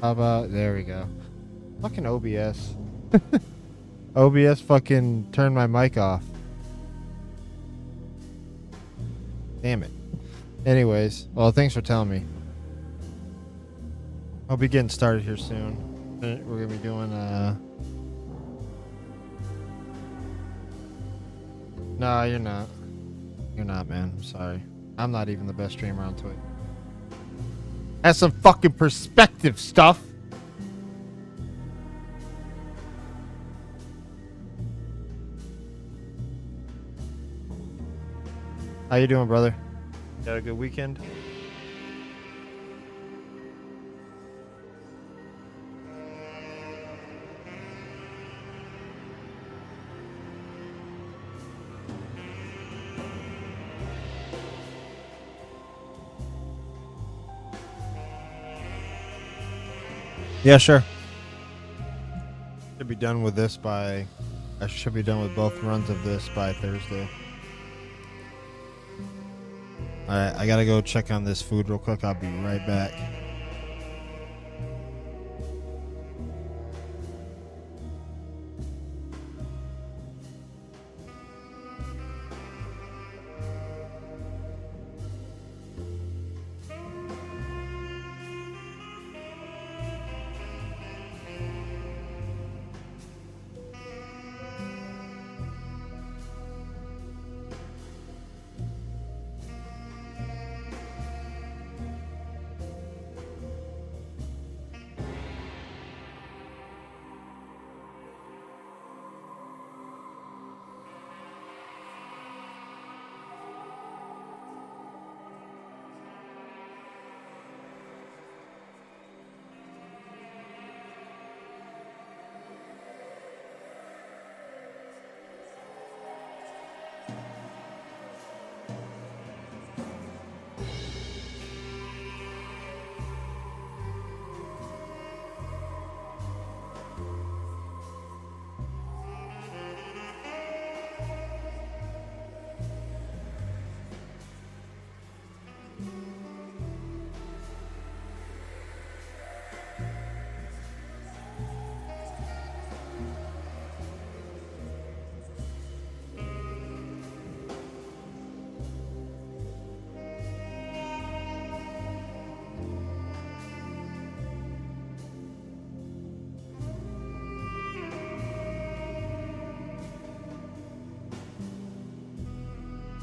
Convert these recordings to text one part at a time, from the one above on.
How about there we go. Fucking OBS. OBS fucking turned my mic off. Damn it. Anyways, well, thanks for telling me. I'll be getting started here soon. We're gonna be doing No, you're not. You're not, man. I'm sorry. I'm not even the best streamer on Twitch. Has some fucking perspective stuff. How you doing, brother? Got a good weekend? Yeah, sure. Should be done with this by... I should be done with both runs of this by Thursday. Alright, I gotta go check on this food real quick. I'll be right back.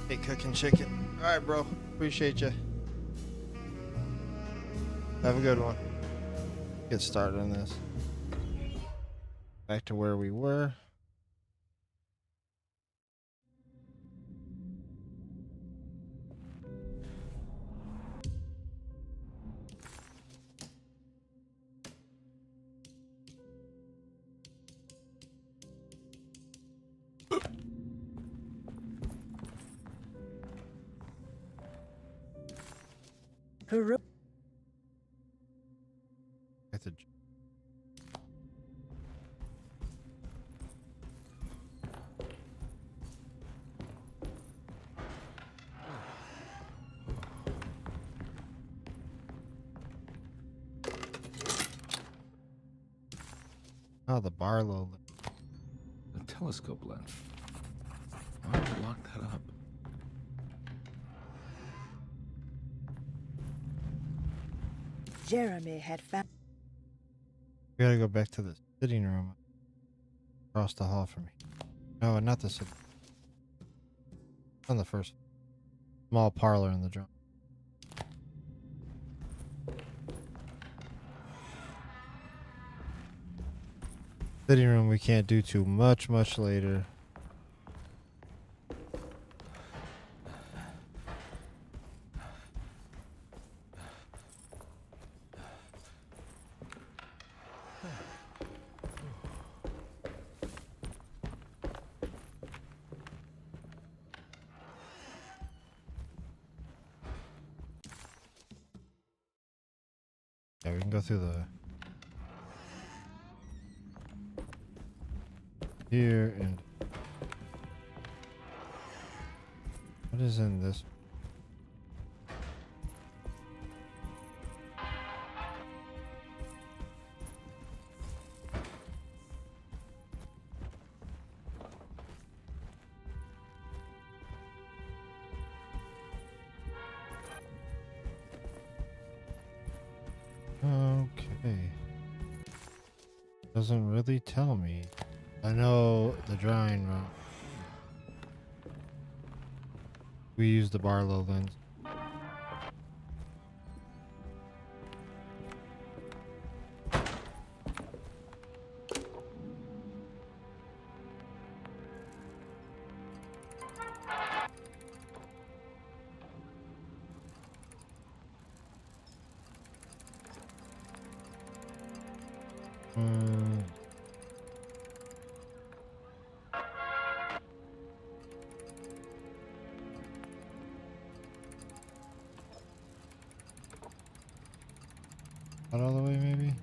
Hey, cooking chicken. Alright, bro. Appreciate you. Have a good one. Get started on this. Back to where we were. Hurrah. That's a... Oh, the Barlow. A telescope lens. Why would I lock that up? Jeremy had found. We gotta go back to the sitting room across the hall from me. No, not the sitting. On the first small parlor in the drum. Sitting room we can't do too much later. Yeah, we can go through the here and what is in this? Okay. Doesn't really tell me. I know the drying room. We use the Barlow lens. Hmm. Out all the way, maybe?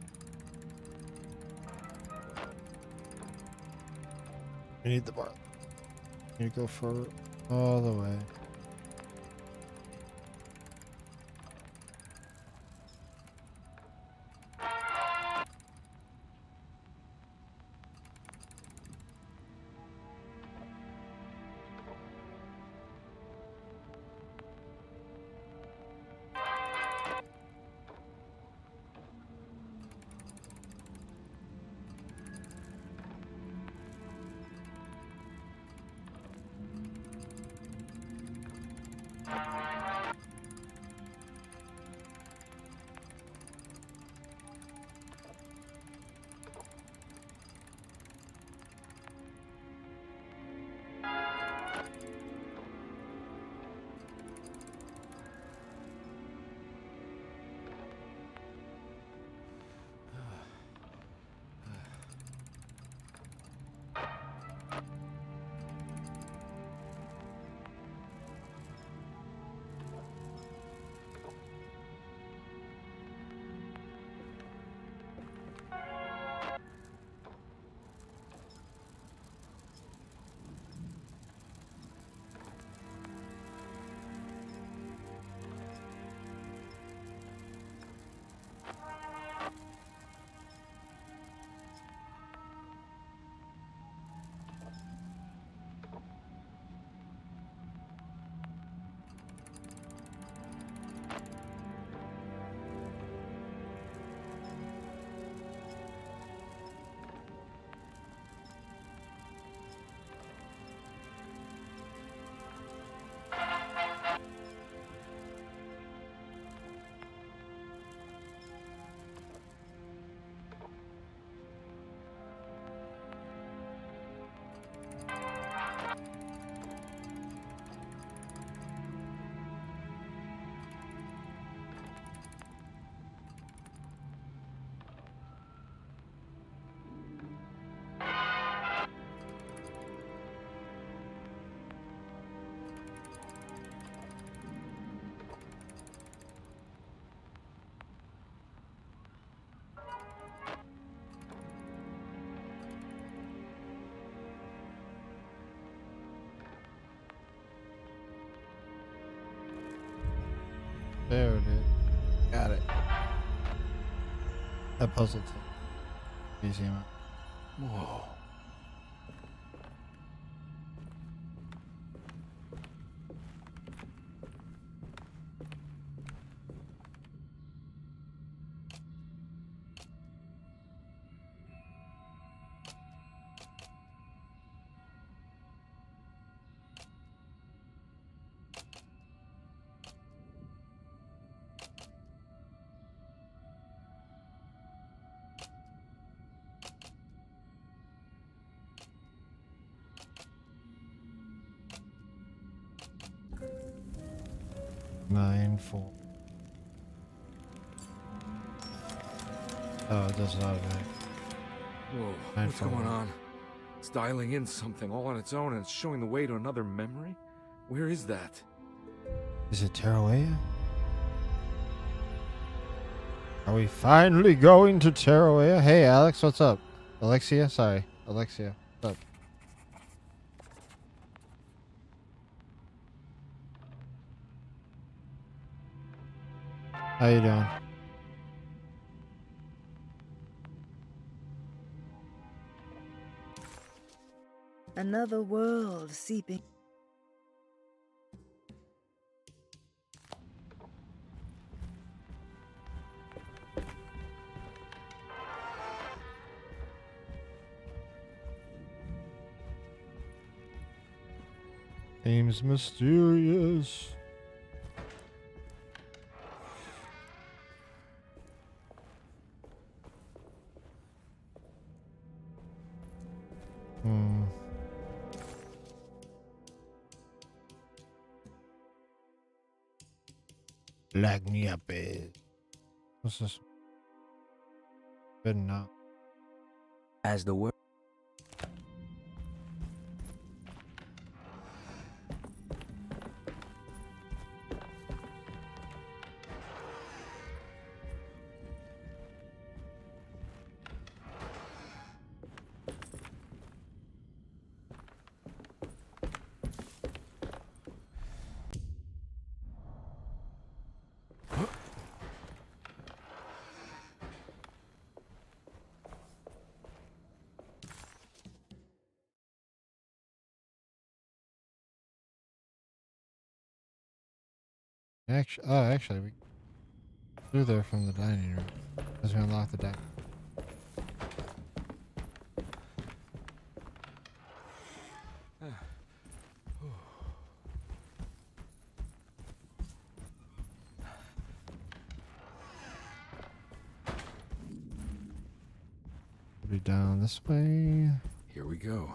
We need the bar. Need to go for all the way. There it is. Got it. That puzzle took easy amount. Whoa. Nine, 4. Oh, it does not back. Whoa, Nine, what's four, going one. on? It's dialing in something all on its own and it's showing the way to another memory? Where is that? Is it Tarawea? Are we finally going to Tarawea? Hey, Alex, what's up? Alexia? Sorry. Alexia. What's up? How you doing? Another world seeping. Seems mysterious. Hmm. Lag me up. What's this? Good enough. As the word. Actually, we through there from the dining room. As we unlock the dining. Be down this way. Here we go.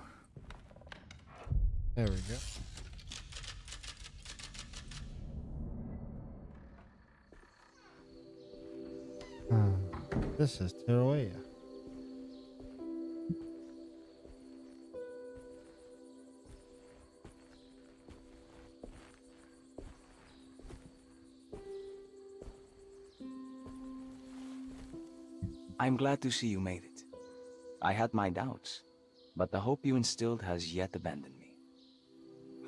There we go. This is Teruya. I'm glad to see you made it. I had my doubts, but the hope you instilled has yet abandoned me.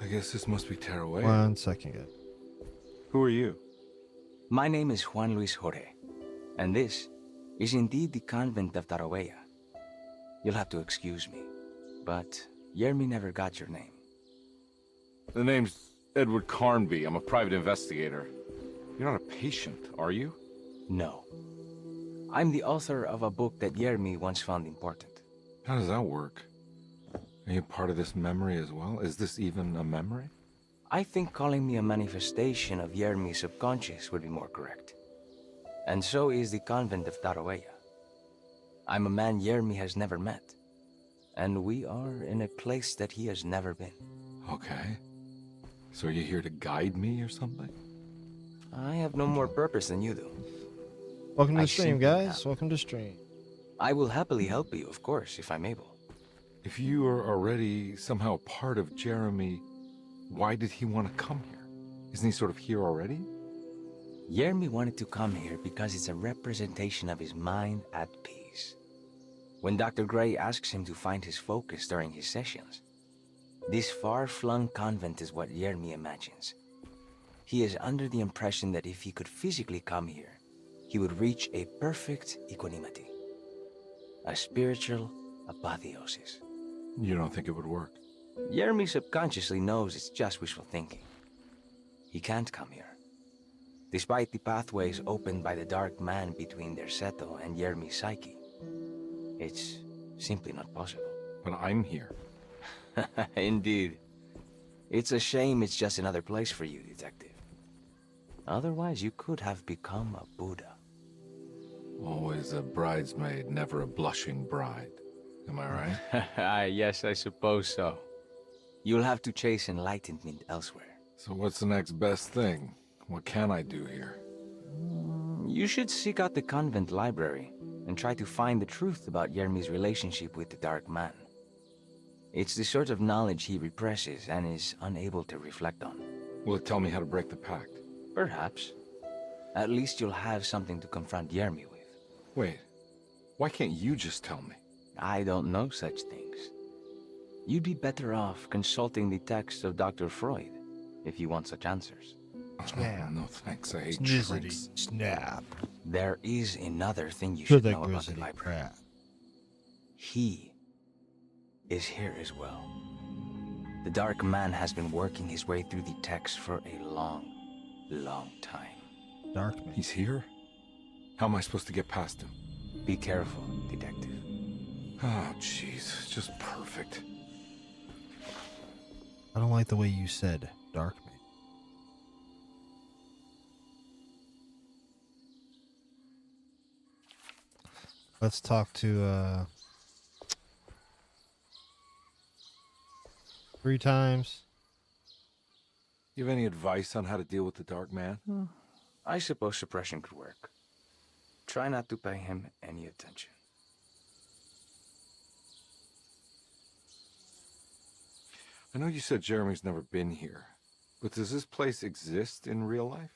I guess this must be Teruya. 1 second, guys. Who are you? My name is Juan Luis Jorge, and this is indeed the convent of Tarawea. You'll have to excuse me, but Yermi never got your name. The name's Edward Carnby. I'm a private investigator. You're not a patient, are you? No. I'm the author of a book that Yermi once found important. How does that work? Are you part of this memory as well? Is this even a memory? I think calling me a manifestation of Yermi's subconscious would be more correct. And so is the convent of Tarawea. I'm a man Yermi has never met, and we are in a place that he has never been. Okay. So are you here to guide me or something? I have no more purpose than you do. Welcome to I the stream, simply guys. have- Welcome to stream. I will happily help you, of course, if I'm able. If you are already somehow a part of Jeremy, why did he want to come here? Isn't he sort of here already? Yermi wanted to come here because it's a representation of his mind at peace. When Dr. Gray asks him to find his focus during his sessions, this far-flung convent is what Yermi imagines. He is under the impression that if he could physically come here, he would reach a perfect equanimity. A spiritual apotheosis. You don't think it would work? Yermi subconsciously knows it's just wishful thinking. He can't come here. Despite the pathways opened by the dark man between their Seto and Yermi's psyche, it's simply not possible. But I'm here. Indeed. It's a shame it's just another place for you, Detective. Otherwise, you could have become a Buddha. Always a bridesmaid, never a blushing bride. Am I right? Yes, I suppose so. You'll have to chase enlightenment elsewhere. So what's the next best thing? What can I do here? You should seek out the convent library and try to find the truth about Yermi's relationship with the Dark Man. It's the sort of knowledge he represses and is unable to reflect on. Will it tell me how to break the pact? Perhaps. At least you'll have something to confront Yermi with. Wait, why can't you just tell me? I don't know such things. You'd be better off consulting the text of Dr. Freud if you want such answers. Snap. No thanks, I hate Snizzity shrinks. snap. There is another thing you To should the know about the grizzly library. crap. He is here as well. The Dark Man has been working his way through the text for a long, long time. Dark man. He's here? How am I supposed to get past him? Be careful, Detective. Oh, jeez, just perfect. I don't like the way you said dark man. Let's talk to 3 times. You have any advice on how to deal with the Dark Man? I suppose suppression could work. Try not to pay him any attention. I know you said Jeremy's never been here, but does this place exist in real life?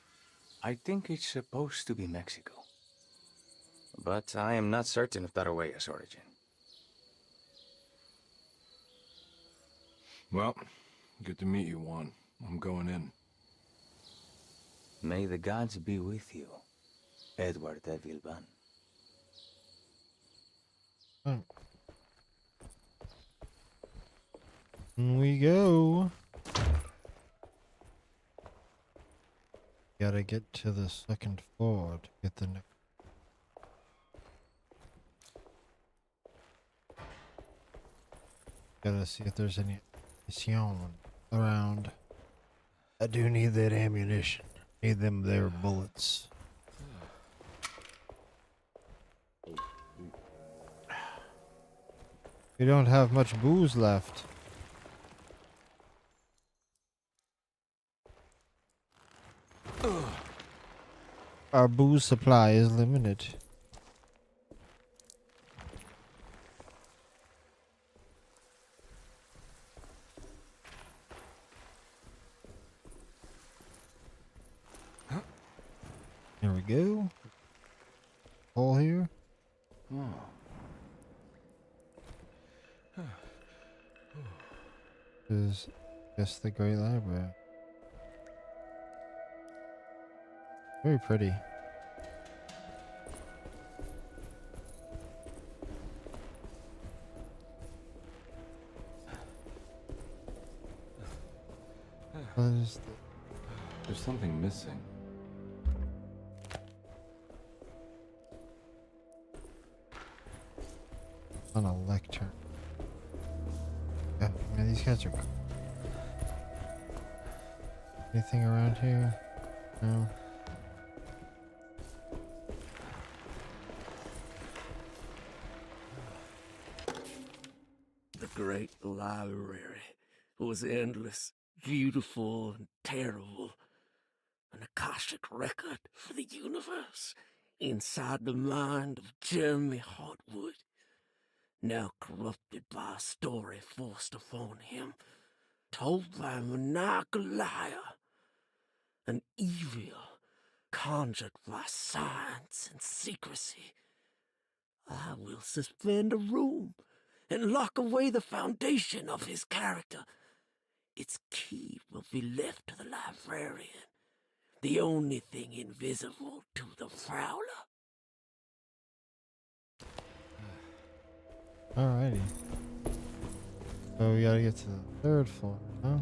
I think it's supposed to be Mexico. But I am not certain of Tarahuella's origin. Well, good to meet you, Juan. I'm going in. May the gods be with you, Edward de Vilban. Oh. In we go. Gotta get to the 2nd floor to get the next. Gotta see if there's any ammunition around. I do need that ammunition. Need them there bullets. We don't have much booze left. Our booze supply is limited. There we go. Hole here. Is just the Great Library. Very pretty. What is There's something missing. on a lectern? Yeah, man, these guys are. Anything around here? No. The great library was endless, beautiful, and terrible. An Akashic record for the universe inside the mind of Jeremy Hartwood. Now corrupted by a story forced upon him, told by a maniacal liar. An evil conjured by science and secrecy. I will suspend a room and lock away the foundation of his character. Its key will be left to the librarian, the only thing invisible to the Prowler. Alrighty. So we gotta get to the 3rd floor, huh?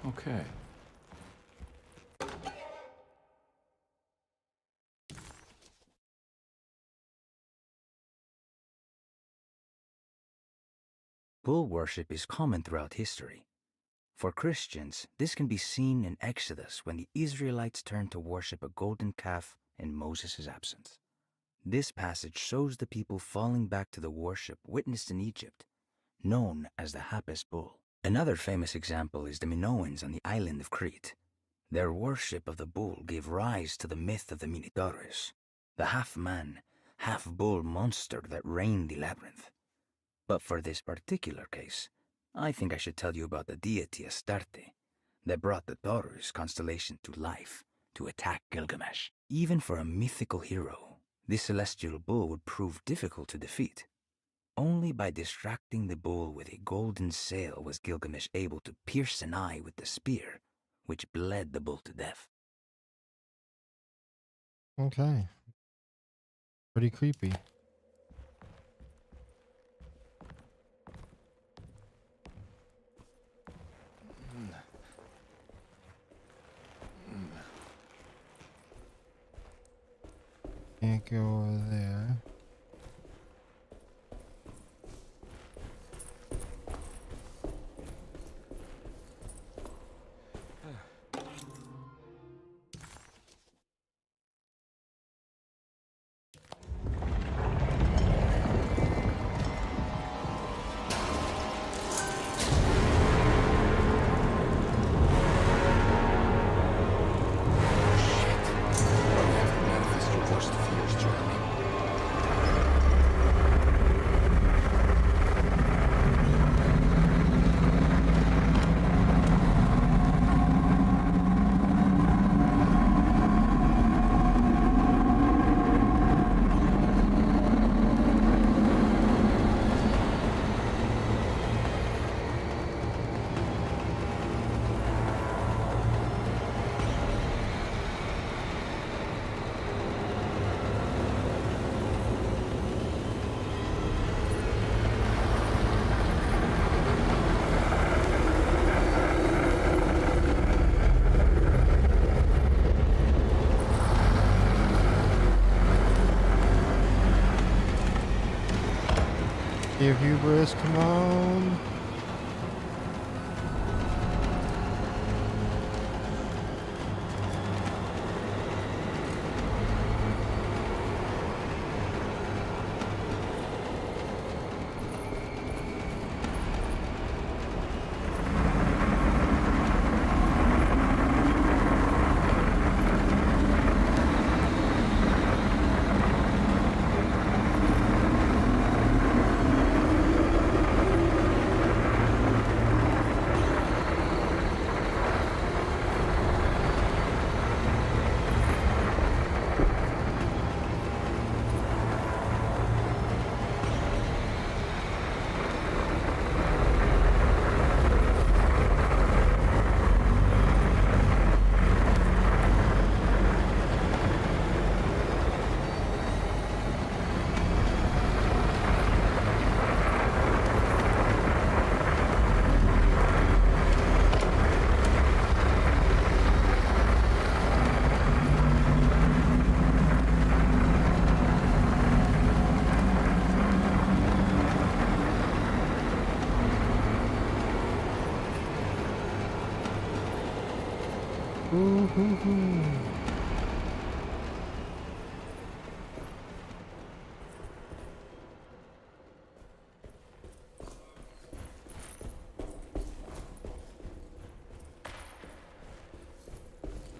Okay. Bull worship is common throughout history. For Christians, this can be seen in Exodus when the Israelites turned to worship a golden calf in Moses' absence. This passage shows the people falling back to the worship witnessed in Egypt, known as the Hapis bull. Another famous example is the Minoans on the island of Crete. Their worship of the bull gave rise to the myth of the Minotaurus, the half-man, half-bull monster that reigned the labyrinth. But for this particular case, I think I should tell you about the deity Astarte that brought the Taurus constellation to life to attack Gilgamesh. Even for a mythical hero, this celestial bull would prove difficult to defeat. Only by distracting the bull with a golden sail was Gilgamesh able to pierce an eye with the spear, which bled the bull to death. Okay. Pretty creepy. Can't go over there. Manifest your worst fears, Jeremy. Your hubris, come on. Ooh.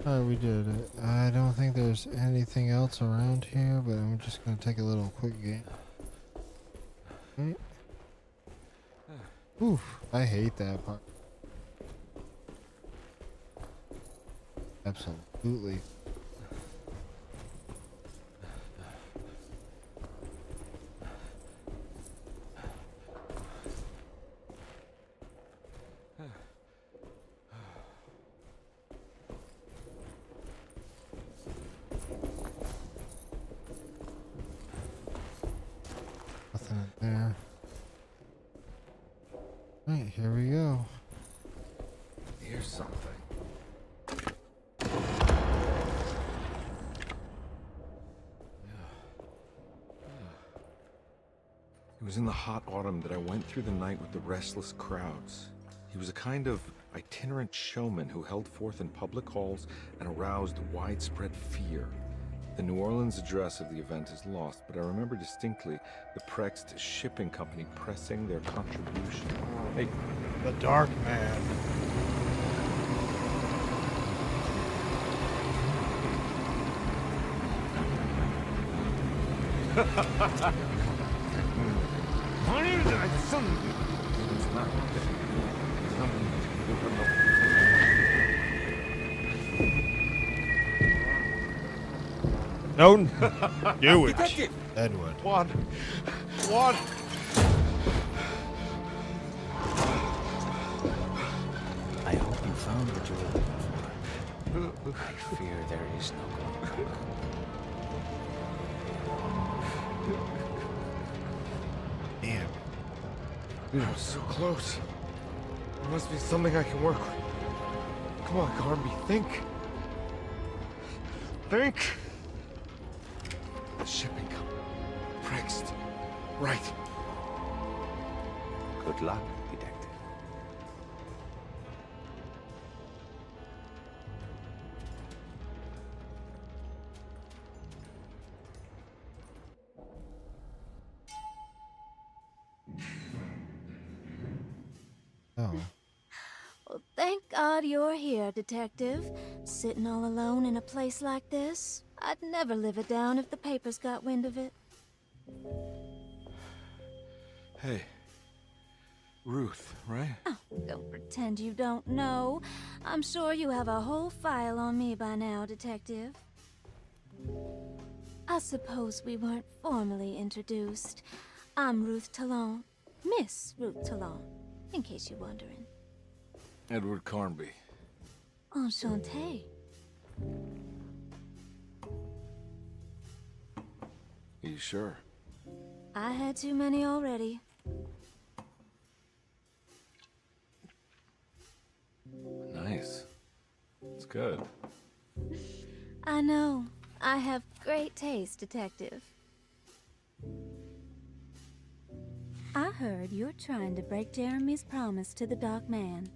Alright, we did it. I don't think there's anything else around here, but I'm just gonna take a little quick game. Okay. Oof, I hate that part. Absolutely. Nothing in there. Right, here we go. Here's something. It was in the hot autumn that I went through the night with the restless crowds. He was a kind of itinerant showman who held forth in public halls and aroused widespread fear. The New Orleans address of the event is lost, but I remember distinctly the Prext Shipping Company pressing their contribution. Hey, The Dark Man. it's not. Don't do it, Detective! Edward. What? I hope you found what you were looking for. I fear there is no going back. Damn. Dude, I was so close. There must be something I can work with. Come on, Carnby, think. Think! The shipping company. Prext. Right. Good luck, detective. Oh. Well, thank God you're here, Detective. Sitting all alone in a place like this? I'd never live it down if the papers got wind of it. Hey. Ruth, right? Oh, don't pretend you don't know. I'm sure you have a whole file on me by now, Detective. I suppose we weren't formally introduced. I'm Ruth Talon. Miss Ruth Talon, in case you're wondering. Edward Carnby. Enchanté. You sure? I had too many already. Nice. It's good. I know. I have great taste, Detective. I heard you're trying to break Jeremy's promise to the Dark Man.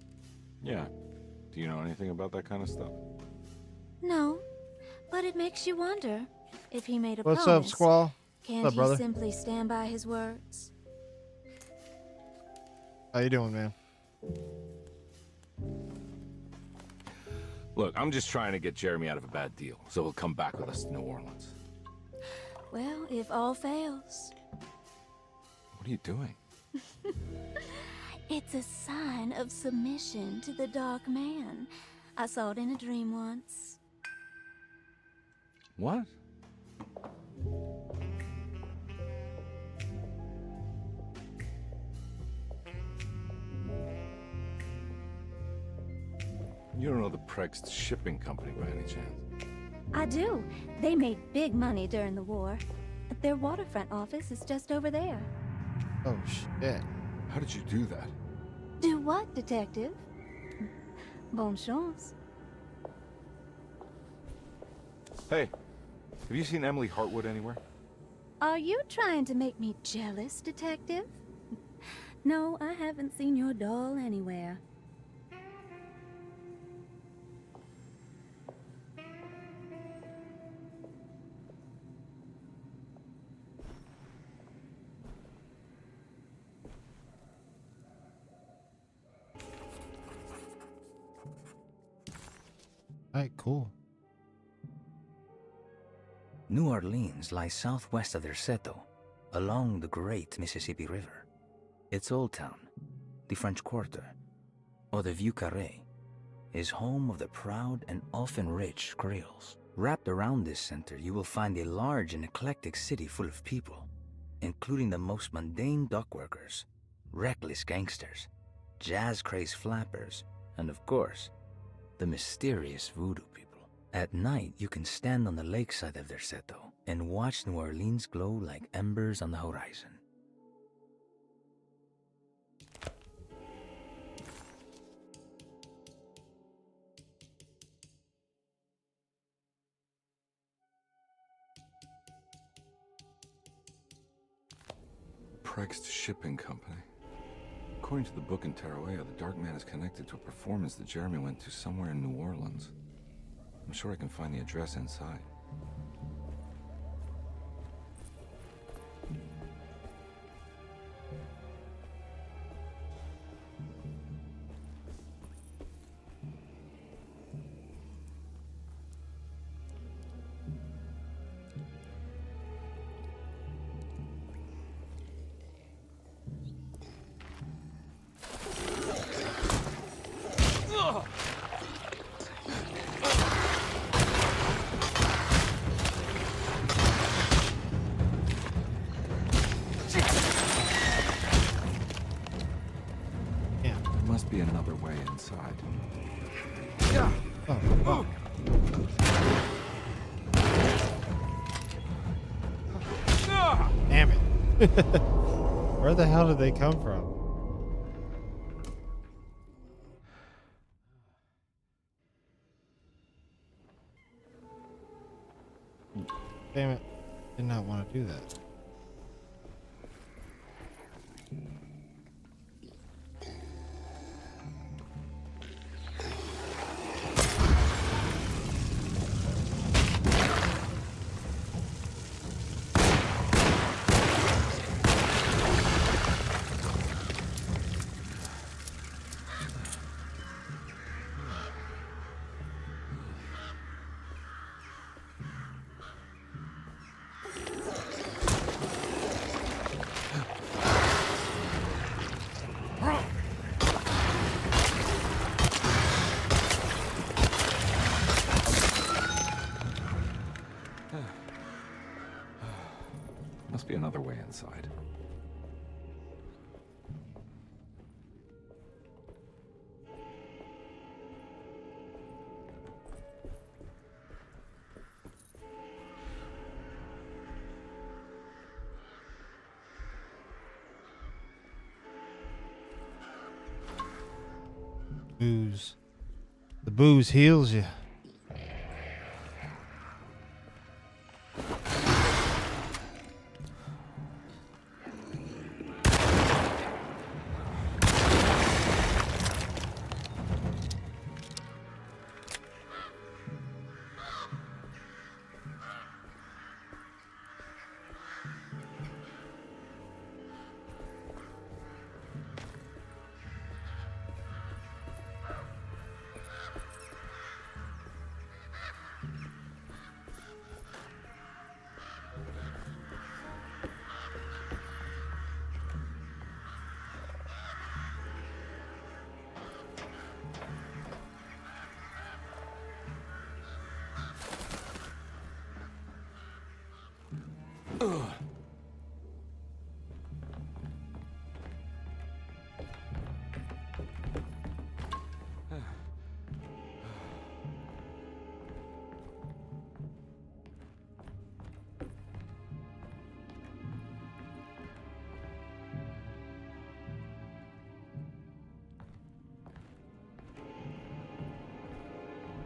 Yeah. Do you know anything about that kind of stuff? No, but it makes you wonder if he made a What's promise. up, Squall? Can't What's up, brother? he simply stand by his words? How you doing, man? Look, I'm just trying to get Jeremy out of a bad deal, so he'll come back with us to New Orleans. Well, if all fails, What are you doing? it's a sign of submission to the Dark Man. I saw it in a dream once. What? You don't know the Prext shipping company by any chance? I do. They made big money during the war. Their waterfront office is just over there. Oh shit. How did you do that? Do what, Detective? Bonne chance. Hey, have you seen Emily Hartwood anywhere? Are you trying to make me jealous, Detective? No, I haven't seen your doll anywhere. Alright, cool. New Orleans lies southwest of Derceto, along the great Mississippi River. Its Old Town, the French Quarter, or the Vieux Carré, is home of the proud and often rich Creoles. Wrapped around this center, you will find a large and eclectic city full of people, including the most mundane dock workers, reckless gangsters, jazz-crazed flappers, and of course, the mysterious voodoo people. At night, you can stand on the lakeside of Derceto and watch New Orleans glow like embers on the horizon. Prext Shipping Company. According to the book in Tarawea, the Dark Man is connected to a performance that Jeremy went to somewhere in New Orleans. I'm sure I can find the address inside. Yeah. There must be another way inside. Oh, fuck. Where the hell did they come from? Damn it. Did not want to do that. Must be another way inside. Booze. The booze heals you.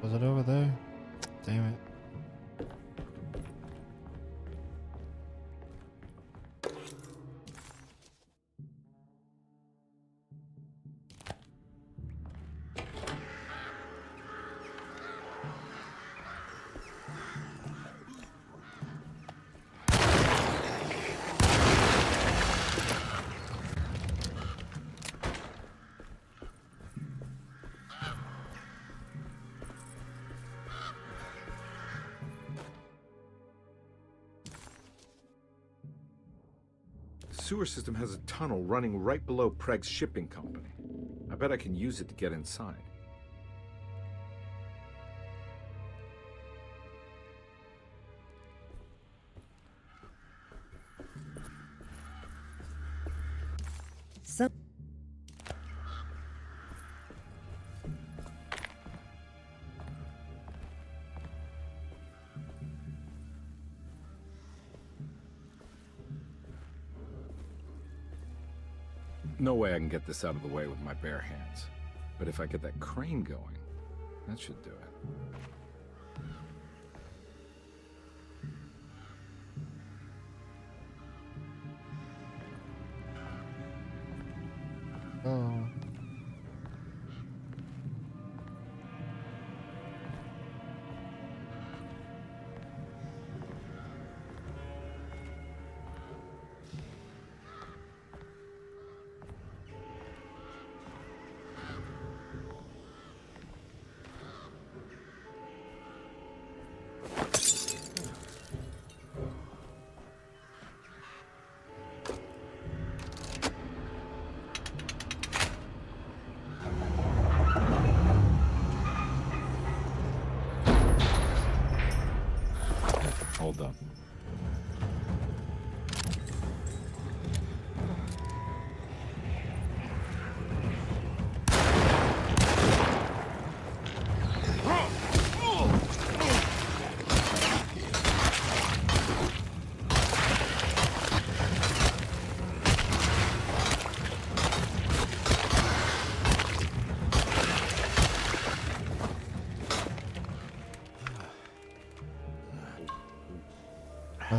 Was it over there? Damn it. The sewer system has a tunnel running right below Preg's shipping company. I bet I can use it to get inside. Some No way I can get this out of the way with my bare hands. But if I get that crane going, that should do it. Oh.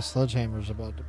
my sledgehammer's about to.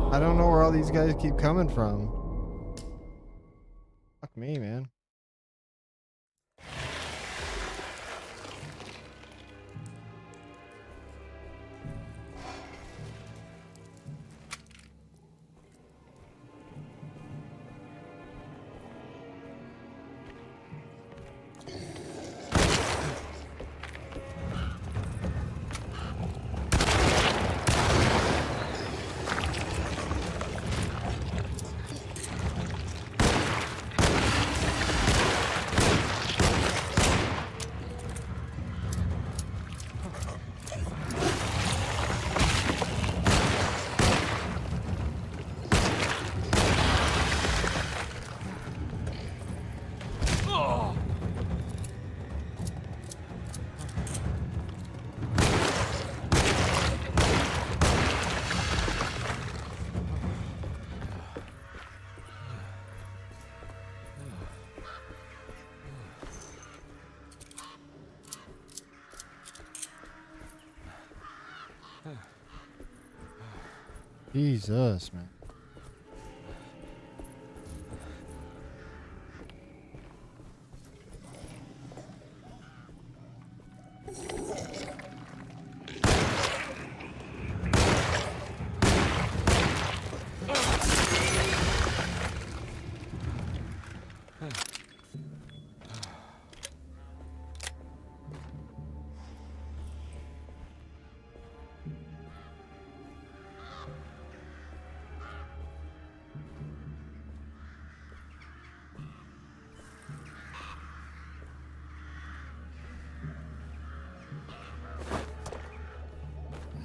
I don't know where all these guys keep coming from. Fuck me, man. Jesus, man.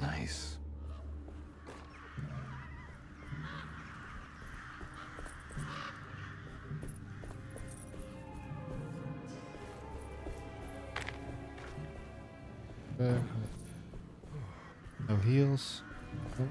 Nice. No heals. Nope.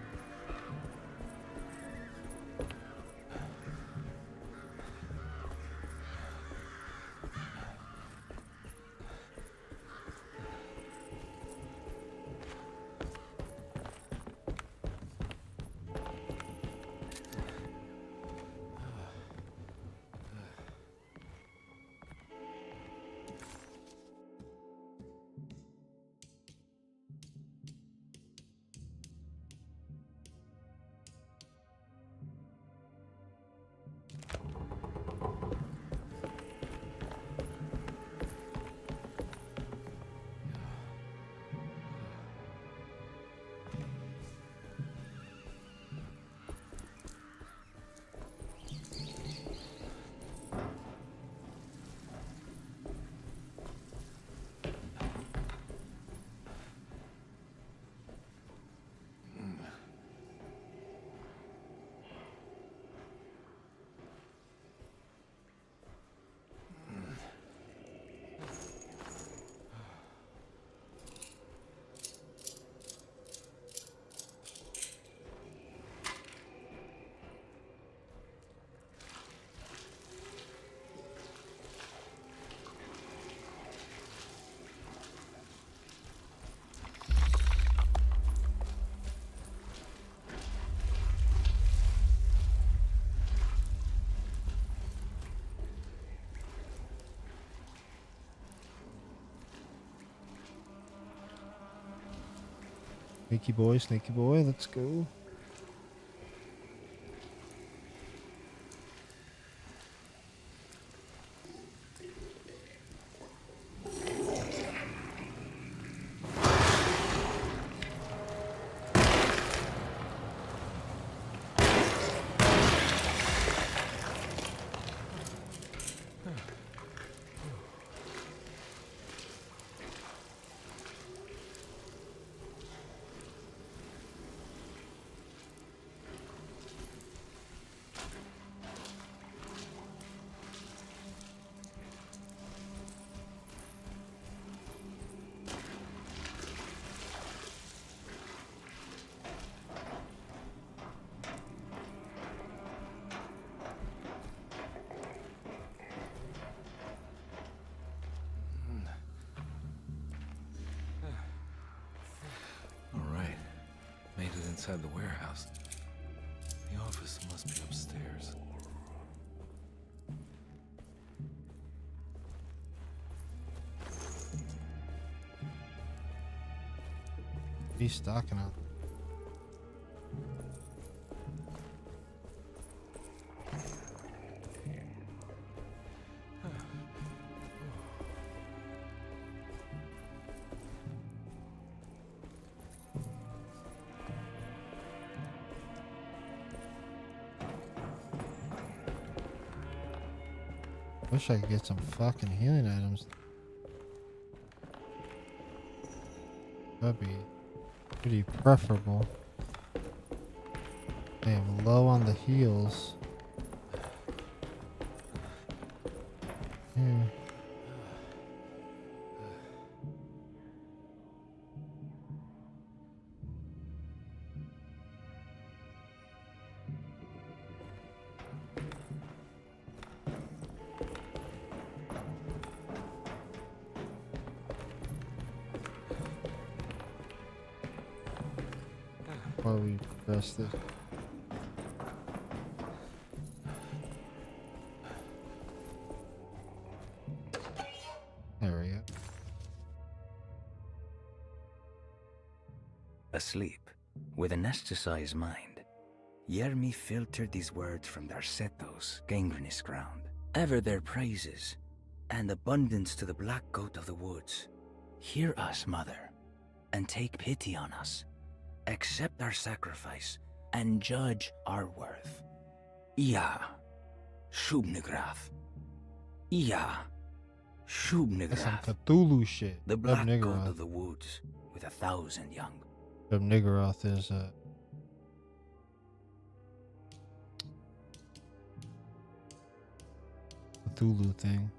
Sneaky boy, let's go. All right. Made it inside the warehouse. The office must be upstairs. He's stocking up. Wish I could get some fucking healing items. That'd be pretty preferable. Damn, low on the heals. Yeah. While we press this. There we go. Asleep, with an anesthetized mind, Yermi filtered these words from Darcetos, gangrenous ground. Ever their praises, and abundance to the black goat of the woods. Hear us, mother, and take pity on us. Accept our sacrifice, and judge our worth. Ia, Shub-Nigrath. Ia, That's some Shub-Nigrath. Cthulhu shit. The black goat Shub-Niggurath. of the woods, with 1,000 young. Shub-Niggurath is a Cthulhu thing.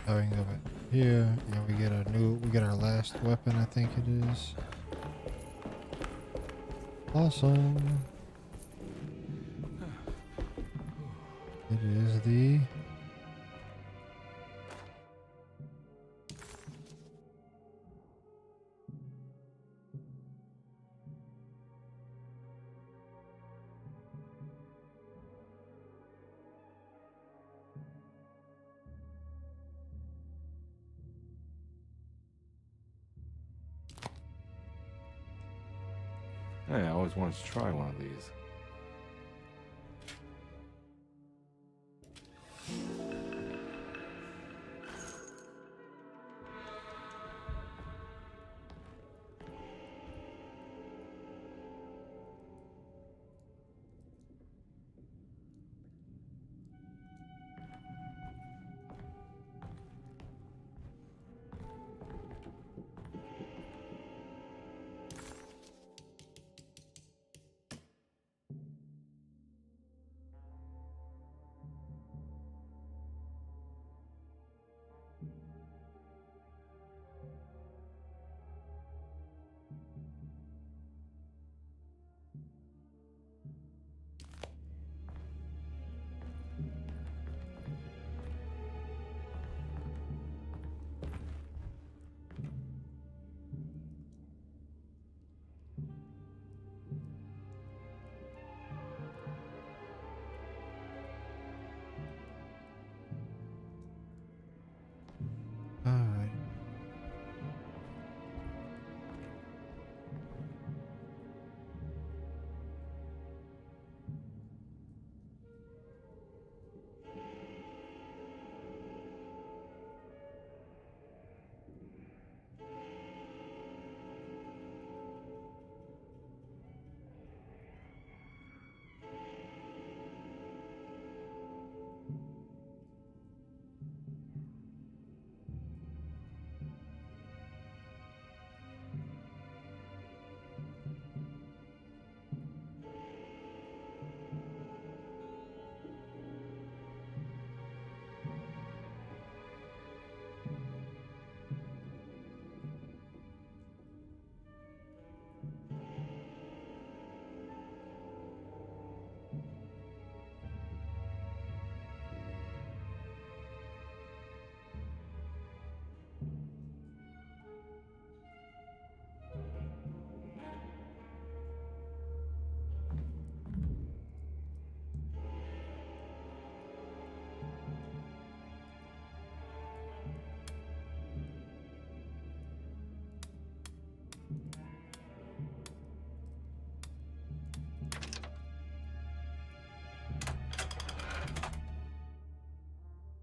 Oh, we can go back here. Yeah, we get our last weapon, I think it is. Awesome. It is the Hey, I always wanted to try one of these.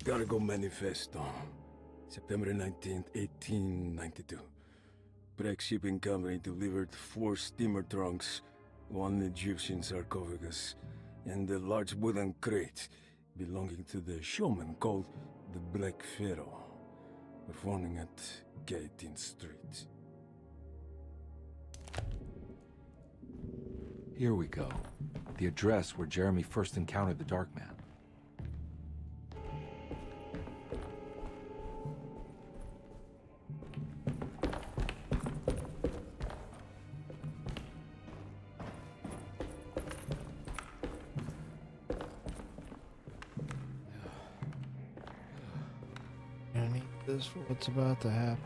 Cargo Manifesto. September 19th, 1892. Breck Shipping Company delivered 4 steamer trunks, 1 Egyptian sarcophagus, and a large wooden crate belonging to the showman called the Black Pharaoh, performing at Gaitin Street. Here we go. The address where Jeremy first encountered the Dark Man. I need this for what's about to happen.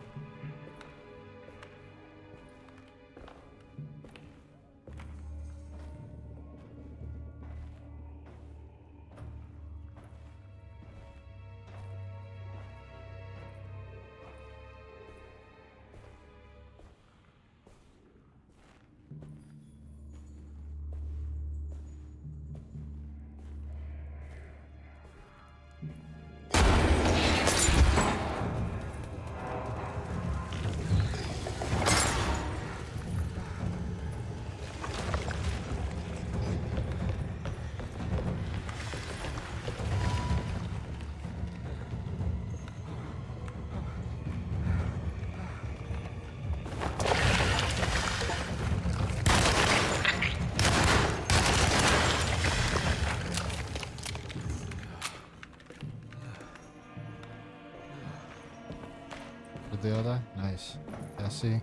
Did they all die? Nice. Yeah, see?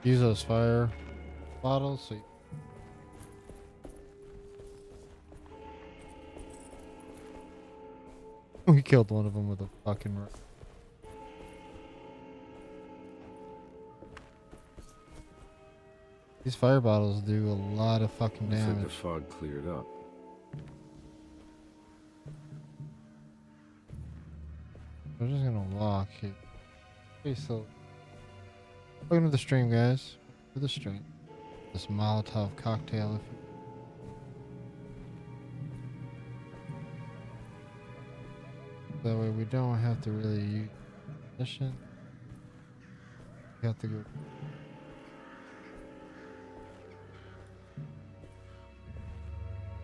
Use those fire bottles so we killed one of them with a fucking These fire bottles do a lot of fucking Looks like damage. the fog cleared up. We're just gonna walk it. Pretty slow. Welcome to the stream, guys. To the stream. This Molotov cocktail, if you that way we don't have to really use mission. We have to go.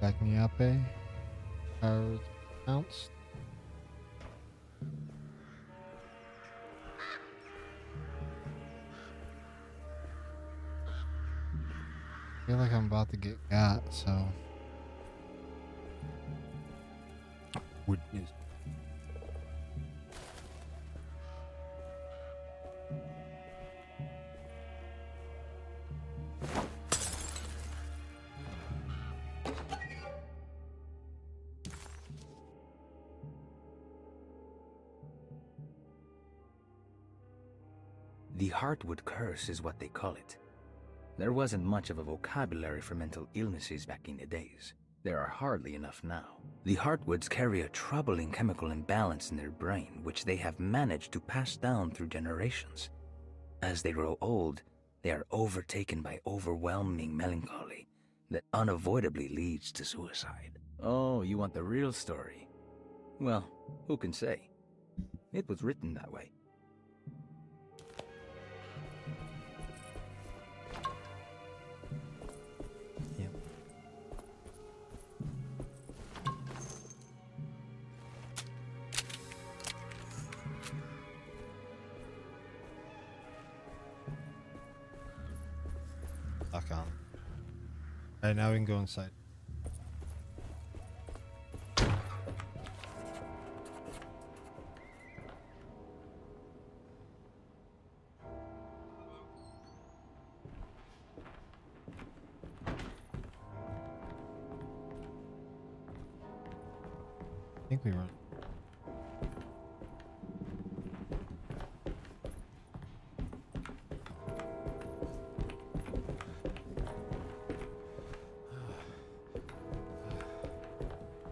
Back Niape. Power announced. I feel like I'm about to get got, so. Wood news. The Heartwood Curse is what they call it. There wasn't much of a vocabulary for mental illnesses back in the days. There are hardly enough now. The Heartwoods carry a troubling chemical imbalance in their brain, which they have managed to pass down through generations. As they grow old, they are overtaken by overwhelming melancholy that unavoidably leads to suicide. Oh, you want the real story? Well, who can say? It was written that way. Lock on. Alright, now we can go inside. I think we were.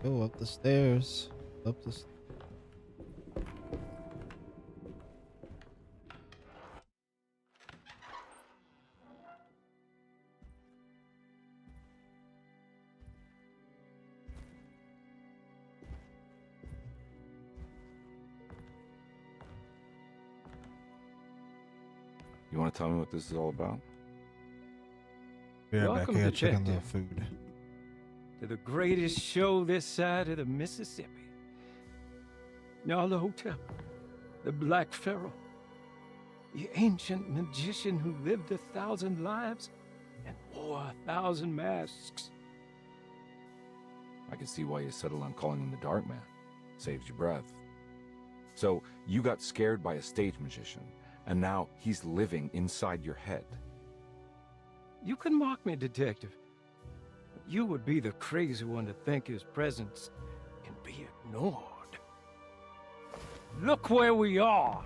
Go up the stairs. Up the stairs. You want to tell me what this is all about? Be right back. Welcome, I gotta check on the detective. food. To the greatest show this side of the Mississippi. Nyarlathotep, the Black Pharaoh, the ancient magician who lived 1,000 lives and wore 1,000 masks. I can see why you settled on calling him the Dark Man. Saves your breath. So, you got scared by a stage magician, and now he's living inside your head. You can mock me, detective, but you would be the crazy one to think his presence can be ignored. Look where we are.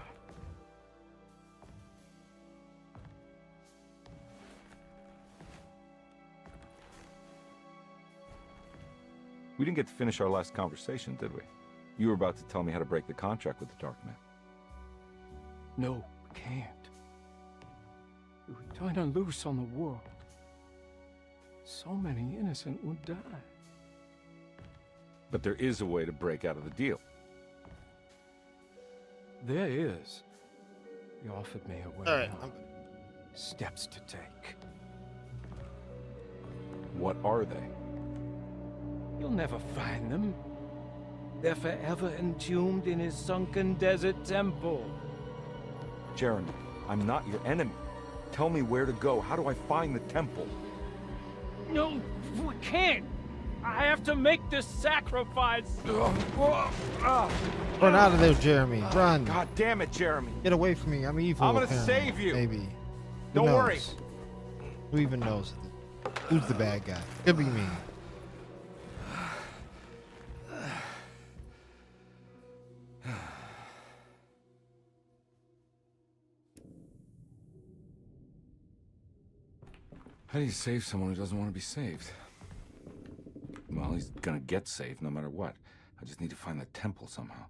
We didn't get to finish our last conversation, did we? You were about to tell me how to break the contract with the Dark Man. No, we can't. We would turn her loose on the world. So many innocent would die. But there is a way to break out of the deal. There is. He offered me a way All right. out. Steps to take. What are they? You'll never find them. They're forever entombed in his sunken desert temple. Jeremy, I'm not your enemy. Tell me where to go. How do I find the temple? No, we can't. I have to make this sacrifice. Run out of there, Jeremy. Run. God damn it, Jeremy. Get away from me. I'm evil. I'm gonna apparently. save you. Maybe. Who Don't worry. knows? Who even knows? Who's the bad guy? Could be me. How do you save someone who doesn't want to be saved? Well, he's gonna get saved no matter what. I just need to find the temple somehow.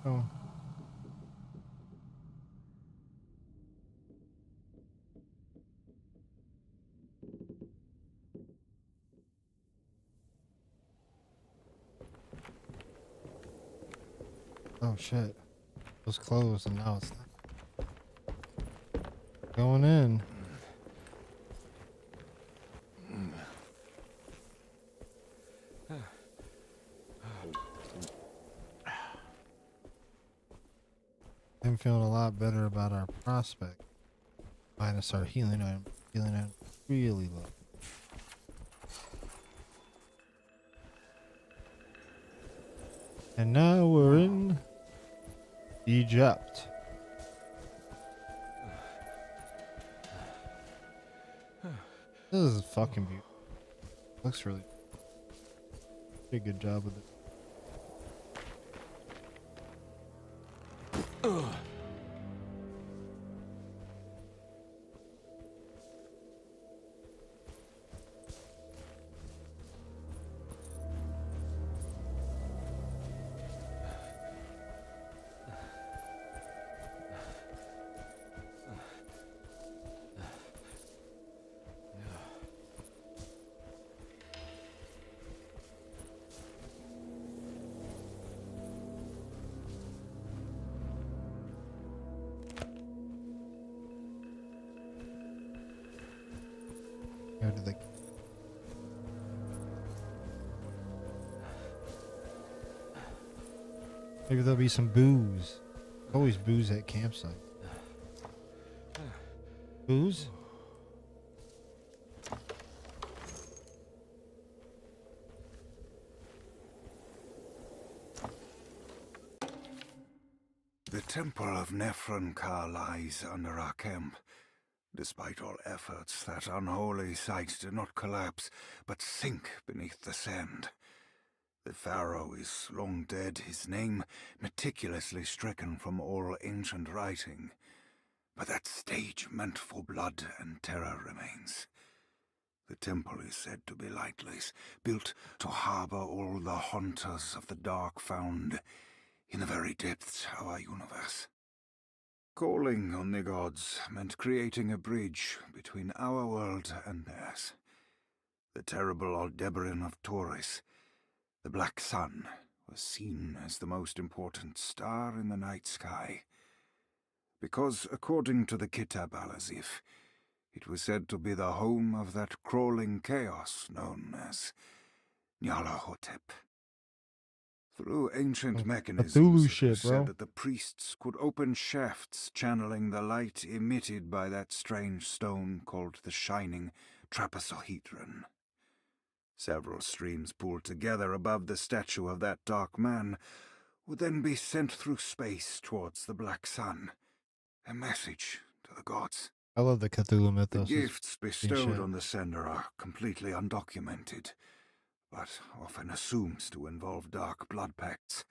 Oh. Oh shit. It was closed and now it's not. Going in. I'm feeling a lot better about our prospect. Minus our healing item. Healing item really low. And now we're in Egypt. This is fucking beautiful. Looks really pretty good job with it. Go to the maybe there'll be some booze. Always booze at campsite. Booze? temple of Nephron-Ka lies under our camp. Despite all efforts, that unholy site did not collapse, but sink beneath the sand. The pharaoh is long dead, his name meticulously stricken from all ancient writing. But that stage meant for blood and terror remains. The temple is said to be lightless, built to harbor all the haunters of the dark found in the very depths of our universe. Calling on the gods meant creating a bridge between our world and theirs. The terrible Aldebaran of Taurus, the Black Sun, was seen as the most important star in the night sky. Because, according to the Kitab al-Azif, it was said to be the home of that crawling chaos known as Nyarlathotep. Through ancient mechanisms, it was said that the priests could open shafts channeling the light emitted by that strange stone called the Shining Trapezohedron. Several streams pooled together above the statue of that dark man would then be sent through space towards the Black Sun, a message to the gods. I love the Cthulhu mythos. The gifts bestowed on the sender are completely undocumented, but often assumed to involve dark blood pacts,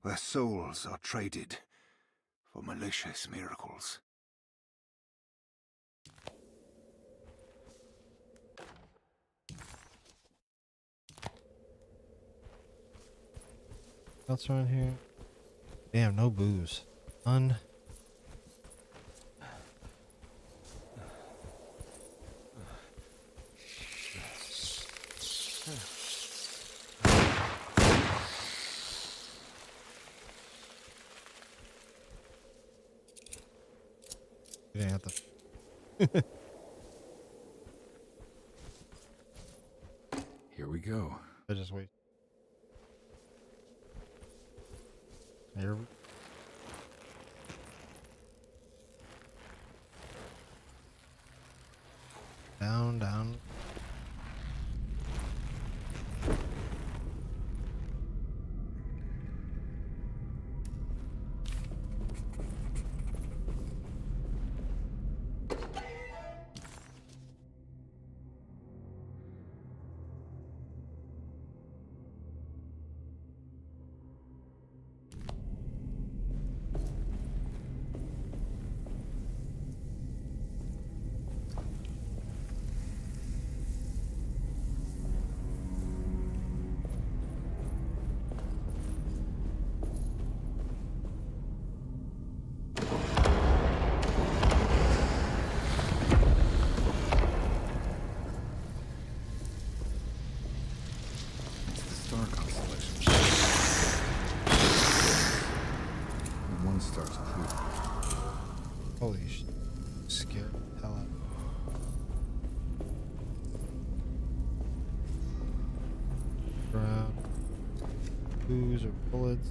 where souls are traded for malicious miracles. What's around here? Damn, no booze. You didn't have to. Here we go. I just wait. Here we down. Star constellation. And one star's clear. Holy shit. Scared the hell out of me. Around. Booze or bullets.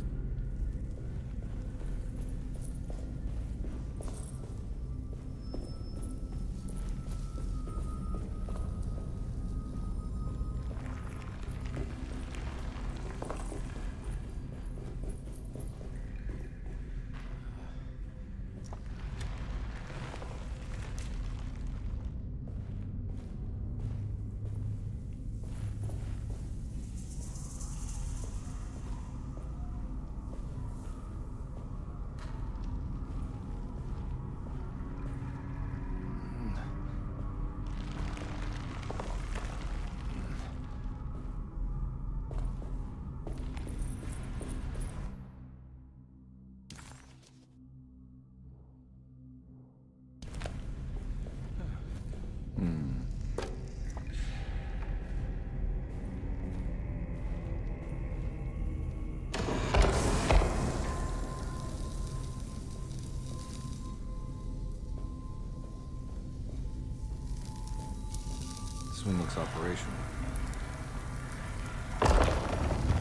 This one looks operational.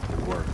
Good work.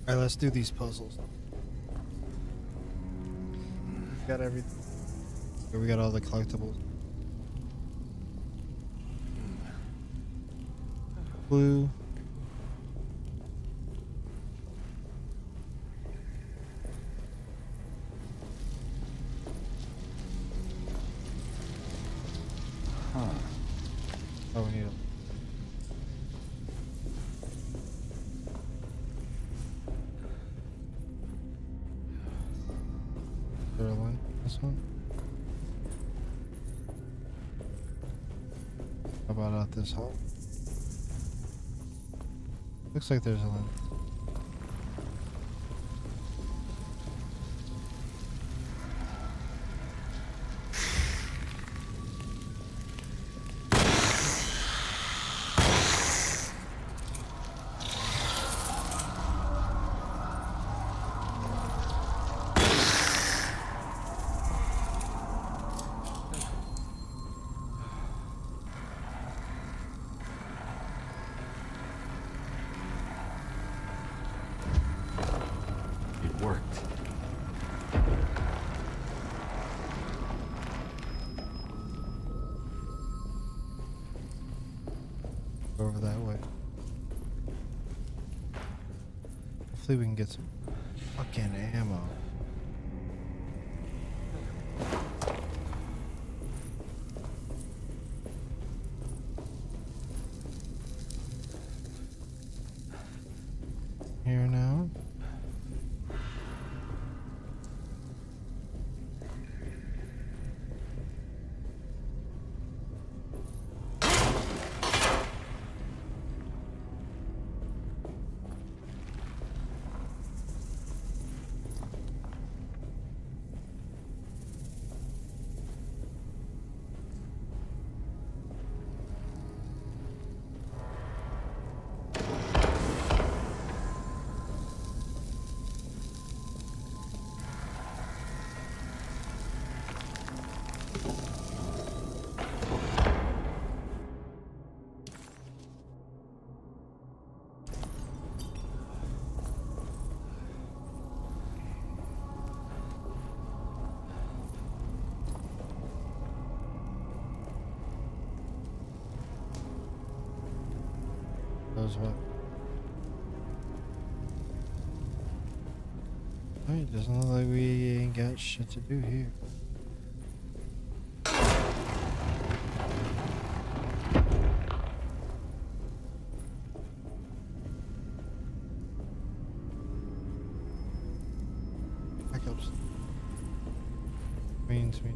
Alright, let's do these puzzles. Got everything. Here we got all the collectibles. Blue. Oh, we need a... Third one. This one. How about out this hole? Looks like there's a lens. It worked. Over that way. Hopefully we can get some fucking ammo. Here now. Those what? Alright, doesn't look like we ain't got shit to do here. Backups. Means me.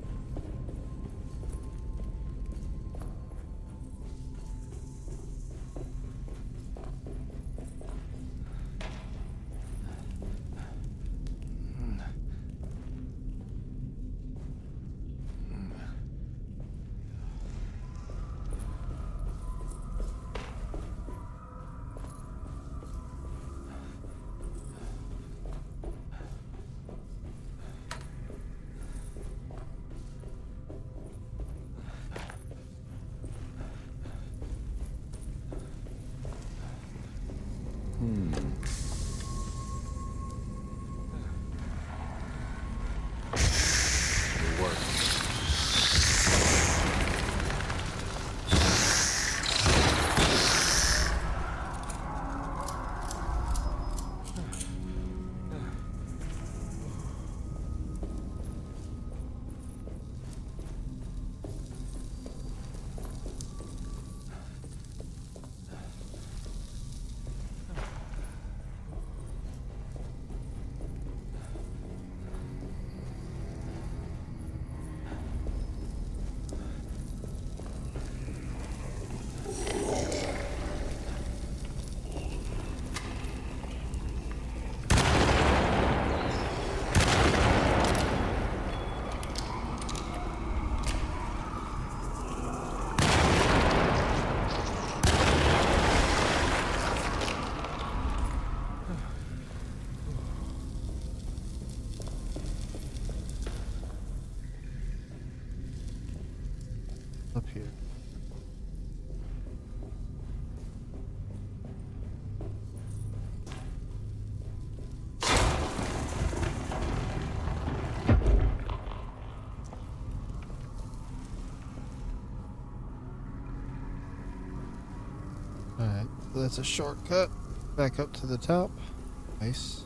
So that's a shortcut back up to the top. Nice.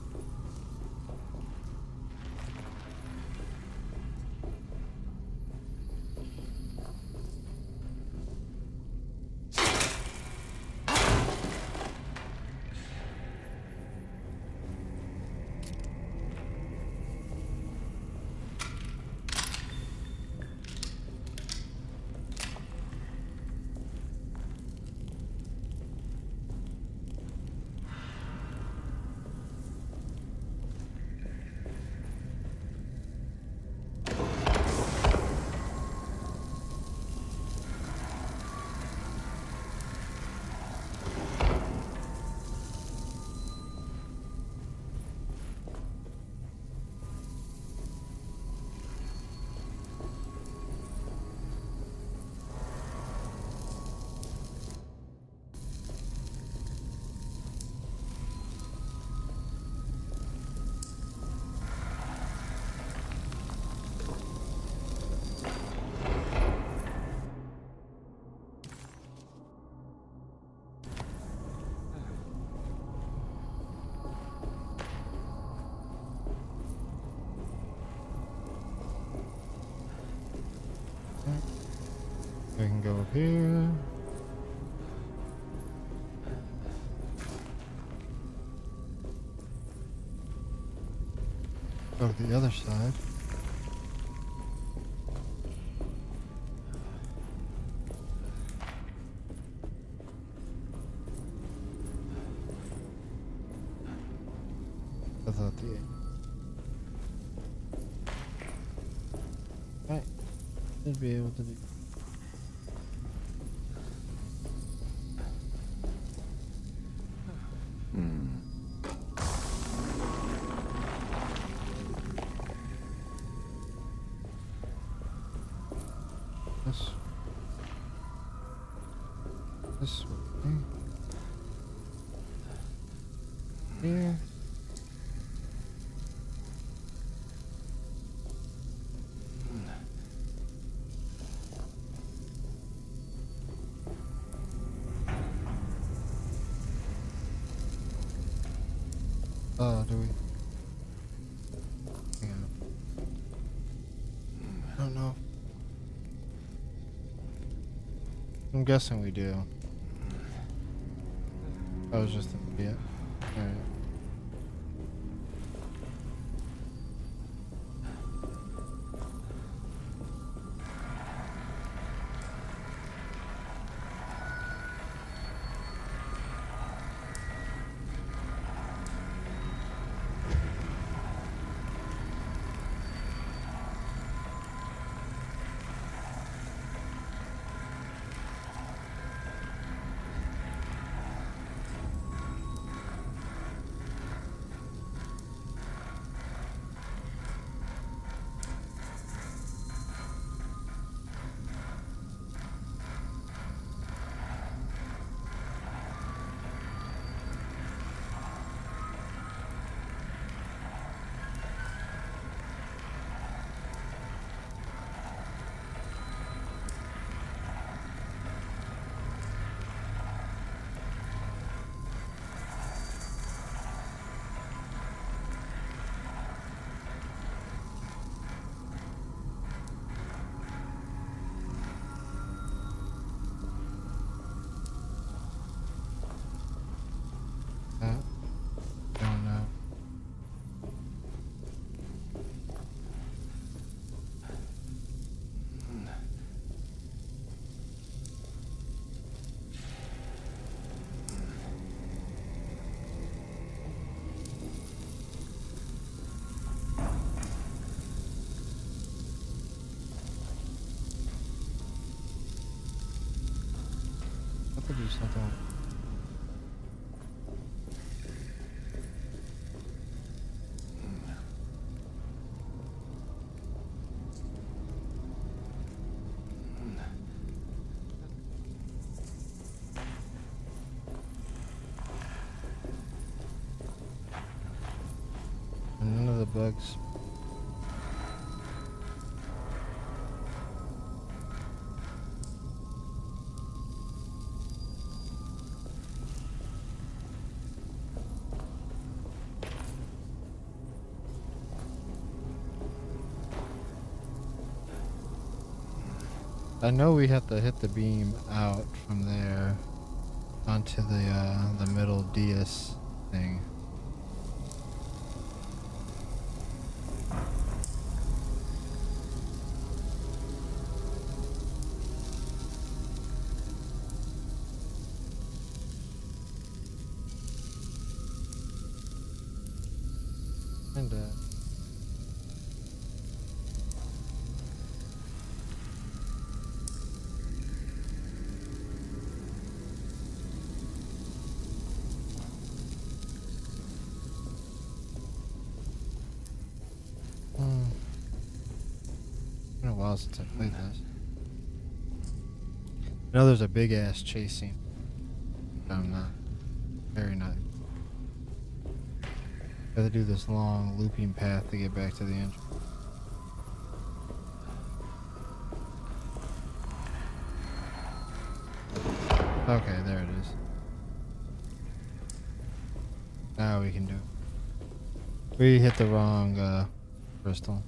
We can go up here. Go to the other side. I thought the right. Should be able to do. This way. Here. Oh, do we? Hang on. I don't know. I'm guessing we do. I was just thinking, yeah. Alright. Don't know. I have to do something. And none of the bugs. I know we have to hit the beam out from there onto the middle dais thing. And been a while since I played this. I know there's a big ass chase scene. I'm not very nice. Gotta do this long looping path to get back to the engine. Okay, there it is. Now we can do it. We hit the wrong crystal.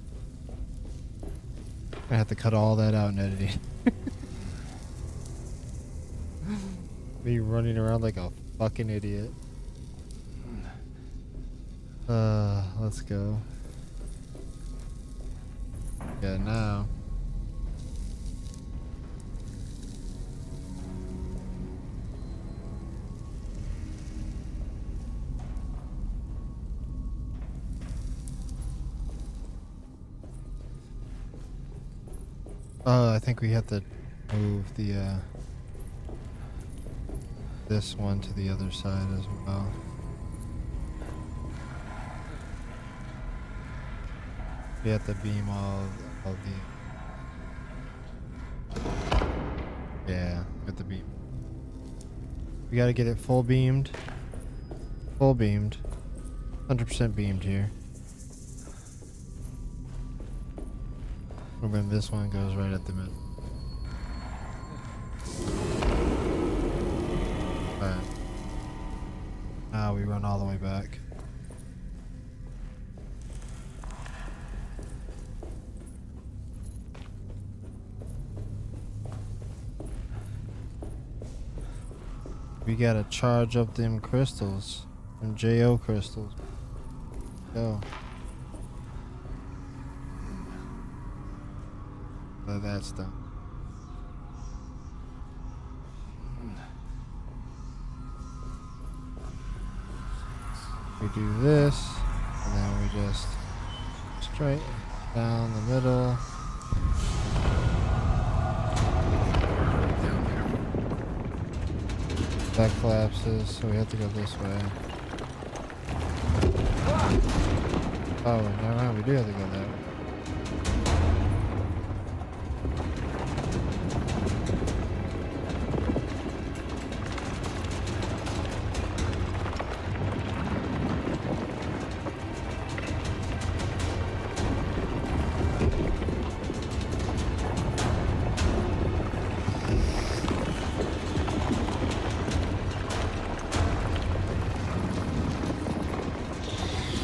I have to cut all that out in editing. Me running around like a fucking idiot. Let's go. Yeah, now. I think we have to move the this one to the other side as well. We have to beam all the. Yeah, with the beam. We gotta get it full beamed. Full beamed. 100% beamed here. And then this one goes right at the middle. Alright. Now we run all the way back. We gotta charge up them crystals. Them JO crystals. Go. So that's done. We do this, and then we just straight down the middle. That collapses, so we have to go this way. Oh, never mind, we do have to go that way.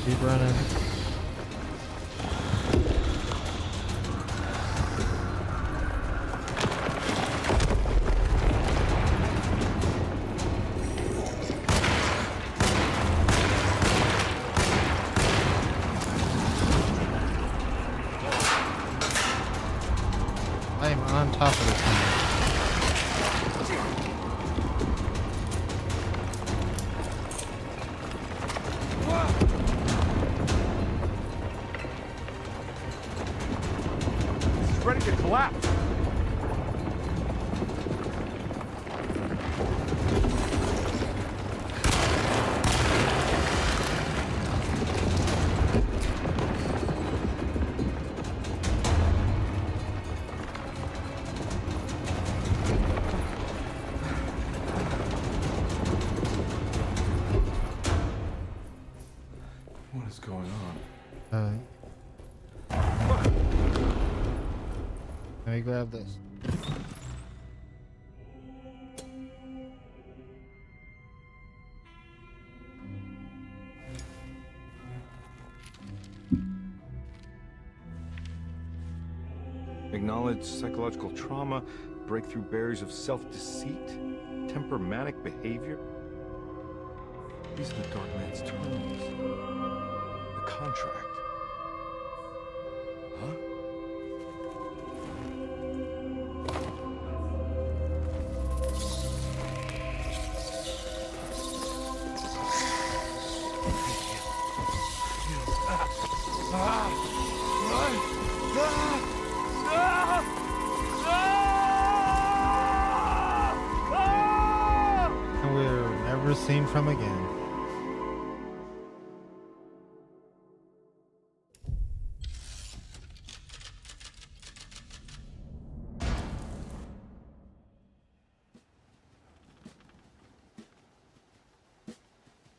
Keep running. I am on top of this thing. Ready to collapse. What is going on? Let me grab this. Acknowledge psychological trauma, break through barriers of self-deceit, temper manic behavior. These are the Dark Man's terms. The contract. Huh? And we're never seen from again.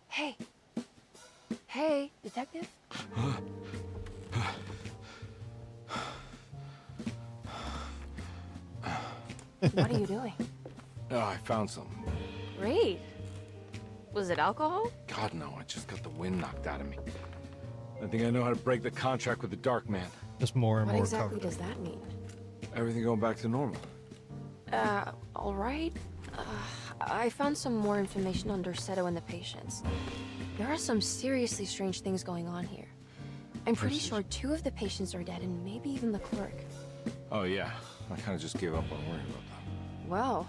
Hey. Hey, detective? What are you doing? Oh, I found something. Great. Was it alcohol? God, no, I just got the wind knocked out of me. I think I know how to break the contract with the Dark Man. Just more and What more exactly covered. does that mean? Everything going back to normal. All right. I found some more information on Dorsetto and the patients. There are some seriously strange things going on here. I'm pretty sure 2 of the patients are dead and maybe even the clerk. Oh, yeah. I kind of just gave up on worrying about that. Well,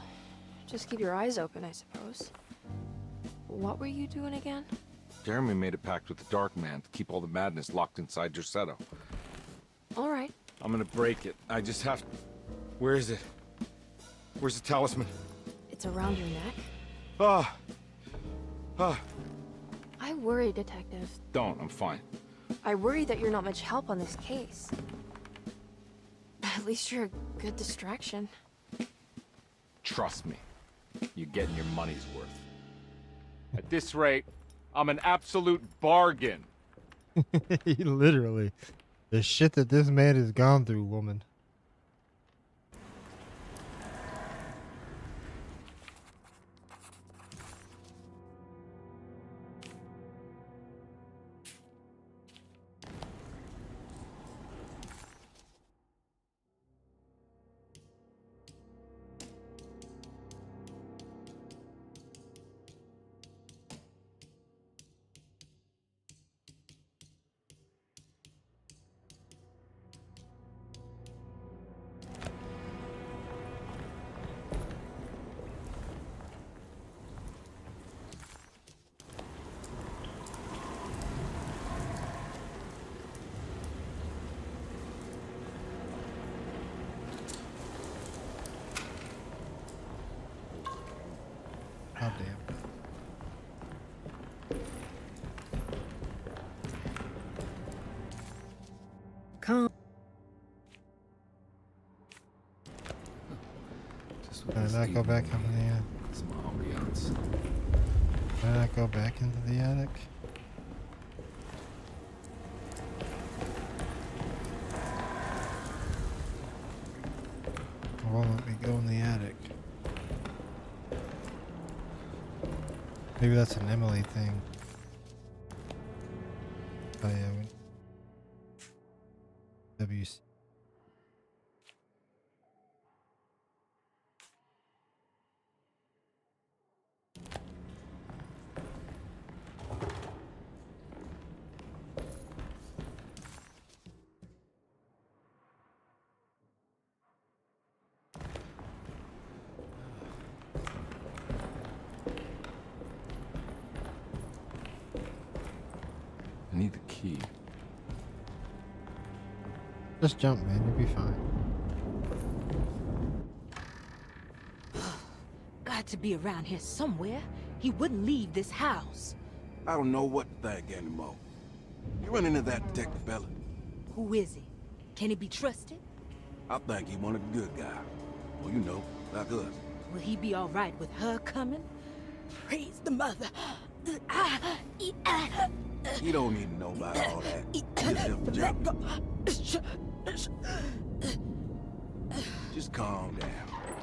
just keep your eyes open, I suppose. What were you doing again? Jeremy made a pact with the Dark Man to keep all the madness locked inside Dorsetto. All right. I'm gonna break it. I just have to... Where is it? Where's the talisman? It's around your neck. Ah! Ah! I worry, detective. Don't. I'm fine. I worry that you're not much help on this case. At least you're a good distraction. Trust me. You're getting your money's worth. At this rate, I'm an absolute bargain. Literally. The shit that this man has gone through, woman. Oh, damn. Calm. Did I not go back into the attic? Some ambiance. Did I not go back into the attic? It won't let me go in the attic. Maybe that's an Emily thing. Oh yeah, WC. I need the key. Just jump, man. You'll be fine. Got to be around here somewhere. He wouldn't leave this house. I don't know what to think anymore. You run into that detective fella? Who is he? Can he be trusted? I think he one of the good guys. Well, you know, like us. Will he be all right with her coming? Praise the mother. He don't need to know about all that. Just help the job. Just calm down.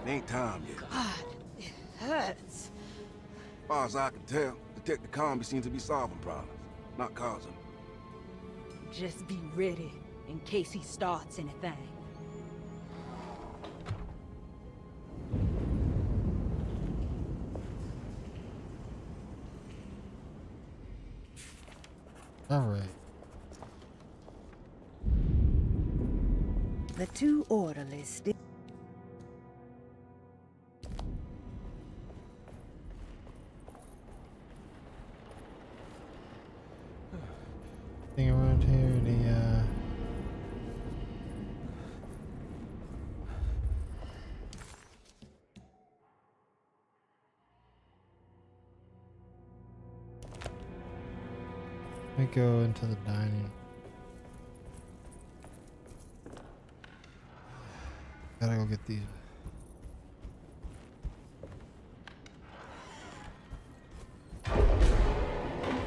It ain't time yet. God, it hurts. As far as I can tell, Detective Comby seems to be solving problems, not causing them. Just be ready in case he starts anything. All right. The two orderlies still. Thing around here, let me go into the dining. Gotta go get these.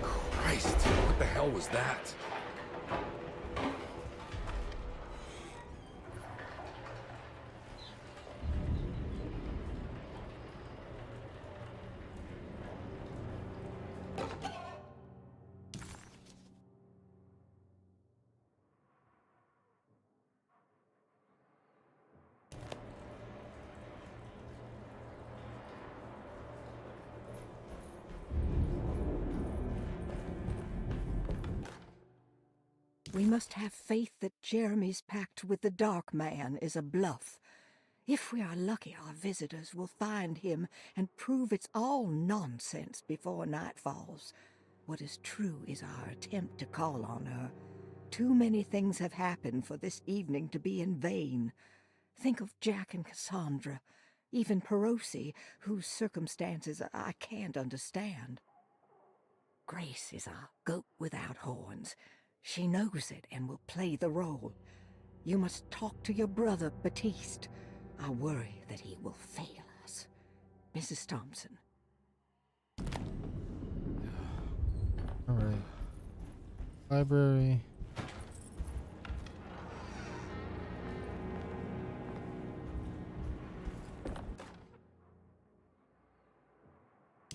Christ, what the hell was that? We must have faith that Jeremy's pact with the Dark Man is a bluff. If we are lucky, our visitors will find him and prove it's all nonsense before night falls. What is true is our attempt to call on her. Too many things have happened for this evening to be in vain. Think of Jack and Cassandra, even Perosi, whose circumstances I can't understand. Grace is a goat without horns. She knows it and will play the role. You must talk to your brother, Batiste. I worry that he will fail us. Mrs. Thompson. All right. Library.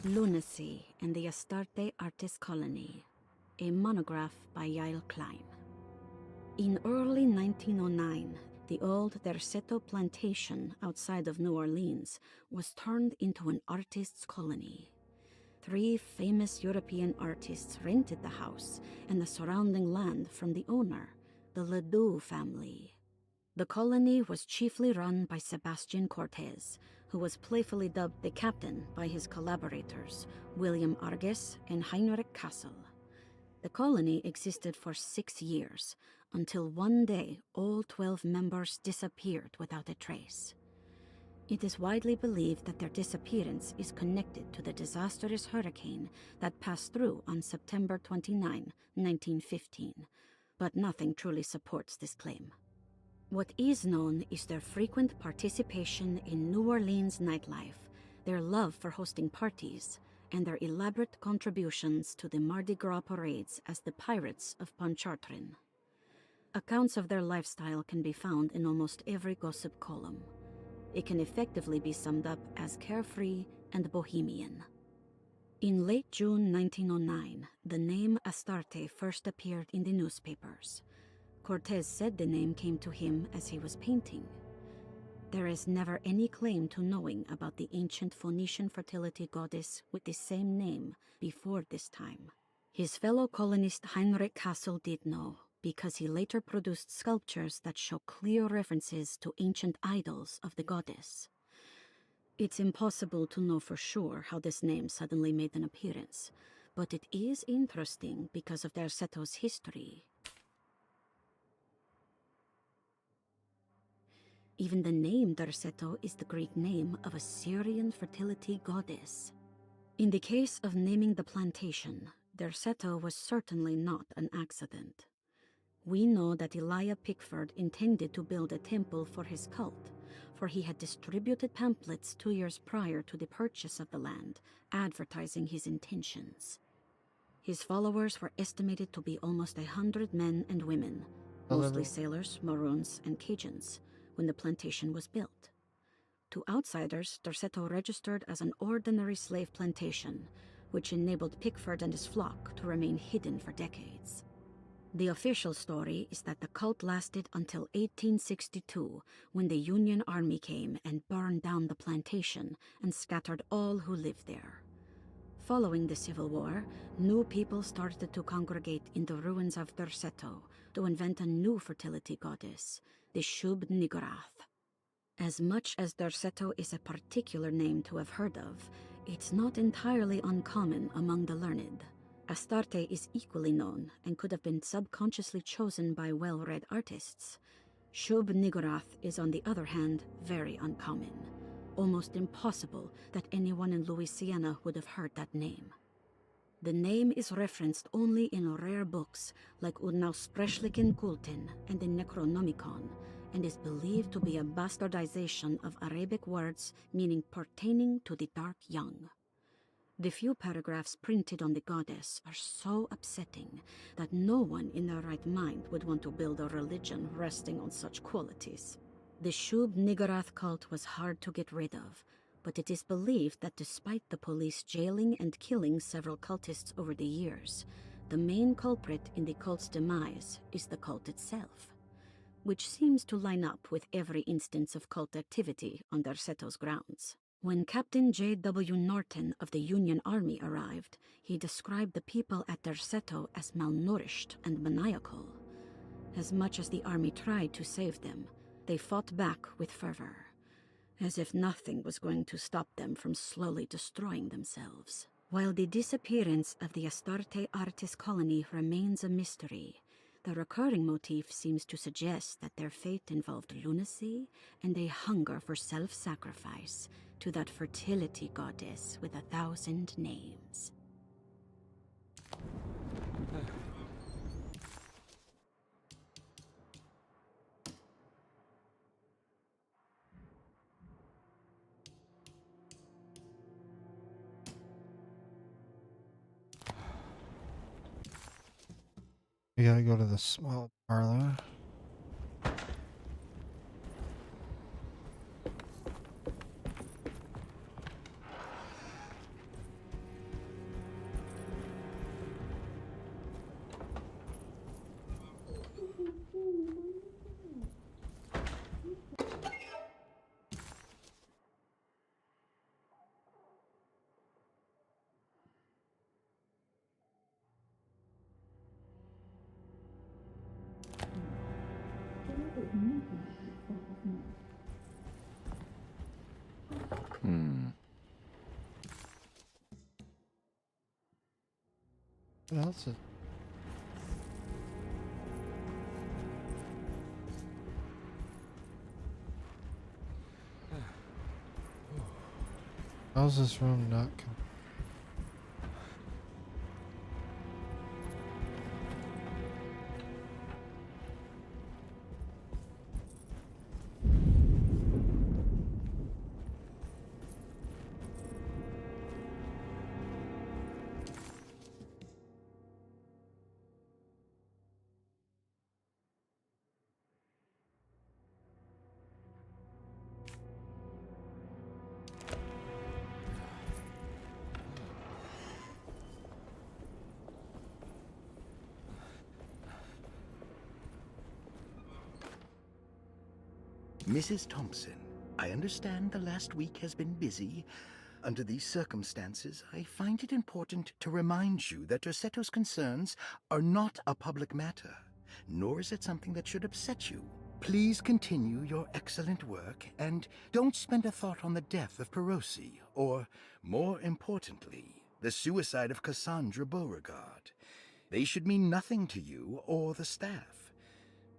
Lunacy and the Astarte Artist Colony, a monograph by Yael Klein. In early 1909, the old Derceto plantation outside of New Orleans was turned into an artists' colony. 3 famous European artists rented the house and the surrounding land from the owner, the Ledoux family. The colony was chiefly run by Sebastian Cortez, who was playfully dubbed the captain by his collaborators, William Arges and Heinrich Kassel. The colony existed for 6 years, until one day all 12 members disappeared without a trace. It is widely believed that their disappearance is connected to the disastrous hurricane that passed through on September 29, 1915, but nothing truly supports this claim. What is known is their frequent participation in New Orleans nightlife, their love for hosting parties, and their elaborate contributions to the Mardi Gras parades as the Pirates of Pontchartrain. Accounts of their lifestyle can be found in almost every gossip column. It can effectively be summed up as carefree and bohemian. In late June 1909, the name Astarte first appeared in the newspapers. Cortez said the name came to him as he was painting. There is never any claim to knowing about the ancient Phoenician fertility goddess with the same name before this time. His fellow colonist Heinrich Kassel did know, because he later produced sculptures that show clear references to ancient idols of the goddess. It's impossible to know for sure how this name suddenly made an appearance, but it is interesting because of Derceto's history. Even the name Derceto is the Greek name of a Syrian fertility goddess. In the case of naming the plantation, Derceto was certainly not an accident. We know that Elijah Pickford intended to build a temple for his cult, for he had distributed pamphlets 2 years prior to the purchase of the land, advertising his intentions. His followers were estimated to be almost 100 men and women, mostly sailors, Maroons, and Cajuns, when the plantation was built. To outsiders, Derceto registered as an ordinary slave plantation, which enabled Pickford and his flock to remain hidden for decades. The official story is that the cult lasted until 1862, when the Union Army came and burned down the plantation and scattered all who lived there. Following the Civil War, new people started to congregate in the ruins of Derceto to invent a new fertility goddess, the Shub-Niggurath. As much as Derceto is a particular name to have heard of, it's not entirely uncommon among the learned. Astarte is equally known and could have been subconsciously chosen by well-read artists. Shub-Niggurath is, on the other hand, very uncommon. Almost impossible that anyone in Louisiana would have heard that name. The name is referenced only in rare books like Unaussprechlichen Kulten and the Necronomicon, and is believed to be a bastardization of Arabic words meaning pertaining to the dark young. The few paragraphs printed on the goddess are so upsetting that no one in their right mind would want to build a religion resting on such qualities. The Shub-Niggurath cult was hard to get rid of, but it is believed that despite the police jailing and killing several cultists over the years, the main culprit in the cult's demise is the cult itself, which seems to line up with every instance of cult activity on Derceto's grounds. When Captain J.W. Norton of the Union Army arrived, he described the people at Derceto as malnourished and maniacal. As much as the army tried to save them, they fought back with fervor, as if nothing was going to stop them from slowly destroying themselves. While the disappearance of the Astarte artist colony remains a mystery, the recurring motif seems to suggest that their fate involved lunacy and a hunger for self-sacrifice to that fertility goddess with 1,000 names. We gotta go to the small parlor. What else is... How's this room not complete? Mrs. Thompson, I understand the last week has been busy. Under these circumstances, I find it important to remind you that Derceto's concerns are not a public matter, nor is it something that should upset you. Please continue your excellent work, and don't spend a thought on the death of Perosi, or, more importantly, the suicide of Cassandra Beauregard. They should mean nothing to you or the staff.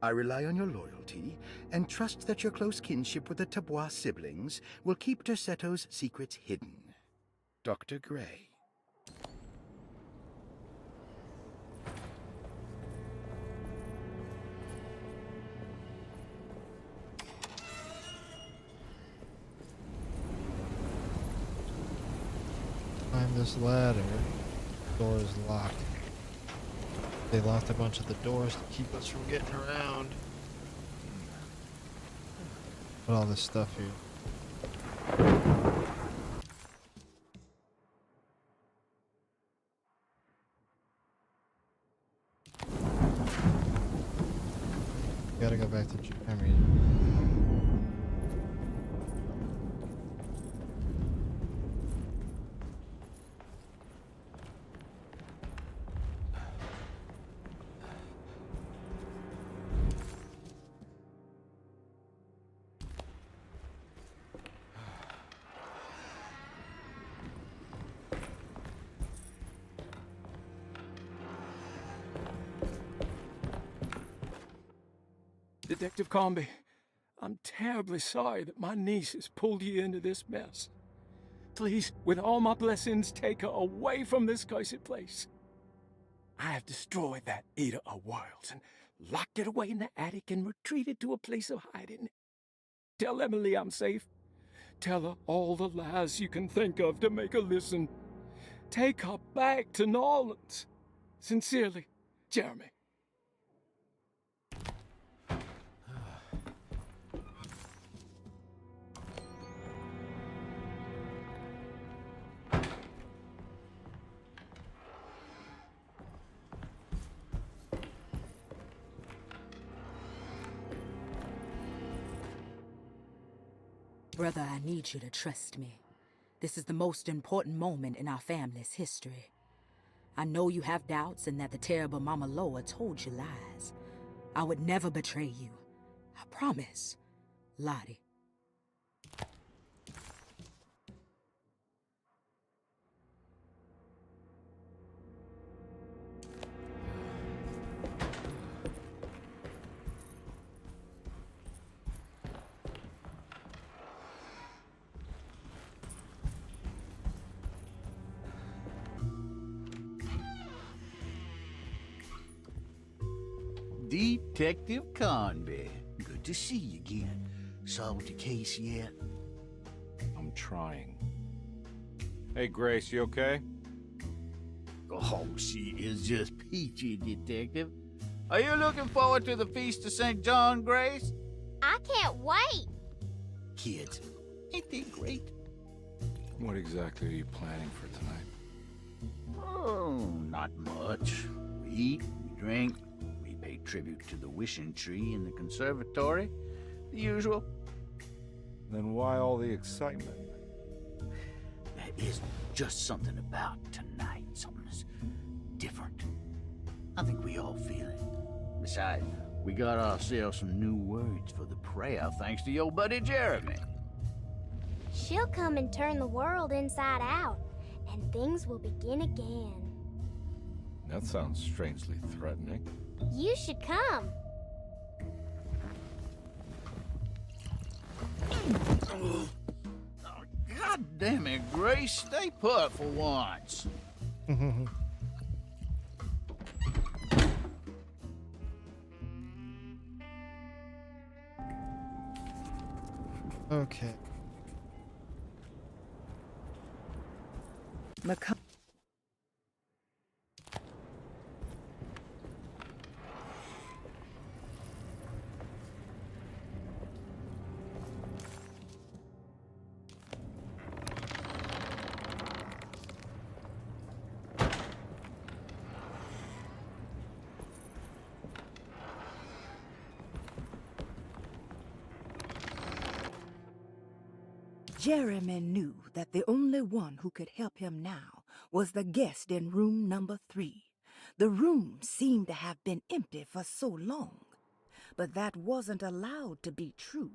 I rely on your loyalty, and trust that your close kinship with the Tabois siblings will keep Derceto's secrets hidden. Dr. Gray. Climb this ladder. Door is locked. They locked a bunch of the doors to keep us from getting around. Put all this stuff here. Gotta go back to Jeremy. Detective Comby, I'm terribly sorry that my niece has pulled you into this mess. Please, with all my blessings, take her away from this cursed place. I have destroyed that Eater of Worlds and locked it away in the attic and retreated to a place of hiding. Tell Emily I'm safe. Tell her all the lies you can think of to make her listen. Take her back to New Orleans. Sincerely, Jeremy. Brother, I need you to trust me. This is the most important moment in our family's history. I know you have doubts and that the terrible Mama Loa told you lies. I would never betray you. I promise. Lottie. Detective Conby. Good to see you again. Solved the case yet? I'm trying. Hey, Grace, you okay? Oh, she is just peachy, Detective. Are you looking forward to the Feast of St. John, Grace? I can't wait. Kids, ain't they great? What exactly are you planning for tonight? Oh, not much. We eat, we drink, we pay tribute to the wishing tree in the conservatory. The usual. Then why all the excitement? There is just something about tonight. Something's different. I think we all feel it. Besides, we got ourselves some new words for the prayer thanks to your buddy Jeremy. She'll come and turn the world inside out, and things will begin again. That sounds strangely threatening. You should come. God damn it, Grace. Stay put for once. Okay. Jeremy knew that the only one who could help him now was the guest in room number 3. The room seemed to have been empty for so long, but that wasn't allowed to be true.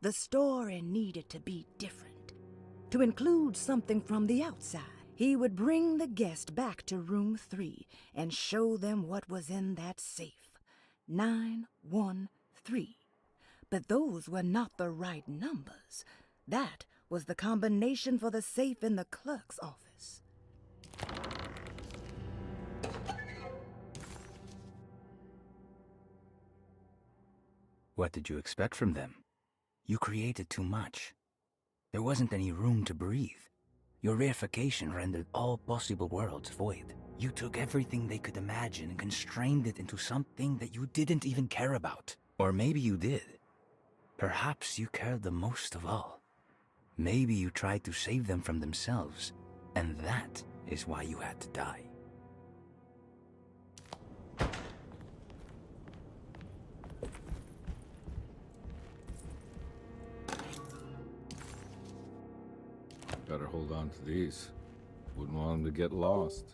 The story needed to be different. To include something from the outside, he would bring the guest back to room 3 and show them what was in that safe. 913. But those were not the right numbers. That was the combination for the safe in the clerk's office. What did you expect from them? You created too much. There wasn't any room to breathe. Your reification rendered all possible worlds void. You took everything they could imagine and constrained it into something that you didn't even care about. Or maybe you did. Perhaps you cared the most of all. Maybe you tried to save them from themselves, and that is why you had to die. Better hold on to these. Wouldn't want them to get lost.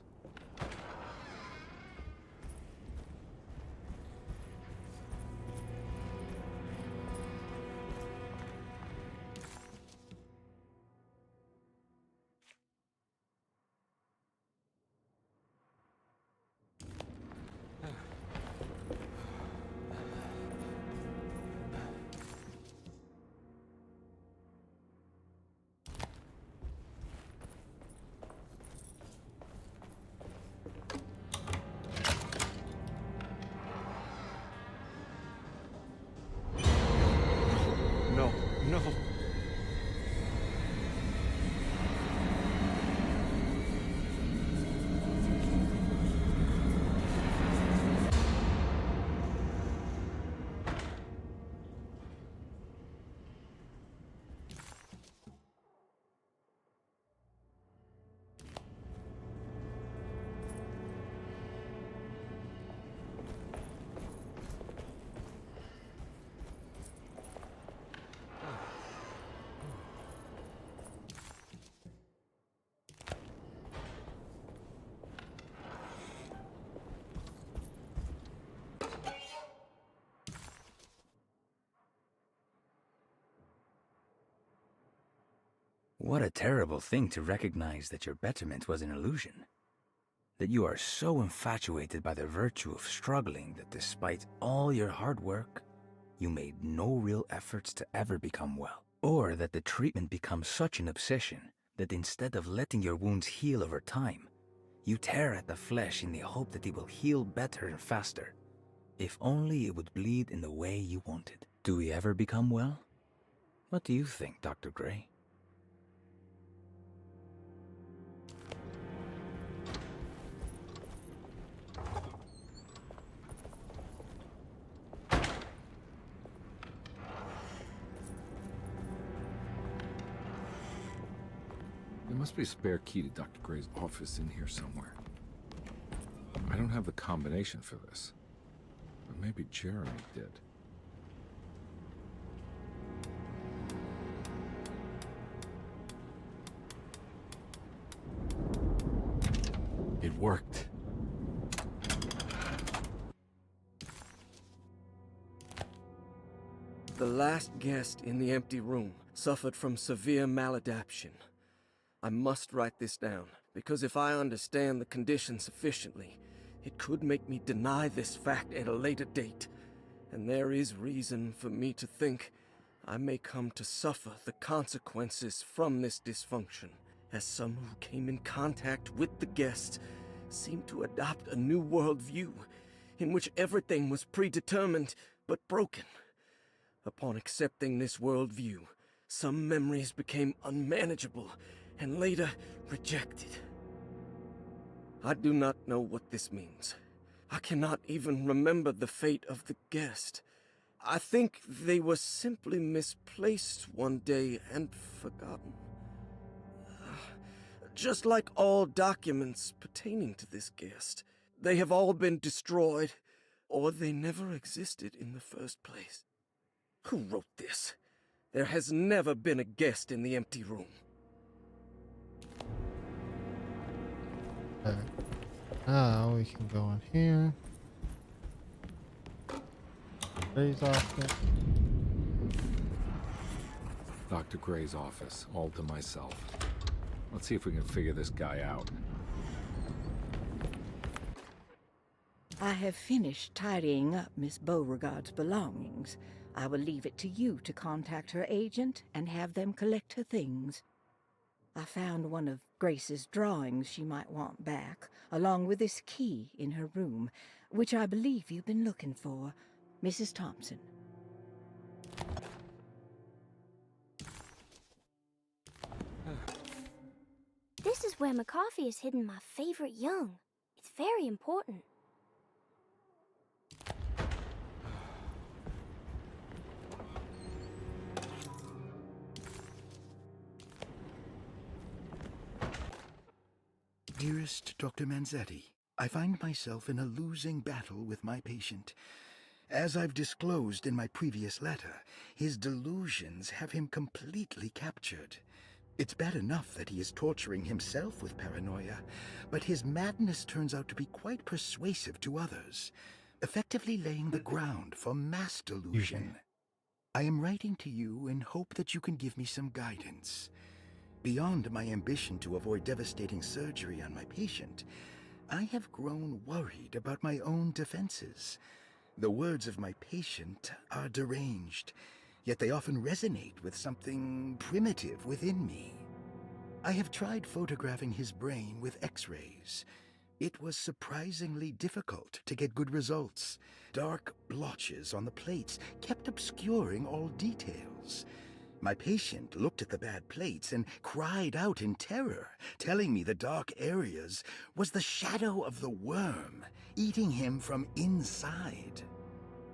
What a terrible thing to recognize that your betterment was an illusion. That you are so infatuated by the virtue of struggling that despite all your hard work, you made no real efforts to ever become well. Or that the treatment becomes such an obsession that instead of letting your wounds heal over time, you tear at the flesh in the hope that it will heal better and faster. If only it would bleed in the way you wanted. Do we ever become well? What do you think, Dr. Gray? There must be a spare key to Dr. Gray's office in here somewhere. I don't have the combination for this, but maybe Jeremy did. It worked. The last guest in the empty room suffered from severe maladaptation. I must write this down, because if I understand the condition sufficiently, it could make me deny this fact at a later date, and there is reason for me to think I may come to suffer the consequences from this dysfunction, as some who came in contact with the guest seemed to adopt a new worldview in which everything was predetermined but broken. Upon accepting this worldview, some memories became unmanageable and later rejected. I do not know what this means. I cannot even remember the fate of the guest. I think they were simply misplaced one day and forgotten. Just like all documents pertaining to this guest, they have all been destroyed, or they never existed in the first place. Who wrote this? There has never been a guest in the empty room. Okay. Now we can go in here. Gray's office. Dr. Gray's office, all to myself. Let's see if we can figure this guy out. I have finished tidying up Miss Beauregard's belongings. I will leave it to you to contact her agent and have them collect her things. I found one of Grace's drawings she might want back, along with this key in her room, which I believe you've been looking for, Mrs. Thompson. This is where McCarthy has hidden my favorite young. It's very important. Dearest Dr. Manzetti, I find myself in a losing battle with my patient. As I've disclosed in my previous letter, his delusions have him completely captured. It's bad enough that he is torturing himself with paranoia, but his madness turns out to be quite persuasive to others, effectively laying the ground for mass delusion. I am writing to you in hope that you can give me some guidance. Beyond my ambition to avoid devastating surgery on my patient, I have grown worried about my own defenses. The words of my patient are deranged, yet they often resonate with something primitive within me. I have tried photographing his brain with X-rays. It was surprisingly difficult to get good results. Dark blotches on the plates kept obscuring all details. My patient looked at the bad plates and cried out in terror, telling me the dark areas was the shadow of the worm, eating him from inside.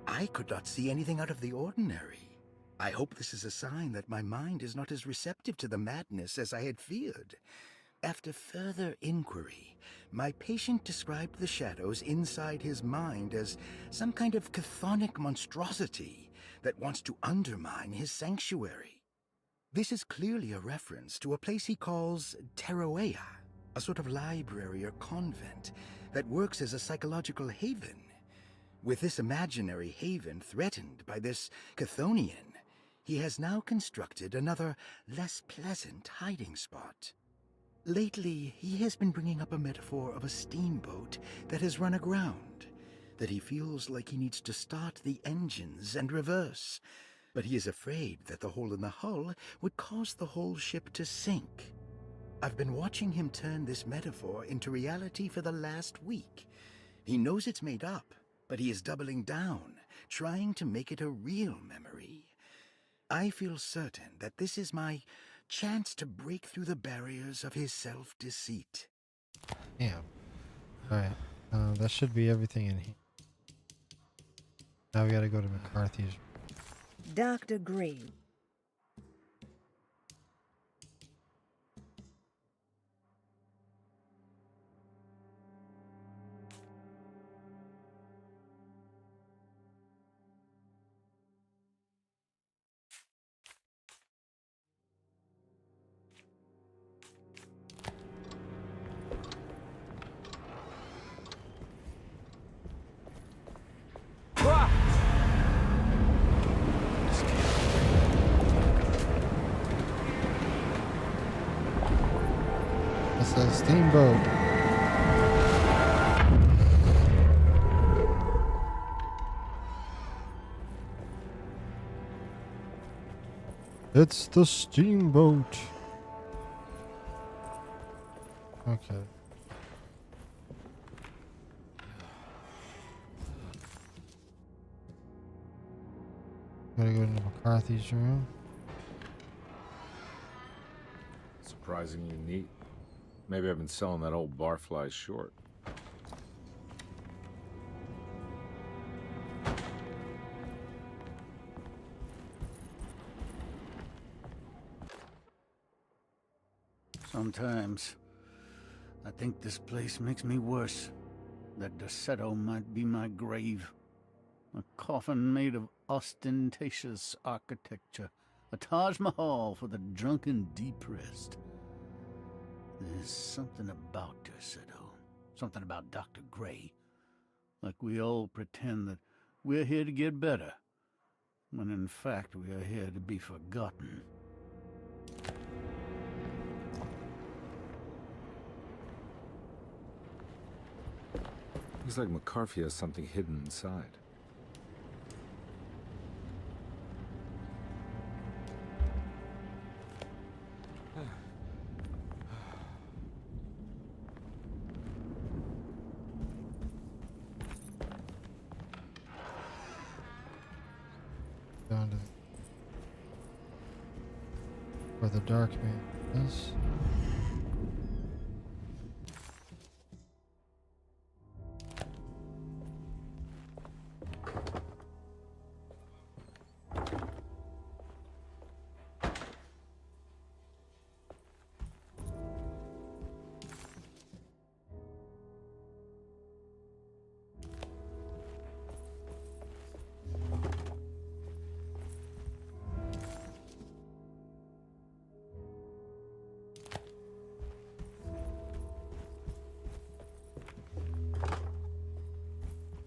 I could not see anything out of the ordinary. I hope this is a sign that my mind is not as receptive to the madness as I had feared. After further inquiry, my patient described the shadows inside his mind as some kind of chthonic monstrosity that wants to undermine his sanctuary. This is clearly a reference to a place he calls Teroea, a sort of library or convent that works as a psychological haven. With this imaginary haven threatened by this Chthonian, he has now constructed another, less pleasant hiding spot. Lately, he has been bringing up a metaphor of a steamboat that has run aground, that he feels like he needs to start the engines and reverse, but he is afraid that the hole in the hull would cause the whole ship to sink. I've been watching him turn this metaphor into reality for the last week. He knows it's made up, but he is doubling down, trying to make it a real memory. I feel certain that this is my chance to break through the barriers of his self-deceit. Yeah. Alright. That should be everything in here. Now we gotta go to McCarthy's. Dr. Gray. It's a steamboat. It's the steamboat. Okay. Gotta go into McCarthy's room. Surprisingly neat. Maybe I've been selling that old barfly short. Sometimes, I think this place makes me worse. That Derceto might be my grave. A coffin made of ostentatious architecture. A Taj Mahal for the drunken depressed. There's something about Derceto. Something about Dr. Gray. Like we all pretend that we're here to get better, when in fact we are here to be forgotten. Looks like McCarthy has something hidden inside. Down to where the dark man is.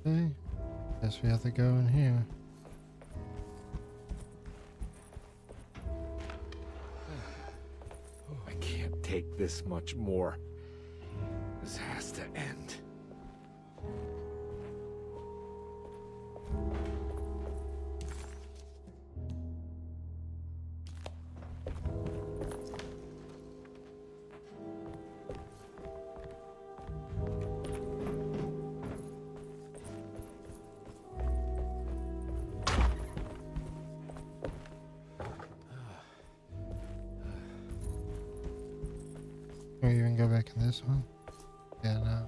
Okay, guess we have to go in here. I can't take this much more. This has to end. Can we even go back in this one? Yeah, no.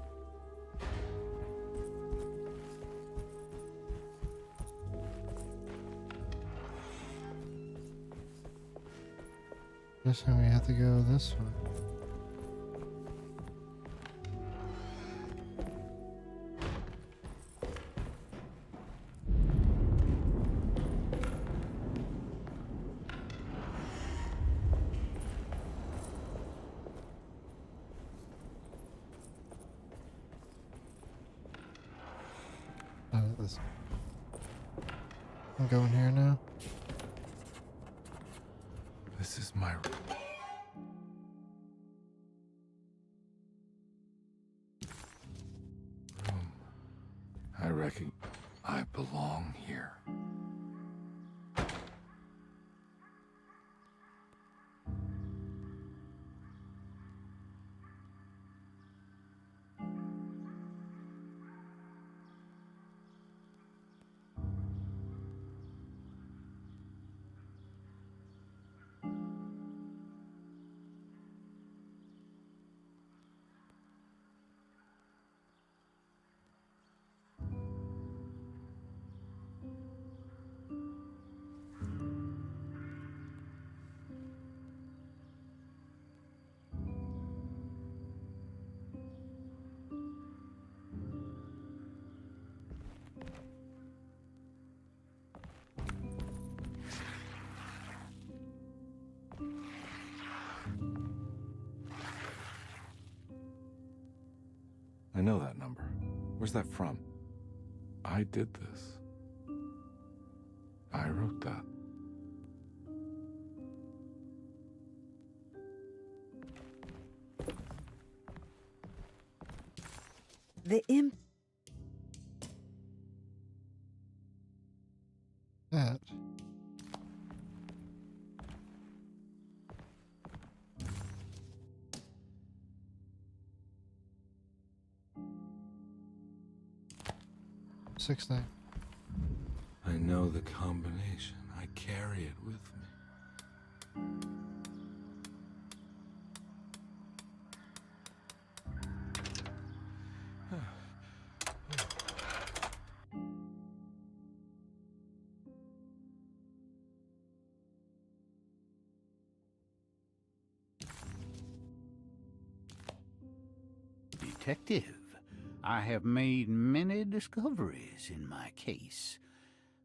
Guessing we have to go this way. I'm going here now. This is my room. I reckon I belong here. I know that number. Where's that from? I did this. I wrote that. The imp. That. Six nine. I know the combination. I carry it with me. Detective, I have made many discoveries in my case.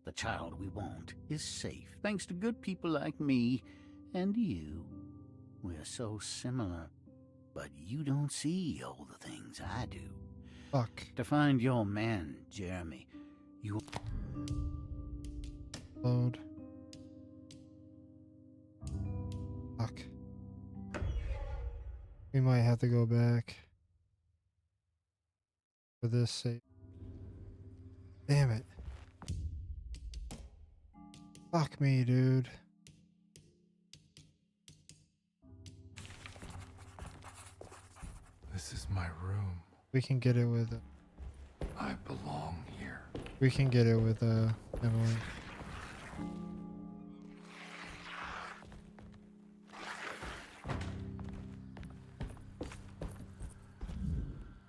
The child we want is safe, thanks to good people like me and you. We're so similar, but you don't see all the things I do. Fuck. To find your man, Jeremy, you... Load. Fuck. We might have to go back for this save. Damn it. Fuck me, dude. This is my room. We can get it with I belong here. we can get it with Emily.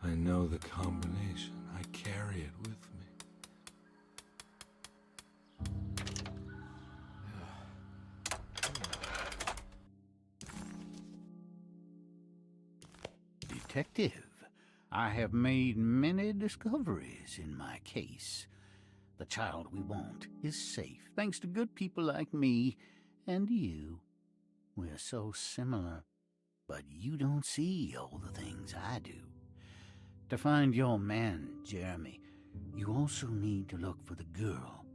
I know the combination. I carry it with me. Detective, I have made many discoveries in my case. The child we want is safe, thanks to good people like me and you. We're so similar, but you don't see all the things I do. To find your man, Jeremy, you also need to look for the girl.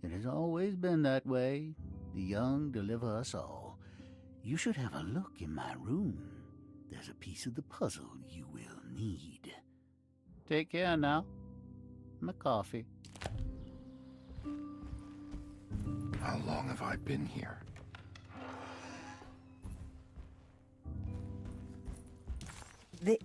It has always been that way. The young deliver us all. You should have a look in my room. There's a piece of the puzzle you will need. Take care now. My coffee. How long have I been here? The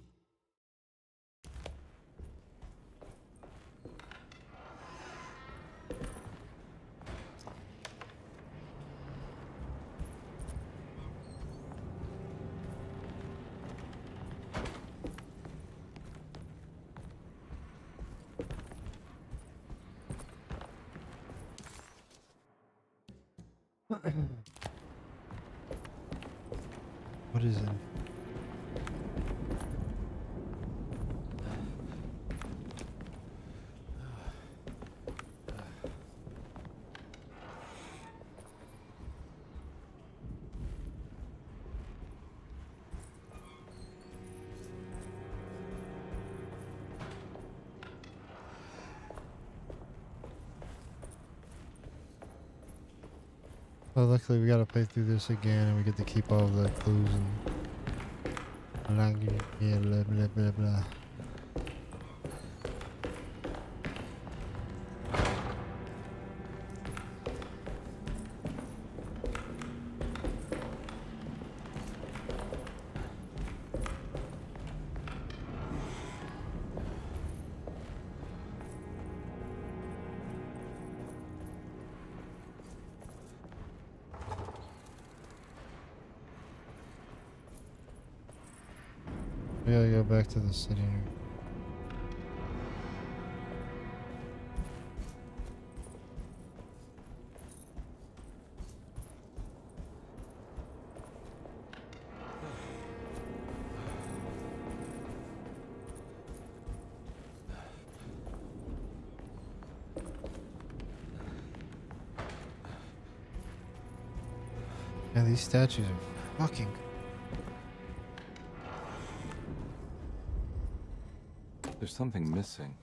What is it? Well, luckily we gotta play through this again, and we get to keep all of the clues and yeah, blah blah blah blah. We gotta go back to the sitting room. Yeah, these statues are fucking. There's something missing.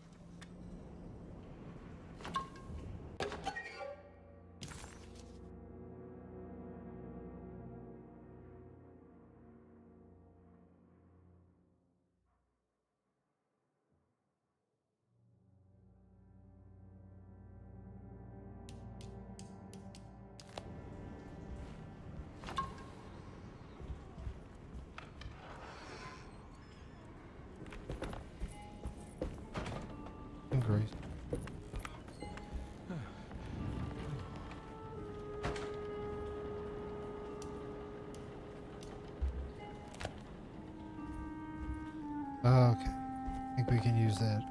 Grace. Okay. I think we can use that.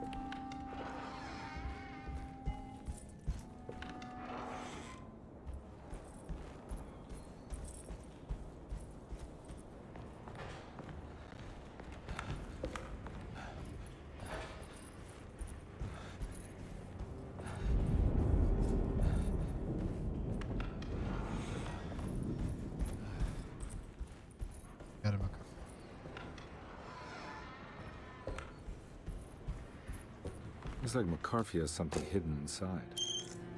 Got him. Looks like McCarthy has something hidden inside.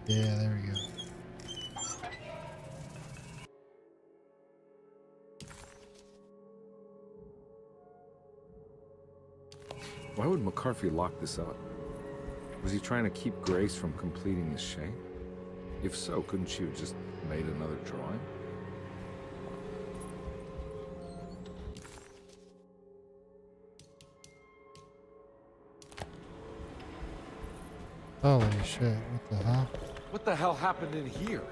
Yeah, there we go. Why would McCarthy lock this up? Was he trying to keep Grace from completing the shape? If so, couldn't she have just made another drawing? Holy shit, what the hell? What the hell happened in here?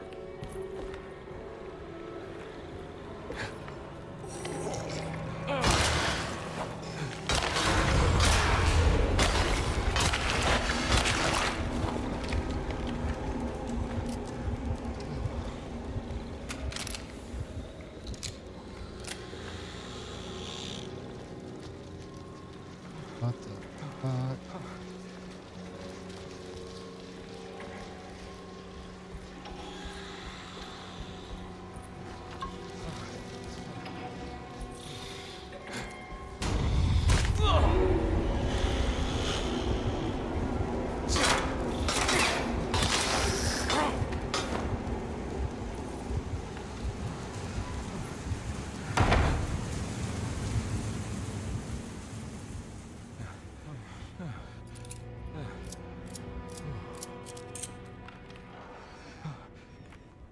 What the fuck?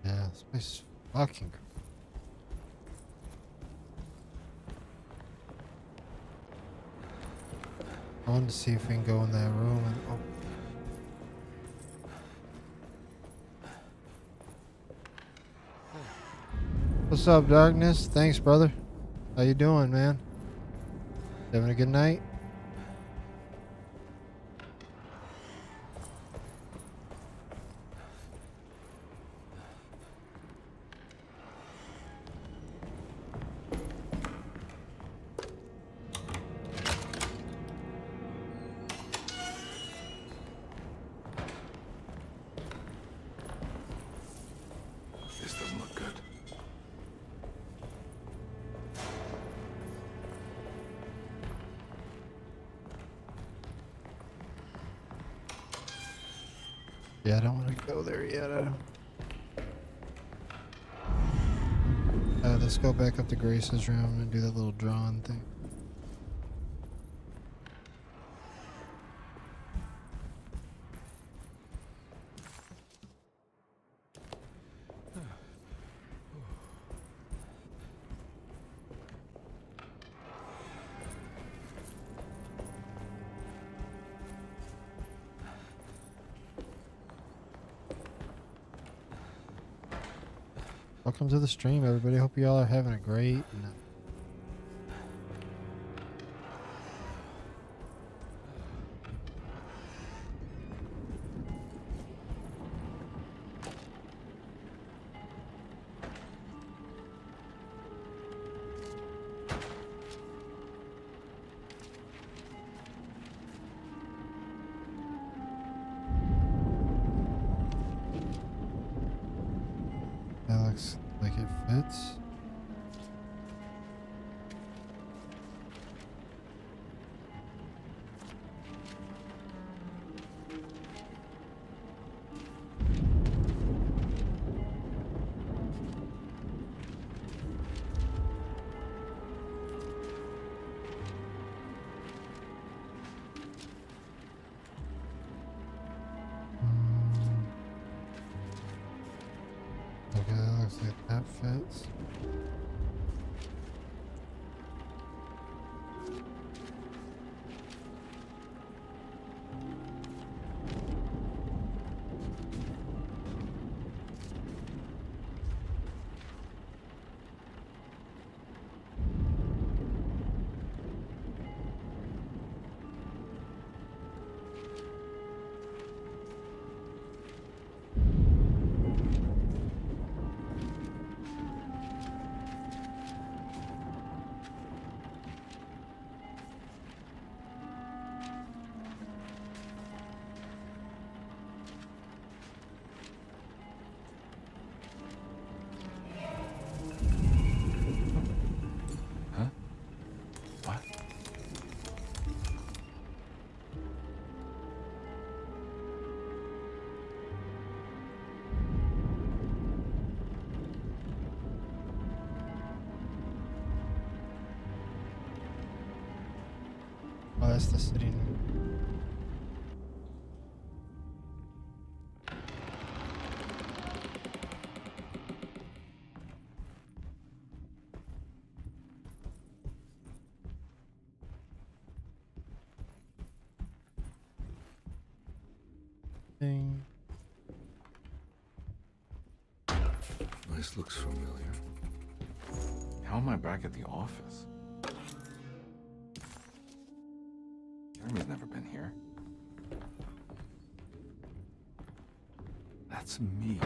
Yeah, this place is fucking. I wanted to see if we can go in that room and. Oh. What's up, Darkness? Thanks, brother. How you doing, man? Having a good night? This doesn't look good. Yeah, I don't want to go there yet. Let's go back up to Grace's room and do that little drawing thing. Welcome to the stream, everybody. Hope you all are having a great night. That looks like it fits. Okay, that looks like that fits. What? Oh, that's the sitting room. Thing. This looks familiar. How am I back at the office? Jeremy's never been here. That's me.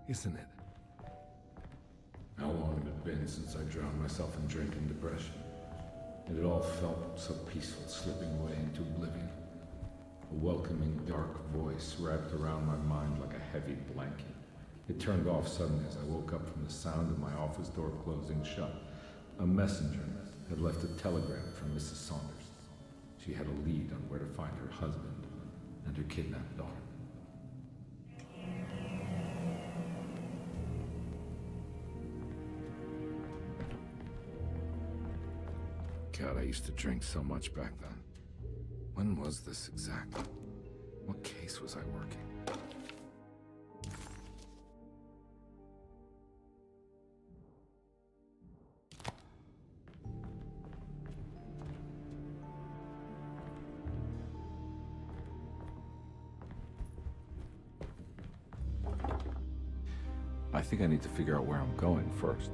Isn't it? How long had it been since I drowned myself in drink and depression? It had all felt so peaceful, slipping away into oblivion. A welcoming, dark voice wrapped around my mind like a heavy blanket. It turned off suddenly as I woke up from the sound of my office door closing shut. A messenger had left a telegram from Mrs. Saunders. She had a lead on where to find her husband and her kidnapped daughter. God, I used to drink so much back then. When was this exactly? What case was I working? I think I need to figure out where I'm going first.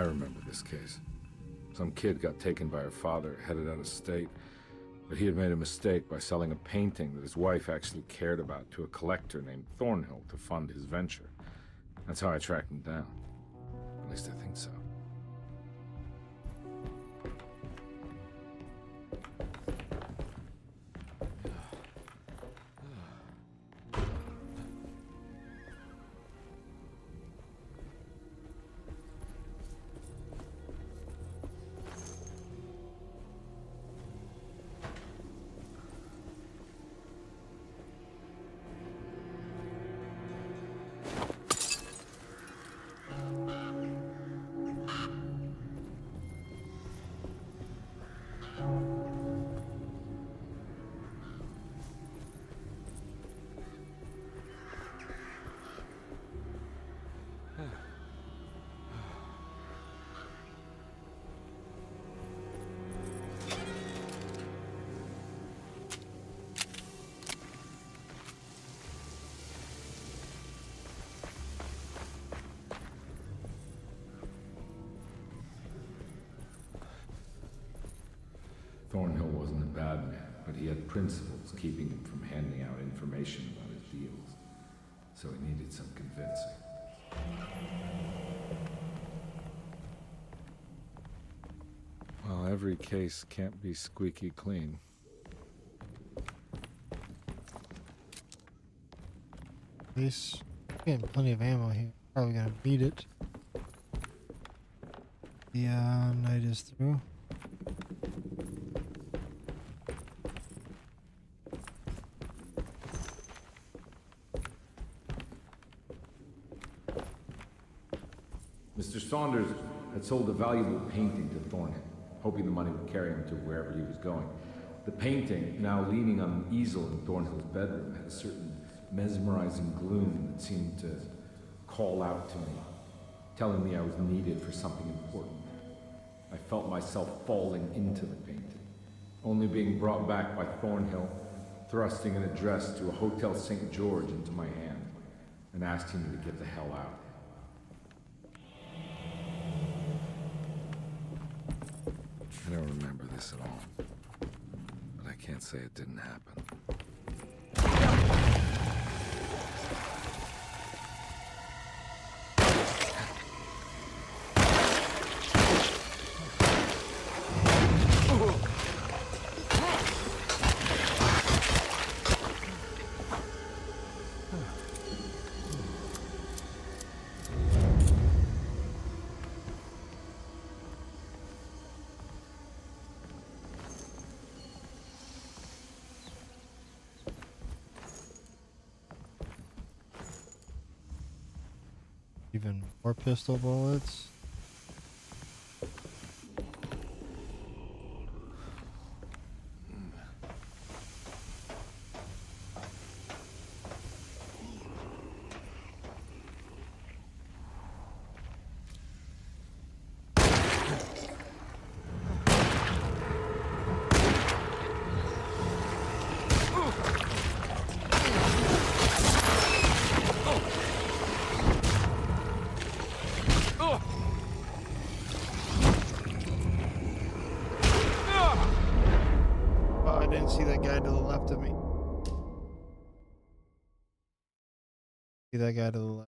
I remember this case. Some kid got taken by her father, headed out of state, but he had made a mistake by selling a painting that his wife actually cared about to a collector named Thornhill to fund his venture. That's how I tracked him down. At least I think so. Thornhill wasn't a bad man, but he had principles keeping him from handing out information about his deals. So he needed some convincing. Well, every case can't be squeaky clean. At least getting plenty of ammo here. Probably gonna beat it. The night is through. Mr. Saunders had sold a valuable painting to Thornhill, hoping the money would carry him to wherever he was going. The painting, now leaning on an easel in Thornhill's bedroom, had a certain mesmerizing gloom that seemed to call out to me, telling me I was needed for something important. I felt myself falling into the painting, only being brought back by Thornhill, thrusting an address to a Hotel St. George into my hand, and asking me to get the hell out. I don't remember this at all, but I can't say it didn't happen. Even more pistol bullets. I didn't see that guy to the left of me. See that guy to the left.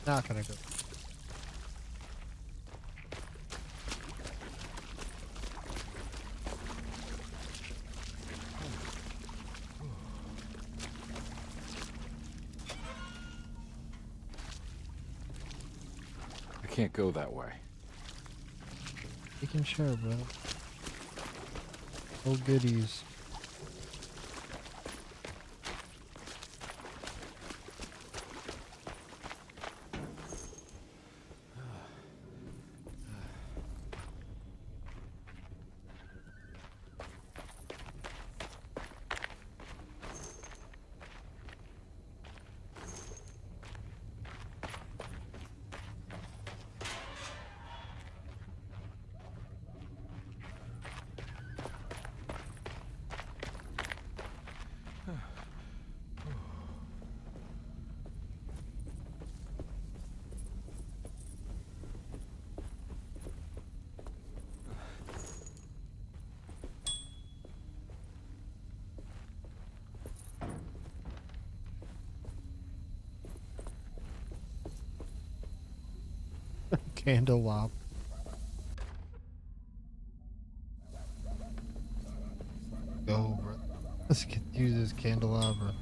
Not gonna go. I can't go that way. Making sure, bro. Oh goodies. Candelabra. Go, bro. Let's get use this candelabra.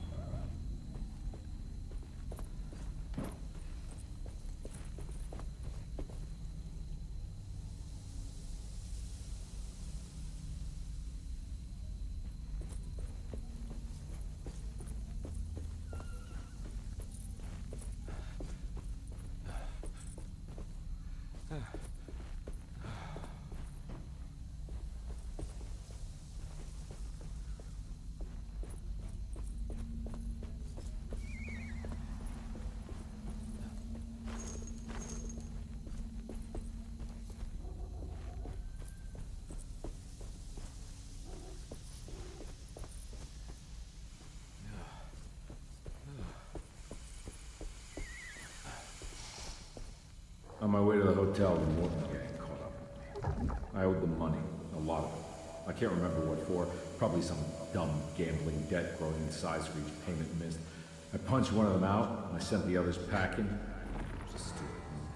On my way to the hotel, the Morton gang caught up with me. I owed them money, a lot of it. I can't remember what for, probably some dumb gambling debt growing in size for each payment missed. I punched one of them out, and I sent the others packing. It was a stupid move.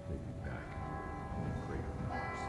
They'd be back in greater numbers.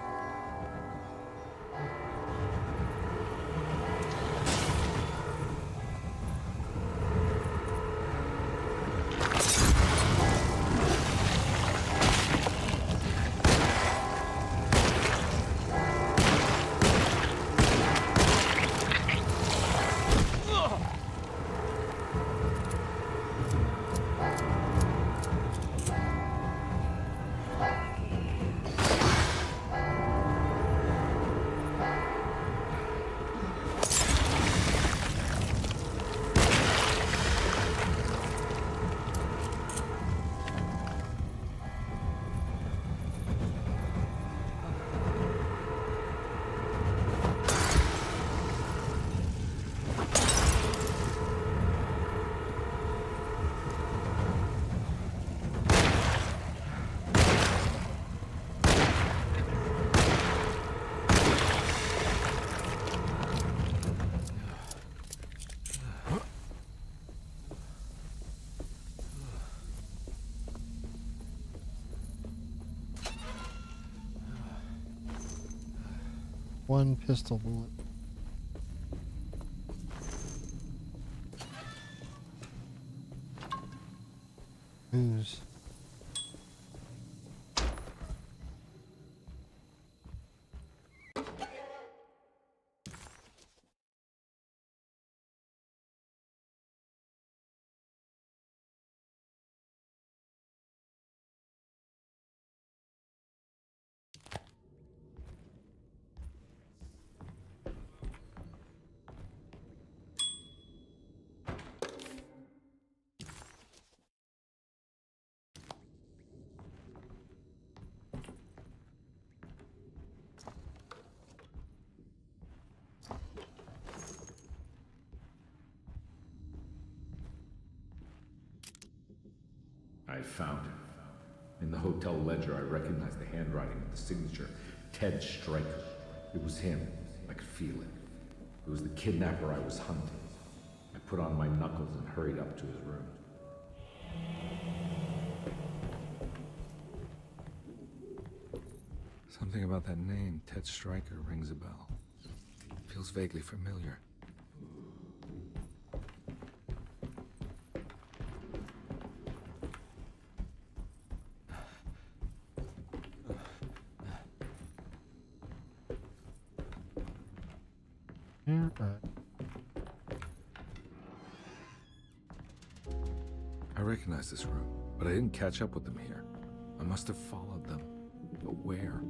One pistol bullet. Ooze. I found him. In the hotel ledger, I recognized the handwriting of the signature. Ted Stryker. It was him. I could feel it. It was the kidnapper I was hunting. I put on my knuckles and hurried up to his room. Something about that name, Ted Stryker, rings a bell. Feels vaguely familiar. Yeah, I recognize this room, but I didn't catch up with them here. I must have followed them. But where?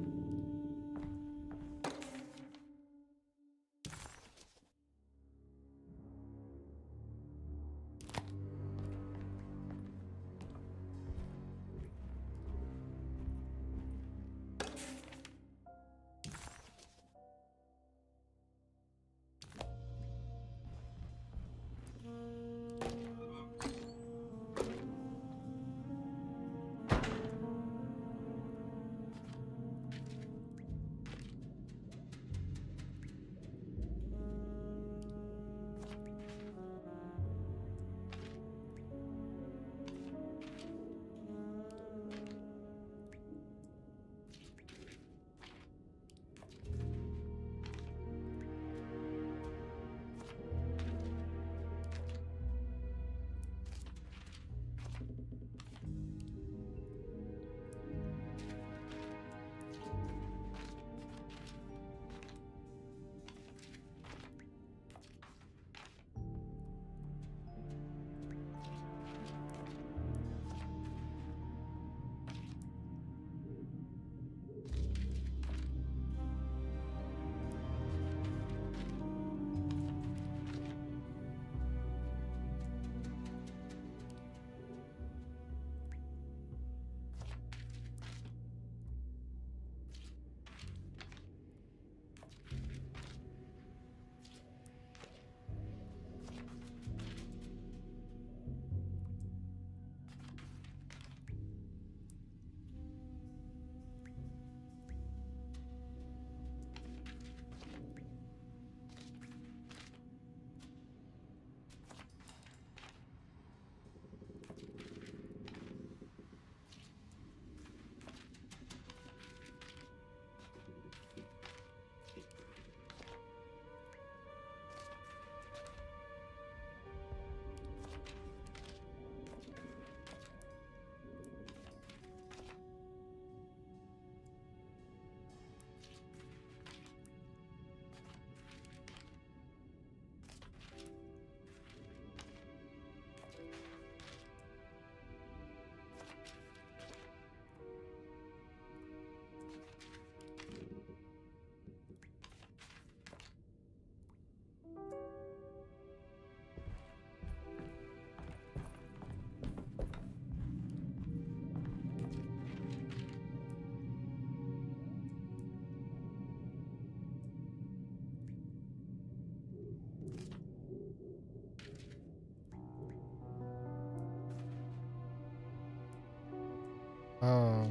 Oh.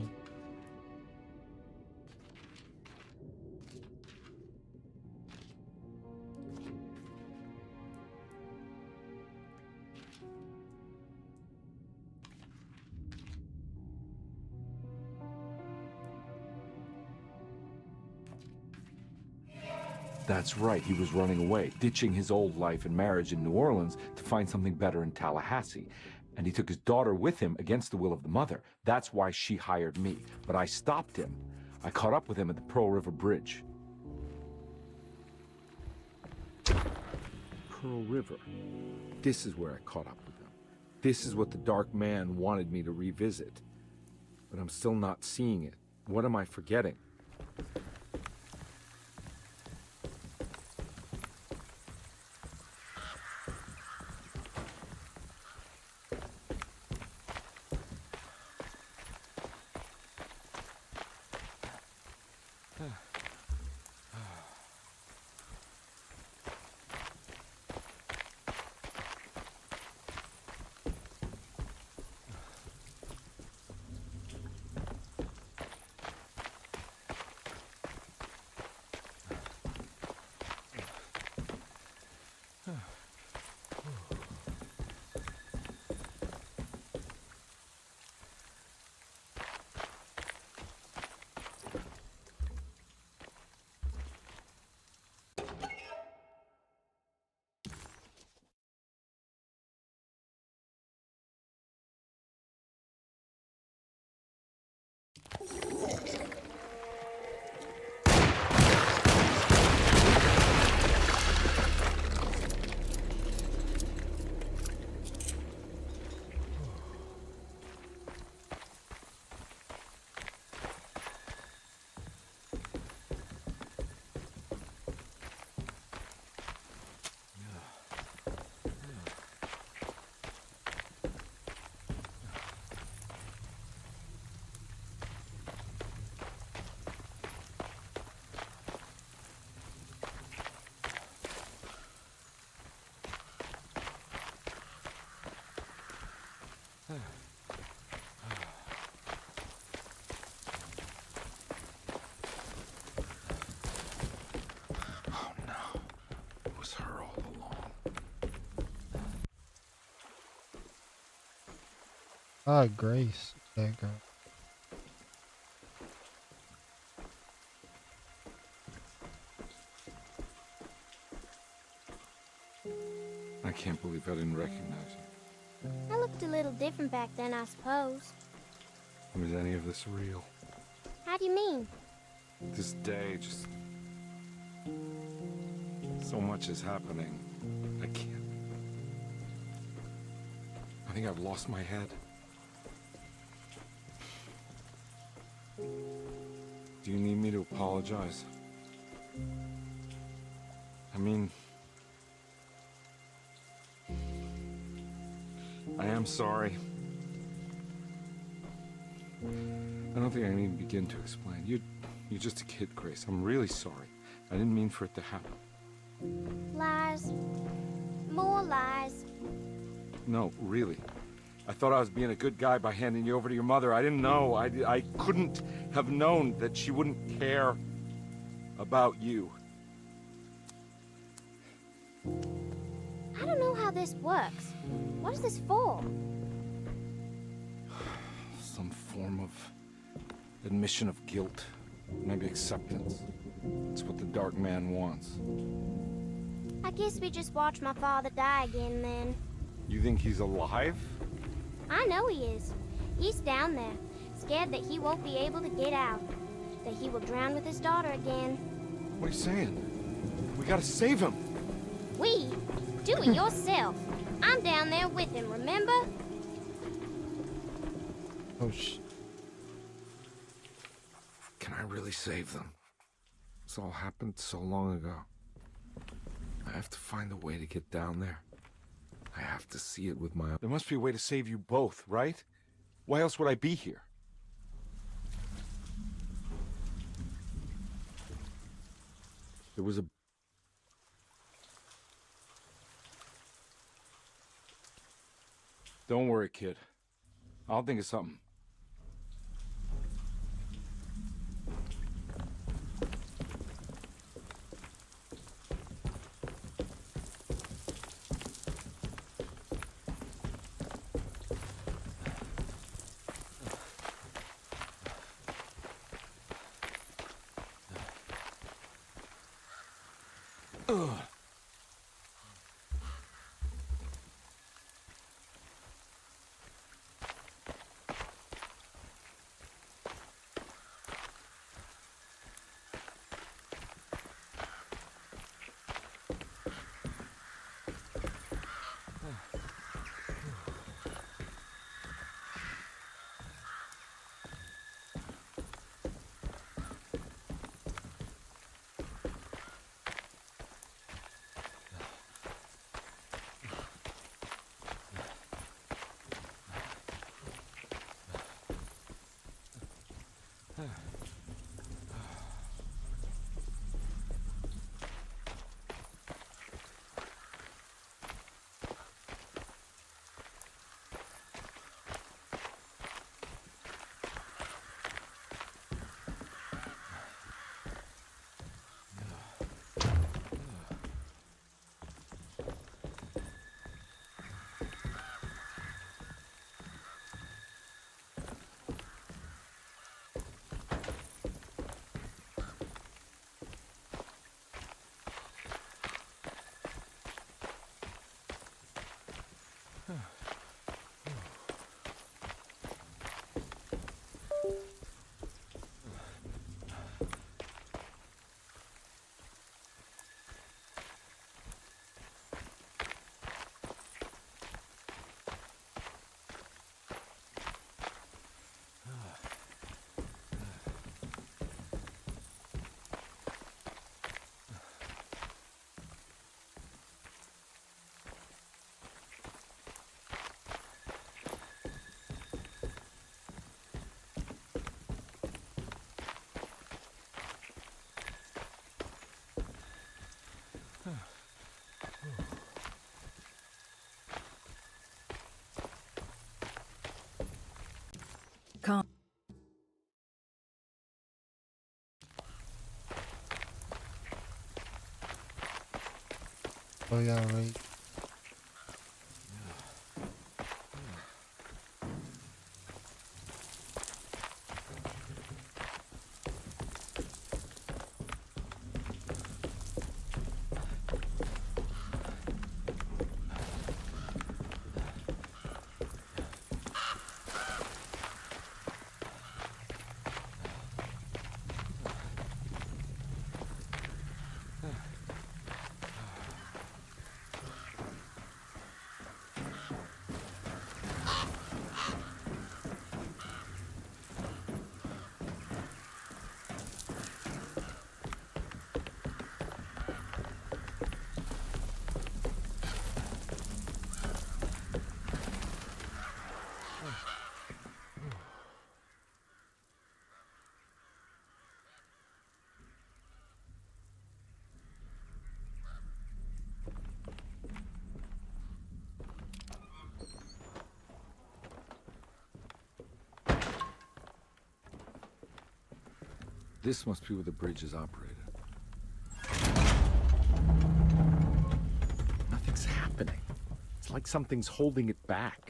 That's right, he was running away, ditching his old life and marriage in New Orleans to find something better in Tallahassee. And he took his daughter with him against the will of the mother. That's why she hired me. But I stopped him. I caught up with him at the Pearl River Bridge. Pearl River. This is where I caught up with him. This is what the Dark Man wanted me to revisit. But I'm still not seeing it. What am I forgetting? Ah, Grace, that girl. I can't believe I didn't recognize you. I looked a little different back then, I suppose. Was any of this real? How do you mean? This day, just... so much is happening. I can't... I think I've lost my head. Do you need me to apologize? I mean... I am sorry. I don't think I need to begin to explain. You're just a kid, Grace. I'm really sorry. I didn't mean for it to happen. Lies. More lies. No, really. I thought I was being a good guy by handing you over to your mother. I didn't know. I couldn't have known that she wouldn't care about you. I don't know how this works. What is this for? Some form of admission of guilt. Maybe acceptance. It's what the Dark Man wants. I guess we just watched my father die again then. You think he's alive? I know he is. He's down there, scared that he won't be able to get out. That he will drown with his daughter again. What are you saying? We gotta save him! We? Do it yourself. I'm down there with him, remember? Oh, sh... Can I really save them? This all happened so long ago. I have to find a way to get down there. I have to see it with my own. There must be a way to save you both, right? Why else would I be here? There was a... Don't worry, kid. I'll think of something. Can't. Oh yeah, right. This must be where the bridge is operated. Nothing's happening. It's like something's holding it back.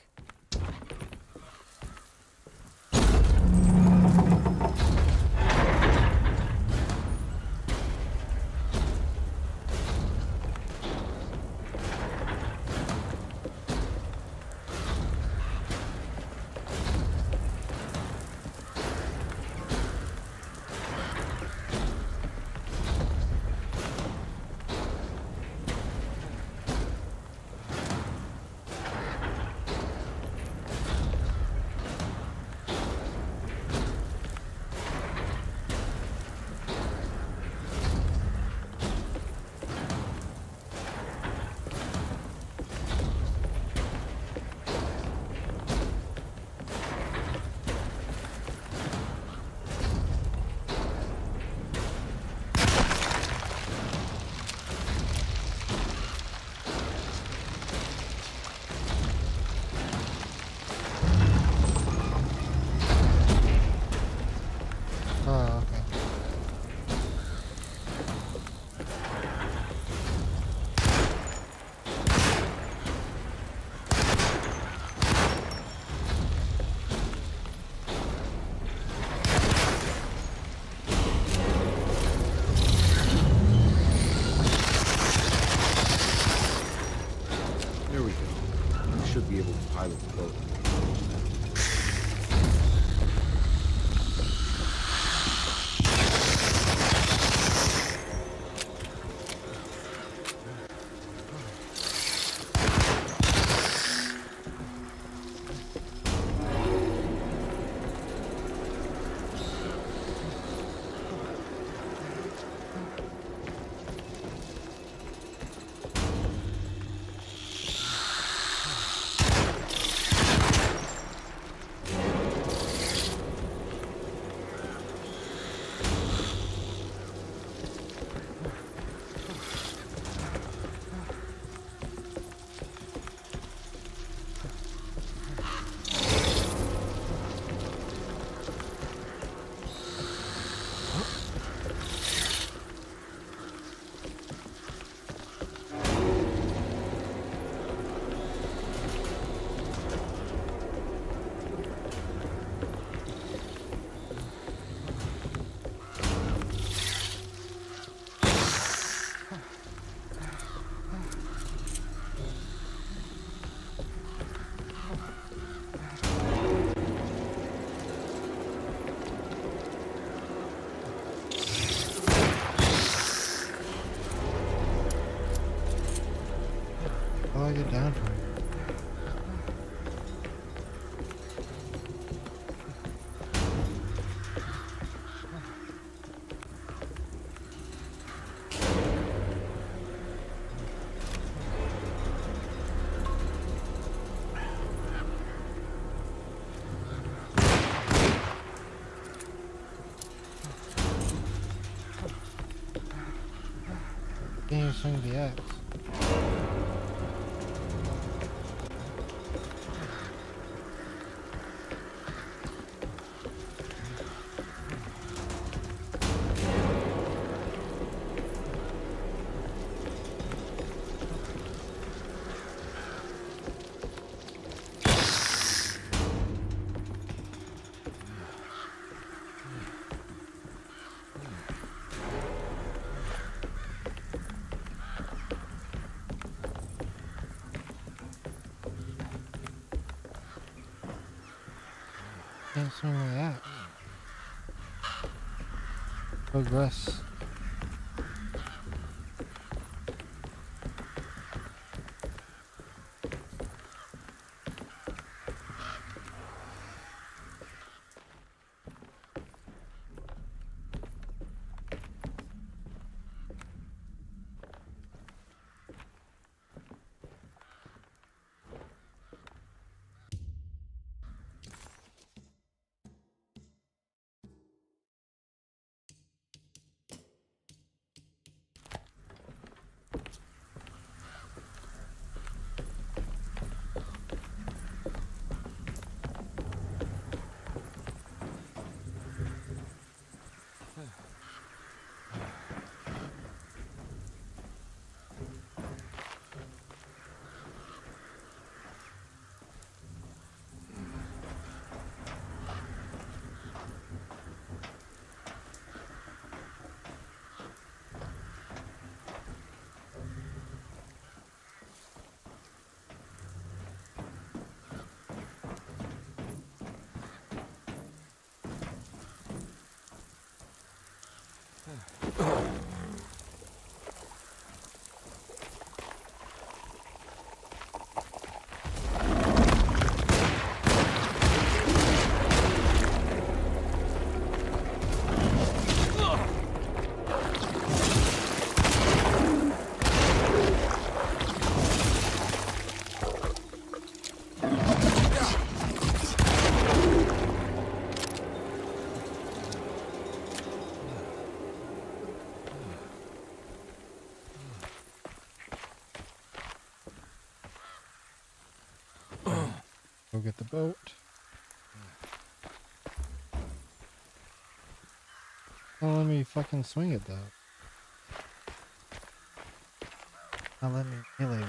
Oh, okay. There we go. We should be able to pilot the boat. How do I get down from here? Can't even swing the axe. Can't swing my axe. Progress. Go get the boat. Don't let me fucking swing it though. Not let me melee it.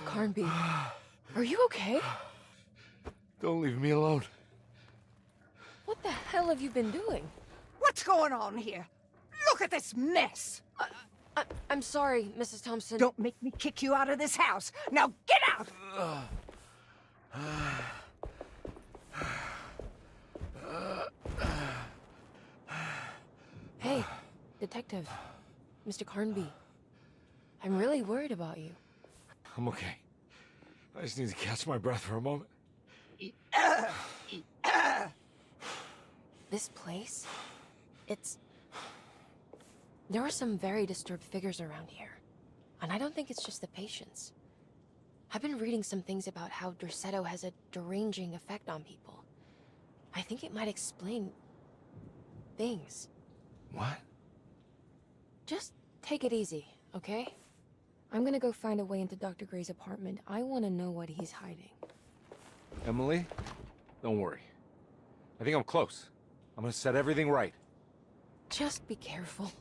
Carnby, are you okay? Don't leave me alone. What the hell have you been doing? What's going on here? Look at this mess! I'm sorry, Mrs. Thompson. Don't make me kick you out of this house. Now get out! Hey, Detective. Mr. Carnby. I'm really worried about you. I'm okay. I just need to catch my breath for a moment. This place? There are some very disturbed figures around here. And I don't think it's just the patients. I've been reading some things about how Derceto has a deranging effect on people. I think it might explain... things. What? Just take it easy, okay? I'm gonna go find a way into Dr. Gray's apartment. I want to know what he's hiding. Emily, don't worry. I think I'm close. I'm gonna set everything right. Just be careful.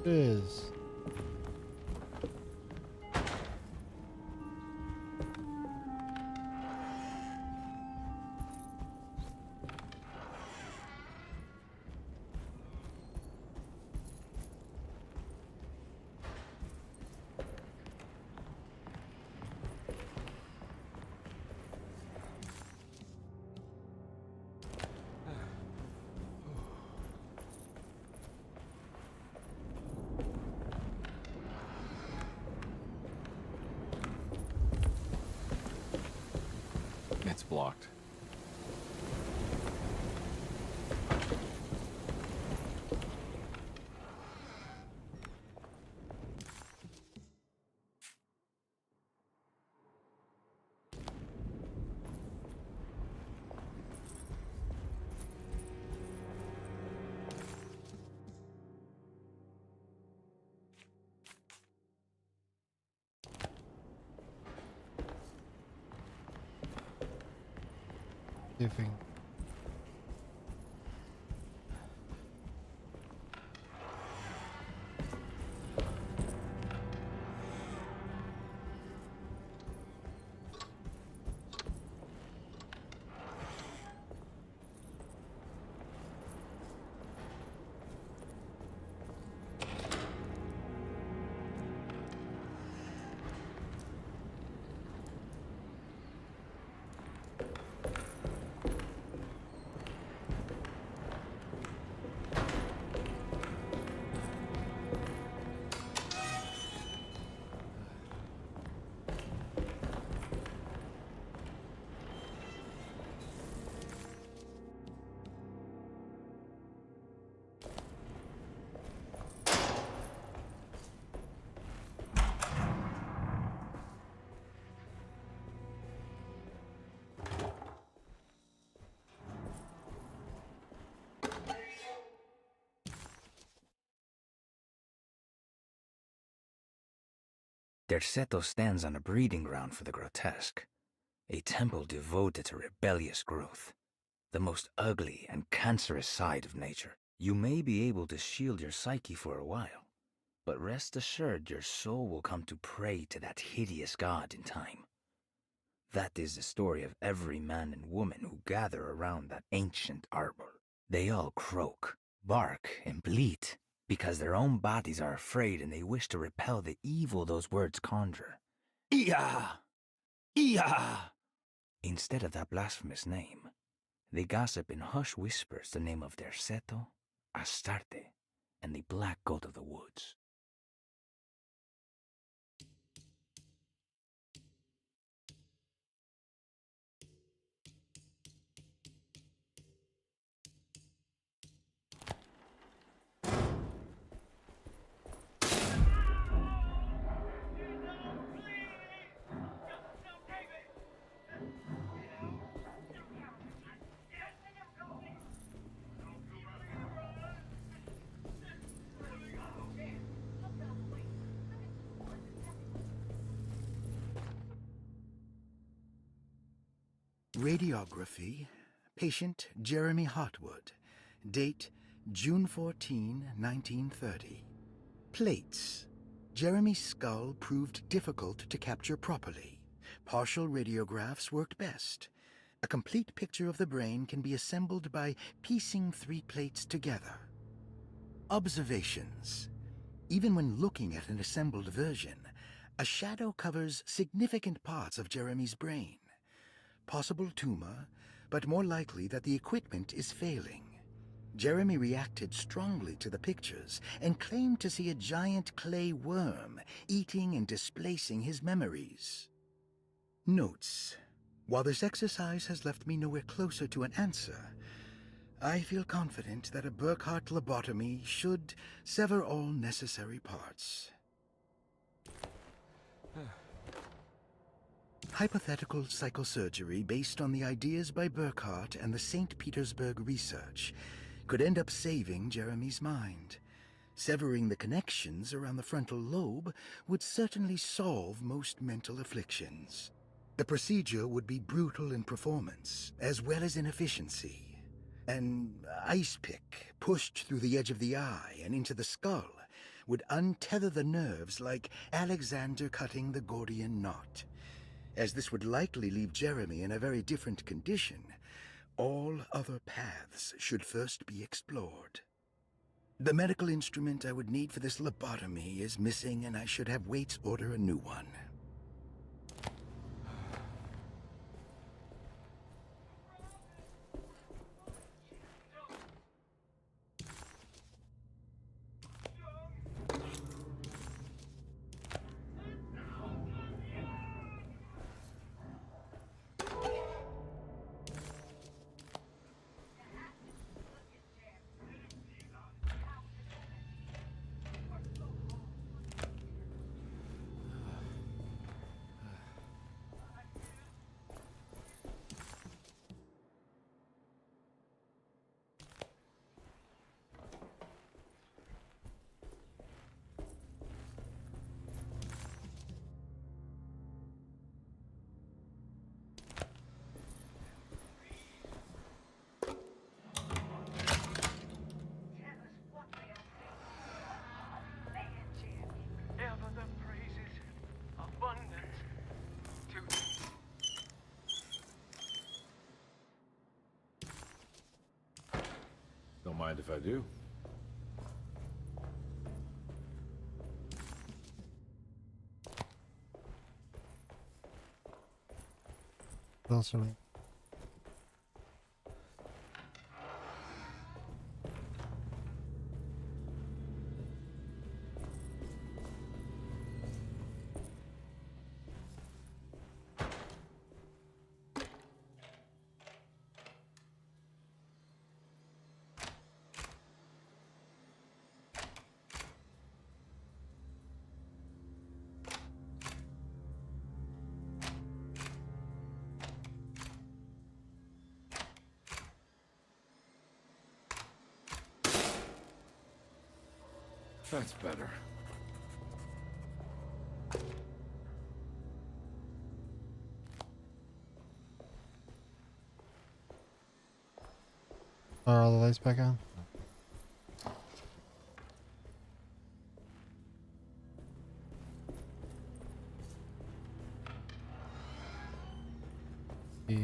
Is It's blocked. giving. Derceto stands on a breeding ground for the grotesque, a temple devoted to rebellious growth, the most ugly and cancerous side of nature. You may be able to shield your psyche for a while, but rest assured your soul will come to pray to that hideous god in time. That is the story of every man and woman who gather around that ancient arbor. They all croak, bark, and bleat, because their own bodies are afraid and they wish to repel the evil those words conjure. Ia! Ia! Instead of that blasphemous name, they gossip in hushed whispers the name of Derceto, Astarte, and the Black Goat of the Woods. Radiography. Patient Jeremy Hotwood. Date June 14, 1930. Plates. Jeremy's skull proved difficult to capture properly. Partial radiographs worked best. A complete picture of the brain can be assembled by piecing 3 plates together. Observations. Even when looking at an assembled version, a shadow covers significant parts of Jeremy's brain. Possible tumor, but more likely that the equipment is failing. Jeremy reacted strongly to the pictures and claimed to see a giant clay worm eating and displacing his memories. Notes. While this exercise has left me nowhere closer to an answer, I feel confident that a Burkhart lobotomy should sever all necessary parts. Hypothetical psychosurgery based on the ideas by Burkhart and the St. Petersburg research could end up saving Jeremy's mind. Severing the connections around the frontal lobe would certainly solve most mental afflictions. The procedure would be brutal in performance, as well as in efficiency. An ice pick pushed through the edge of the eye and into the skull would untether the nerves like Alexander cutting the Gordian knot. As this would likely leave Jeremy in a very different condition, all other paths should first be explored. The medical instrument I would need for this lobotomy is missing, and I should have Waits order a new one. Don't mind if I do. Also, That's better. Are all the lights back on? Yeah.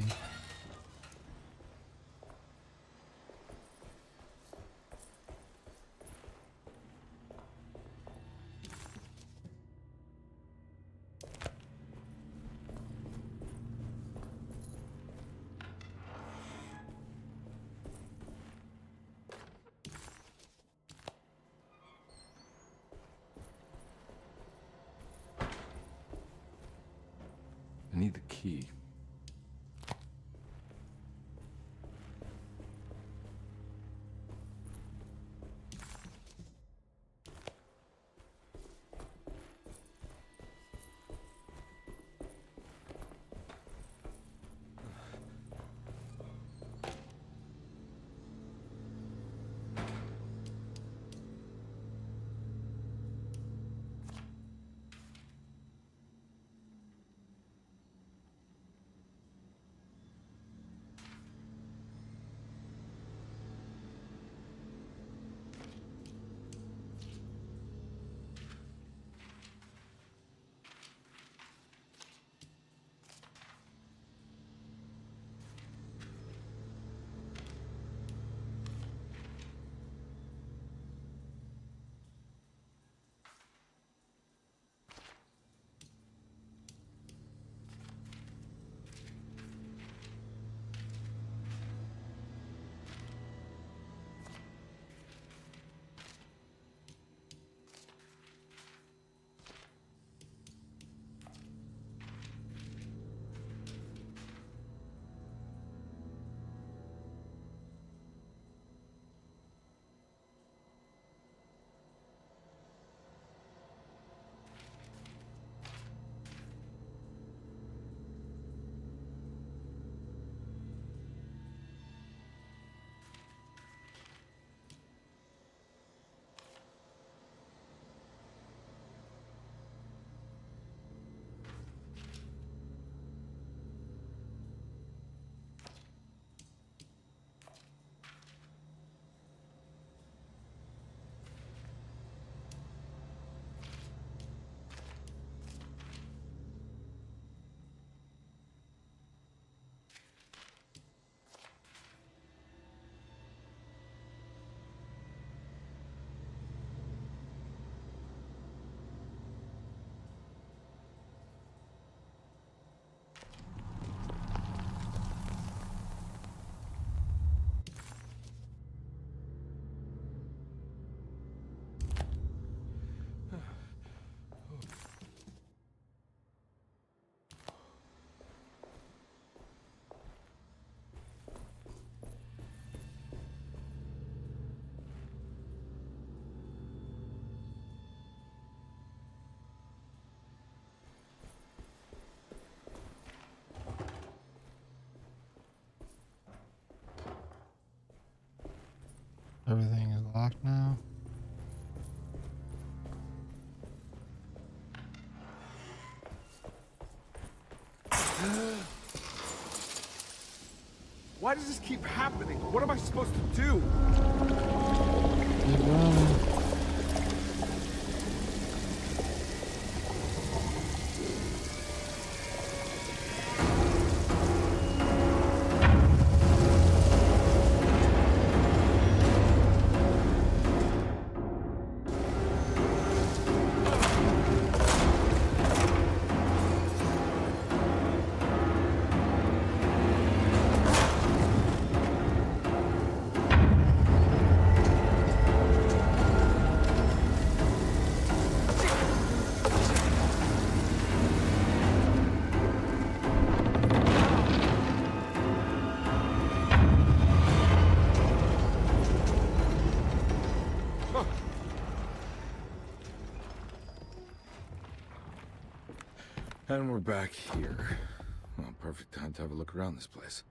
I need the key. Everything is locked now. Why does this keep happening? What am I supposed to do? Keep running. And we're back here. Well, perfect time to have a look around this place.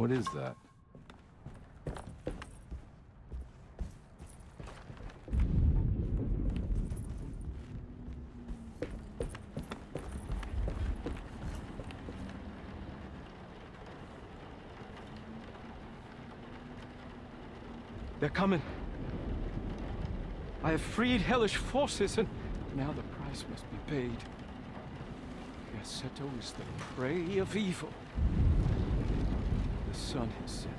What is that? They're coming. I have freed hellish forces, and now the price must be paid. Yersetto is the prey of evil. The sun has set.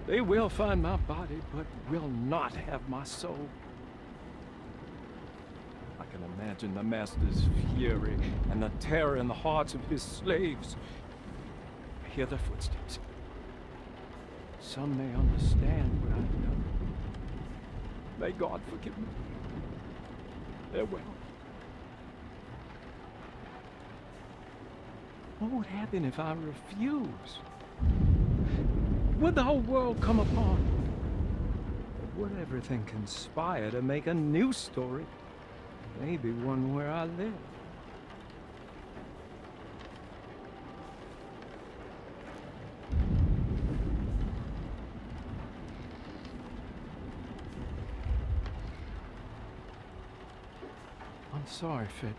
They will find my body, but will not have my soul. I can imagine the Master's fury and the terror in the hearts of his slaves. I hear their footsteps. Some may understand what I've done. May God forgive me. Farewell. What would happen if I refuse? Would the whole world come apart? Would everything conspire to make a new story? Maybe one where I live. I'm sorry, Frederick.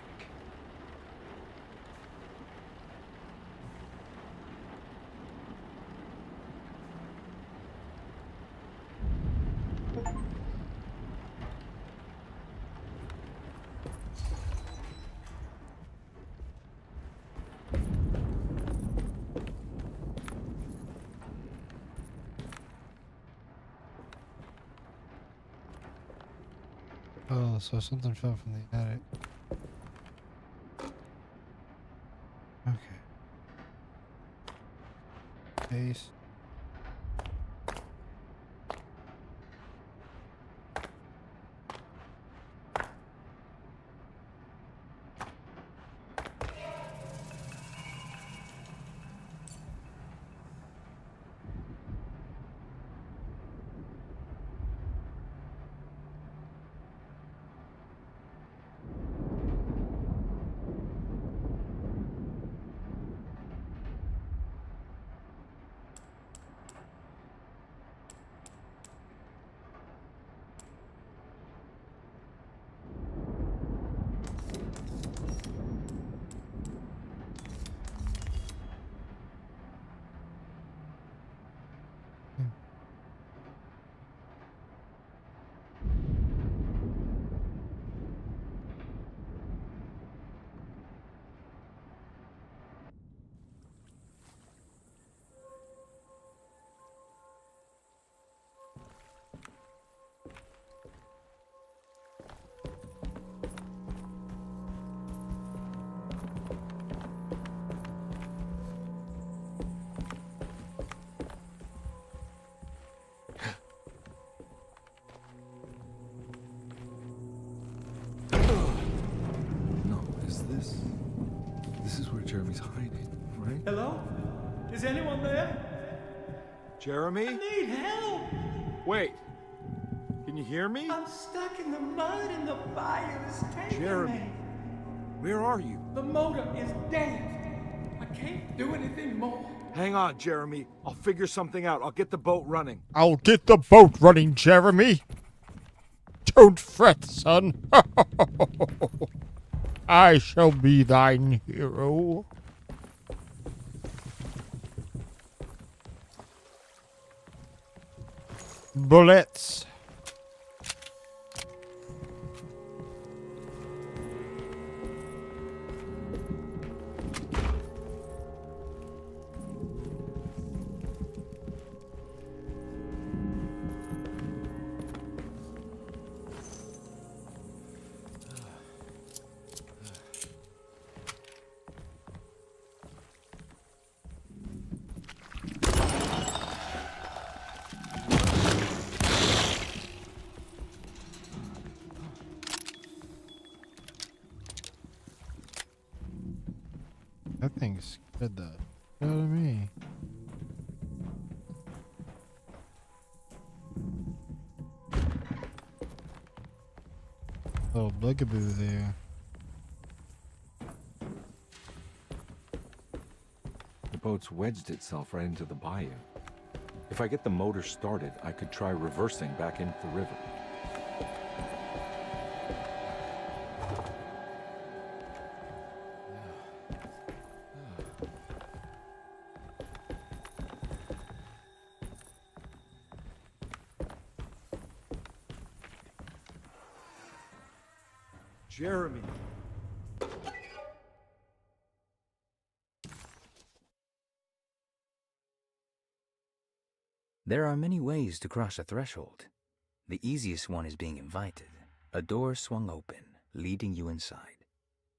Oh, so something fell from the attic. Okay. Case. This is where Jeremy's hiding, right? Hello? Is anyone there? Jeremy? I need help! Wait. Can you hear me? I'm stuck in the mud and the fire is taking Jeremy, me. where are you? The motor is dead. I can't do anything more. Hang on, Jeremy. I'll figure something out. I'll get the boat running. I'll get the boat running, Jeremy. Don't fret, son. I shall be thine hero. Bullets. That thing scared the shit out of me. Little bugaboo there. boat's wedged itself right into the bayou. If I get the motor started, I could try reversing back into the river. Jeremy. There are many ways to cross a threshold. The easiest one is being invited. A door swung open, leading you inside.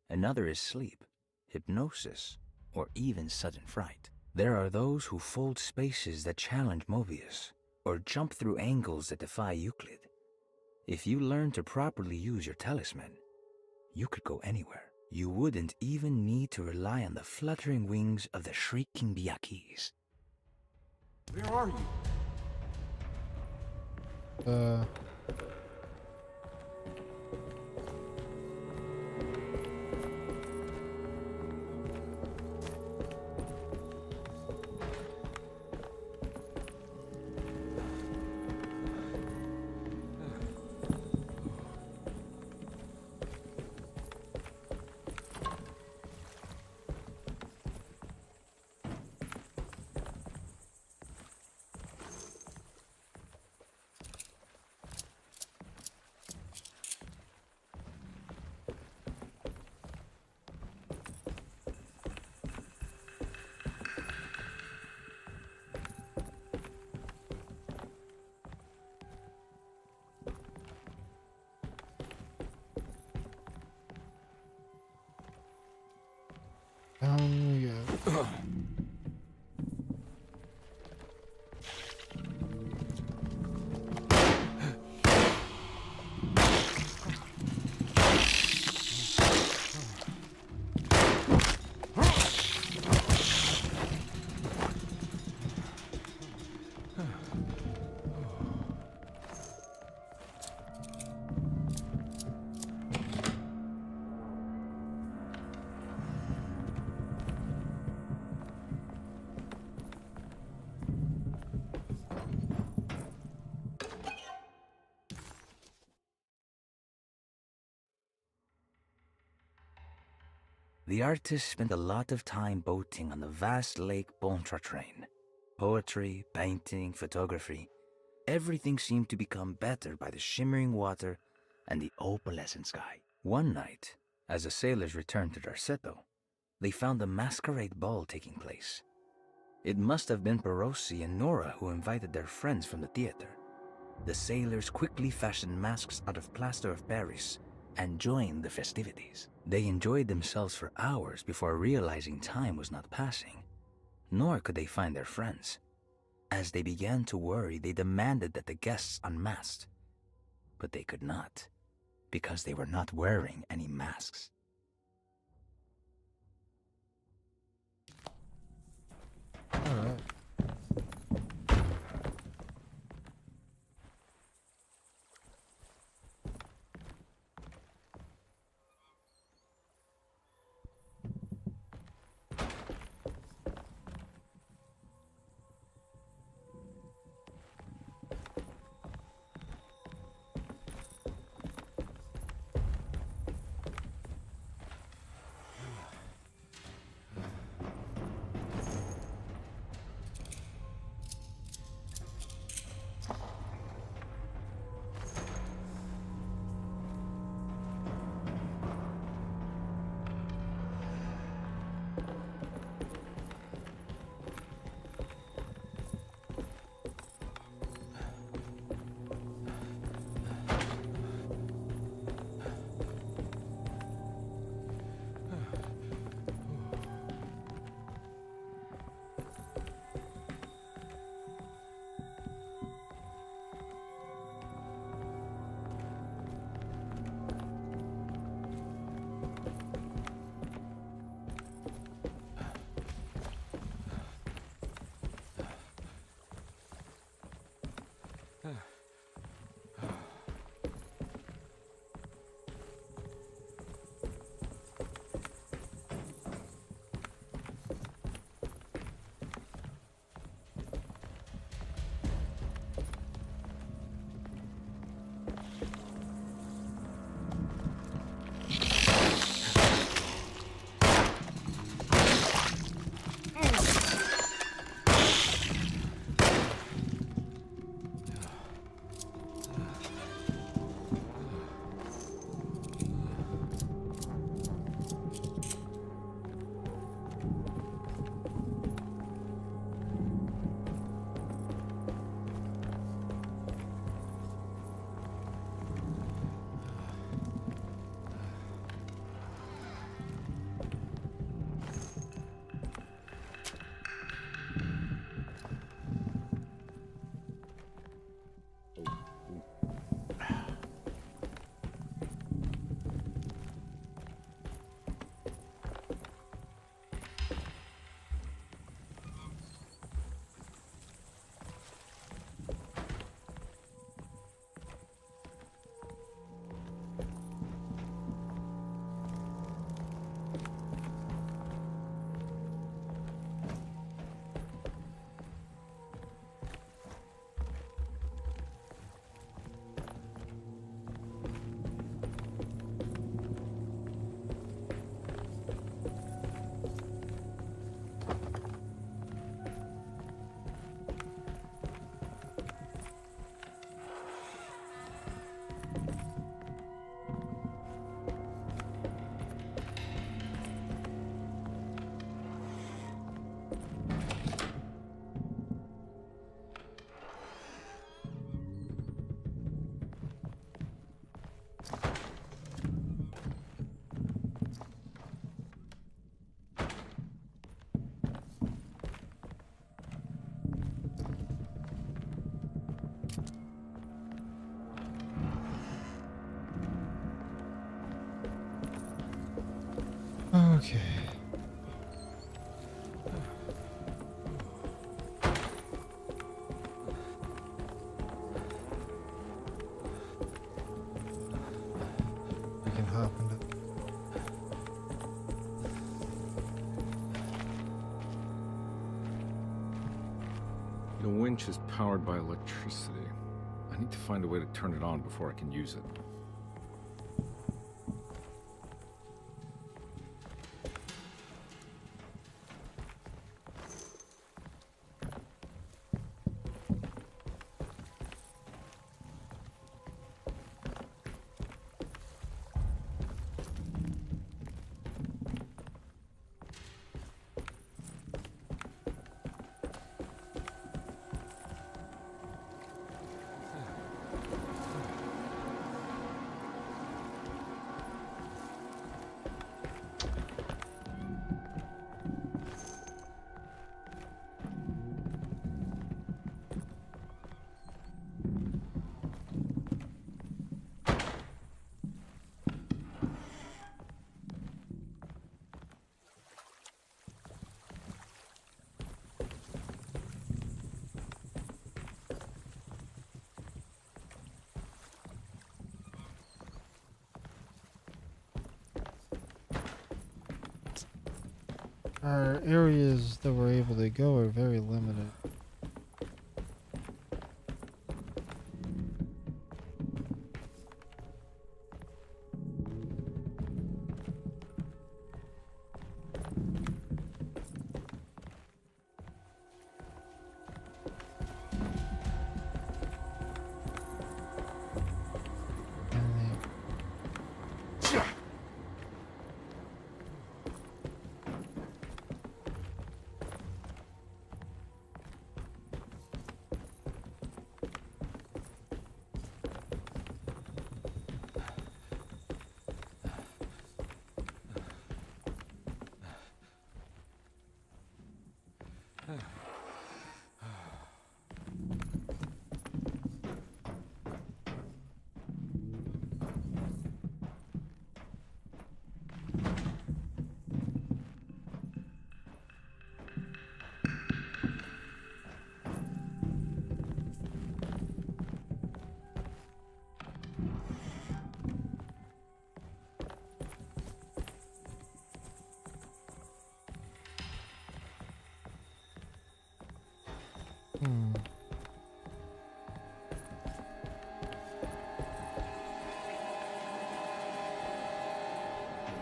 Another is sleep, hypnosis, or even sudden fright. There are those who fold spaces that challenge Mobius, or jump through angles that defy Euclid. If you learn to properly use your talisman, you could go anywhere. You wouldn't even need to rely on the fluttering wings of the shrieking Biakis. Where are you? Yeah. The artist spent a lot of time boating on the vast Lake Pontchartrain. Poetry, painting, photography, everything seemed to become better by the shimmering water and the opalescent sky. One night, as the sailors returned to Darceto, they found a masquerade ball taking place. It must have been Perosi and Nora who invited their friends from the theater. The sailors quickly fashioned masks out of plaster of Paris and joined the festivities. They enjoyed themselves for hours before realizing time was not passing, nor could they find their friends. As they began to worry, they demanded that the guests unmasked, but they could not, because they were not wearing any masks. All right. Okay. I can hop into. The winch is powered by electricity. I need to find a way to turn it on before I can use it. Our areas that we're able to go are very limited.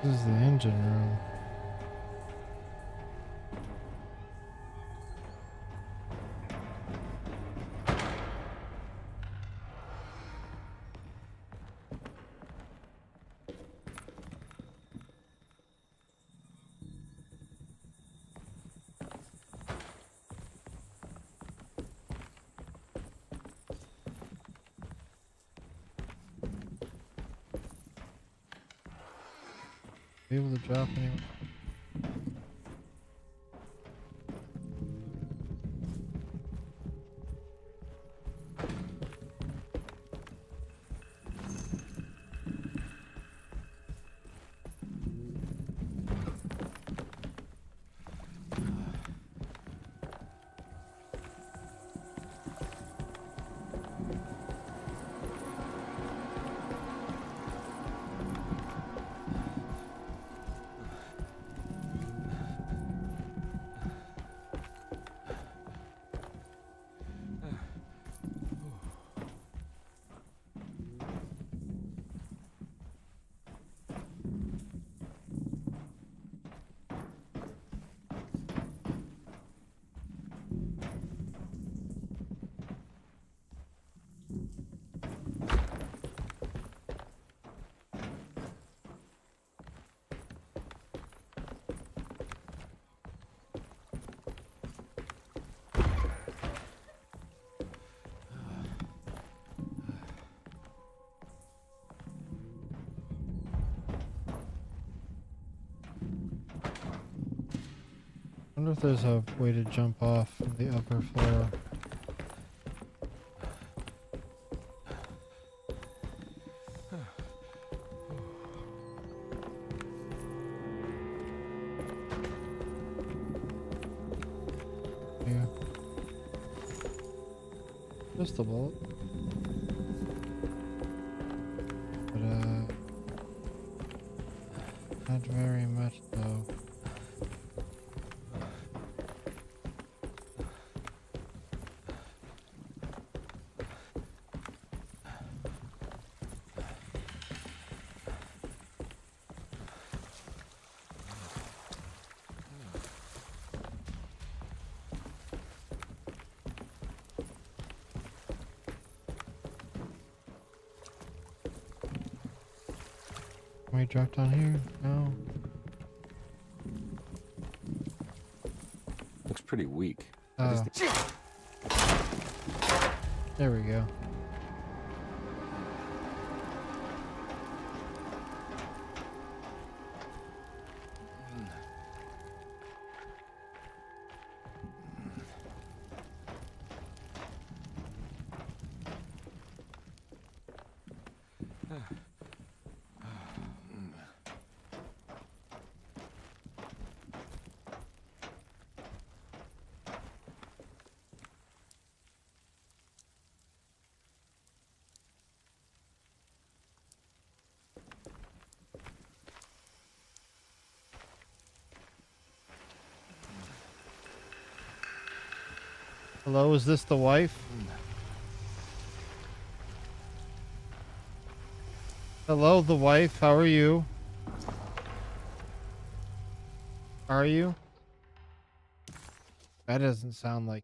This is the engine room. Be able to drop anywhere. I wonder if there's a way to jump off from the upper floor. pistol bullet. But, not very much, though. Can we drop down here? No. Looks pretty weak. Oh. There we go. Hello, is this the wife? Hello, the wife. How are you? Are you? That doesn't sound like...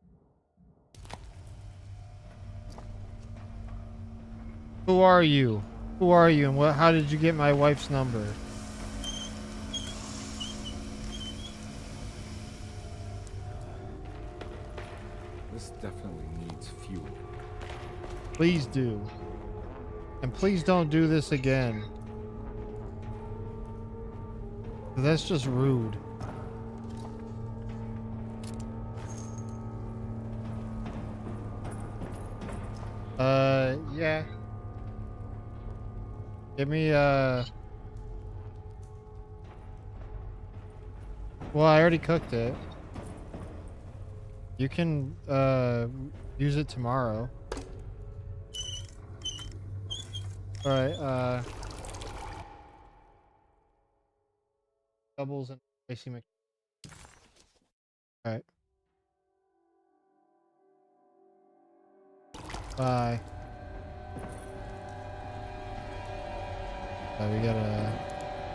Who are you? Who are you, and what? How did you get my wife's number? This definitely needs fuel. Please do. And please don't do this again. That's just rude. Yeah. Give me, well, I already cooked it. You can, use it tomorrow. Alright, doubles and spicy mix. Alright. Bye. We gotta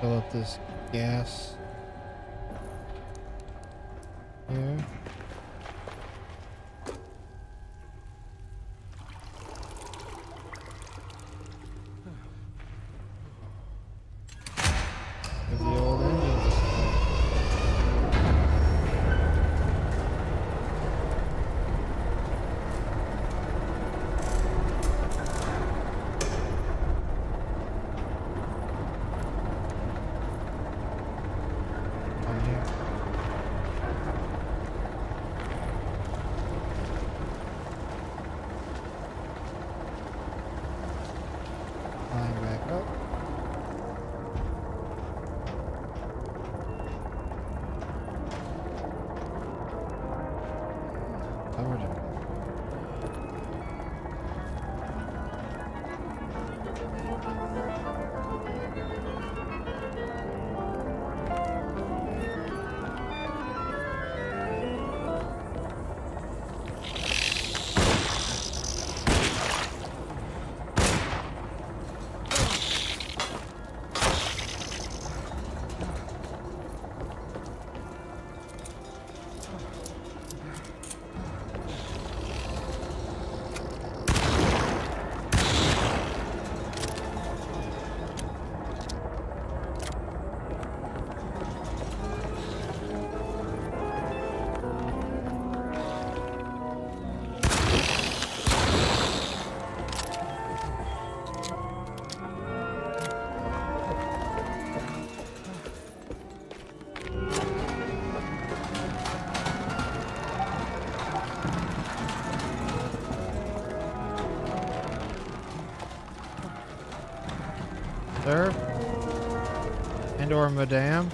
fill up this gas here. Give the old engines a start. Climb back up. Covered it. Sir? And or madame?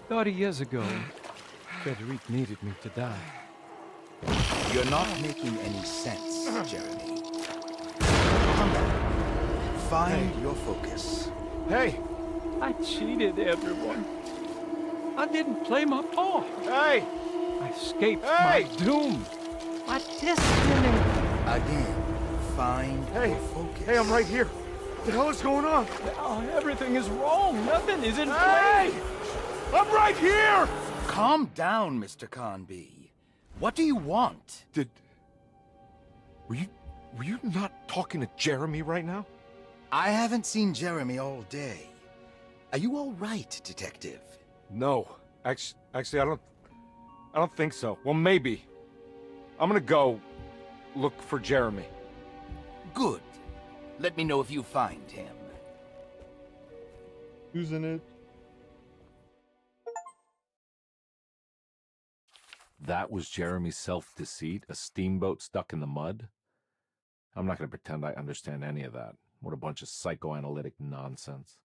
30 years ago, Frederic needed me to die. You're not making any sense, Jeremy. Come on. Find your focus. Hey! I cheated everyone. I didn't play my part. Hey! I escaped my doom. My destiny. Again, find your focus. Hey, I'm right here. What the hell is going on? Now everything is wrong. Nothing is in Hey! place. I'm right here! Calm down, Mr. Conby. What do you want? Were you not talking to Jeremy right now? I haven't seen Jeremy all day. Are you all right, Detective? No. Actually, I don't think so. Well, maybe. I'm gonna go look for Jeremy. Good. Let me know if you find him. Who's in it? That was Jeremy's self-deceit, a steamboat stuck in the mud? I'm not going to pretend I understand any of that. What a bunch of psychoanalytic nonsense.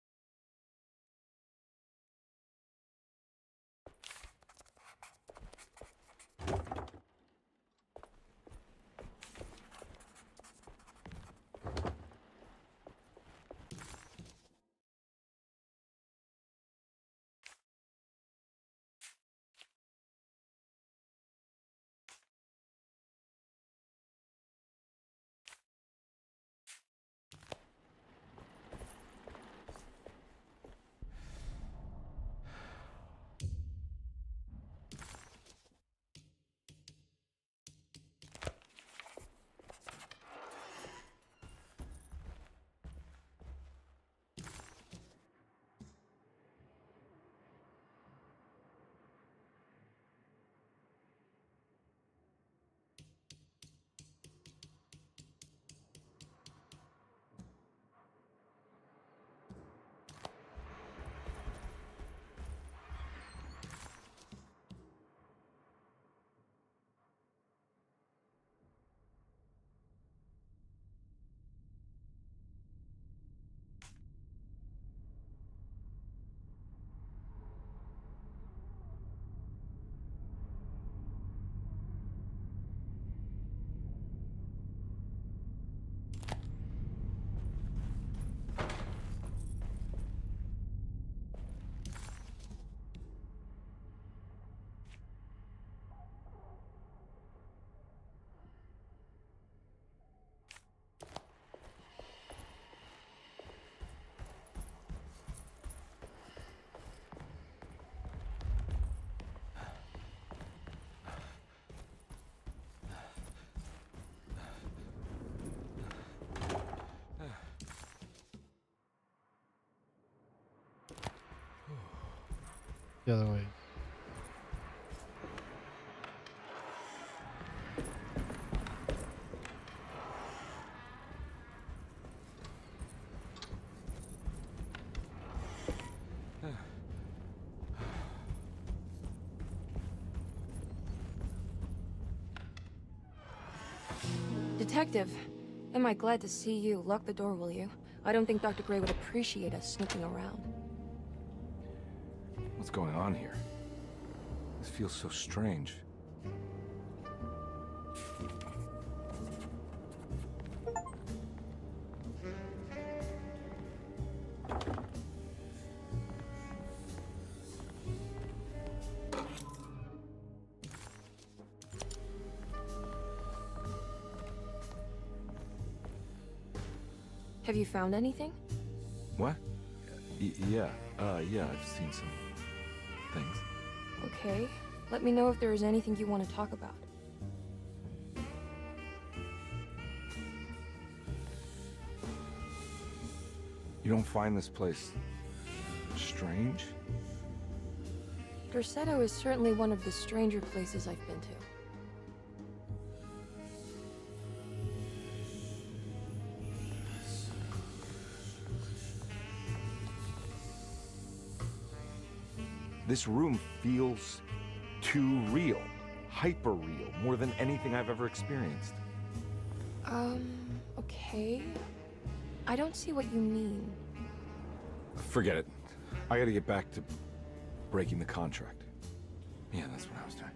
The other way. Detective, am I glad to see you. Lock the door, will you? I don't think Dr. Gray would appreciate us snooping around. What's going on here? This feels so strange. Have you found anything? What? Yeah, I've seen some things. Okay. Let me know if there is anything you want to talk about. You don't find this place strange? Derceto is certainly one of the stranger places I've been to. This room feels too real. Hyper real. More than anything I've ever experienced. Okay. I don't see what you mean. Forget it. I gotta get back to breaking the contract. Yeah, that's what I was doing.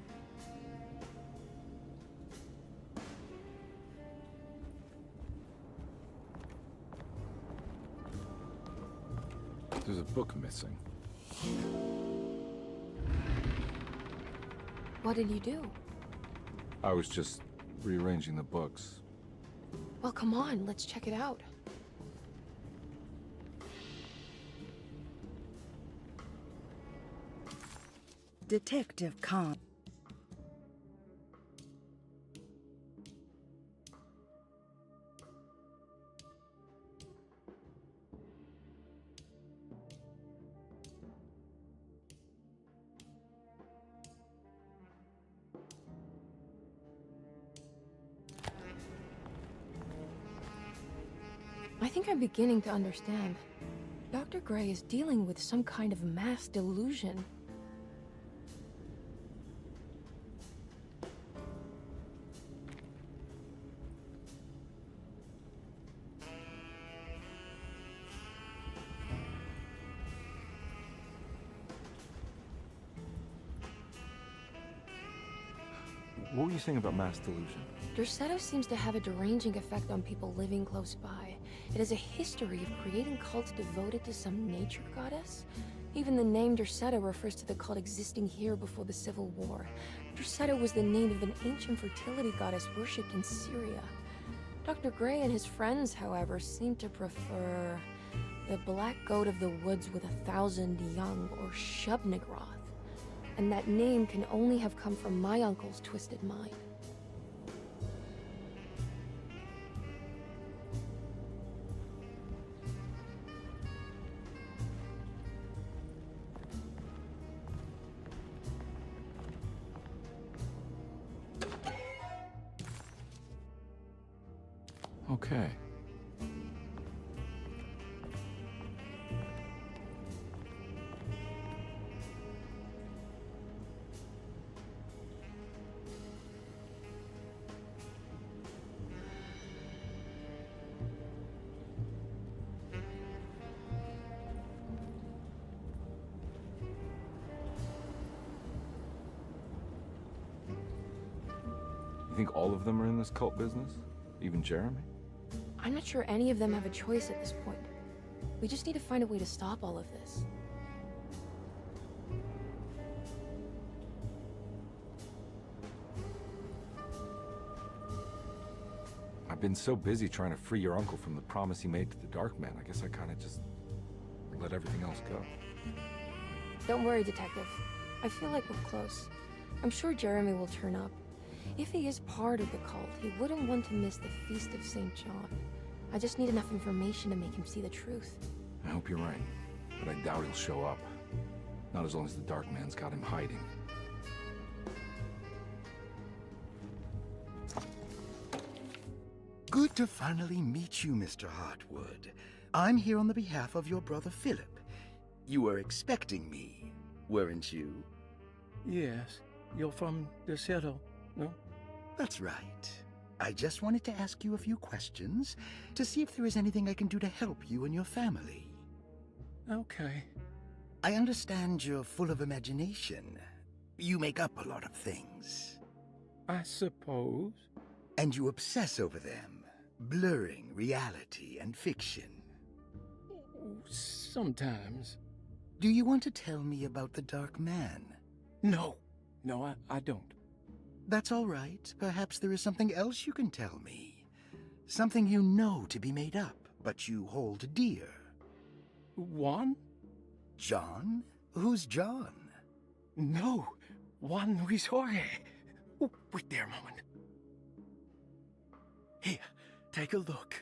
There's a book missing. What did you do? I was just rearranging the books. Well, come on, let's check it out. Detective Khan. I think I'm beginning to understand. Dr. Gray is dealing with some kind of mass delusion. What were you saying about mass delusion? Derceto seems to have a deranging effect on people living close by. It has a history of creating cults devoted to some nature goddess. Even the name Derceto refers to the cult existing here before the Civil War. Derceto was the name of an ancient fertility goddess worshipped in Syria. Dr. Gray and his friends, however, seem to prefer the black goat of the woods with 1,000 young, or Shub-Nigroth. And that name can only have come from my uncle's twisted mind. Okay. You think all of them are in this cult business? Even Jeremy? I'm not sure any of them have a choice at this point. We just need to find a way to stop all of this. I've been so busy trying to free your uncle from the promise he made to the Dark Man. I guess I kind of just let everything else go. Don't worry, Detective. I feel like we're close. I'm sure Jeremy will turn up. If he is part of the cult, he wouldn't want to miss the Feast of St. John. I just need enough information to make him see the truth. I hope you're right, but I doubt he'll show up. Not as long as the Dark Man's got him hiding. Good to finally meet you, Mr. Hartwood. I'm here on the behalf of your brother Philip. You were expecting me, weren't you? Yes, you're from Derceto, no? That's right. I just wanted to ask you a few questions to see if there is anything I can do to help you and your family. Okay. I understand you're full of imagination. You make up a lot of things. I suppose. And you obsess over them, blurring reality and fiction. Sometimes. Do you want to tell me about the Dark Man? No, I don't. That's all right. Perhaps there is something else you can tell me. Something you know to be made up, but you hold dear. Juan? John? Who's John? No, Juan Luis Jorge. Oh, wait there a moment. Here, take a look.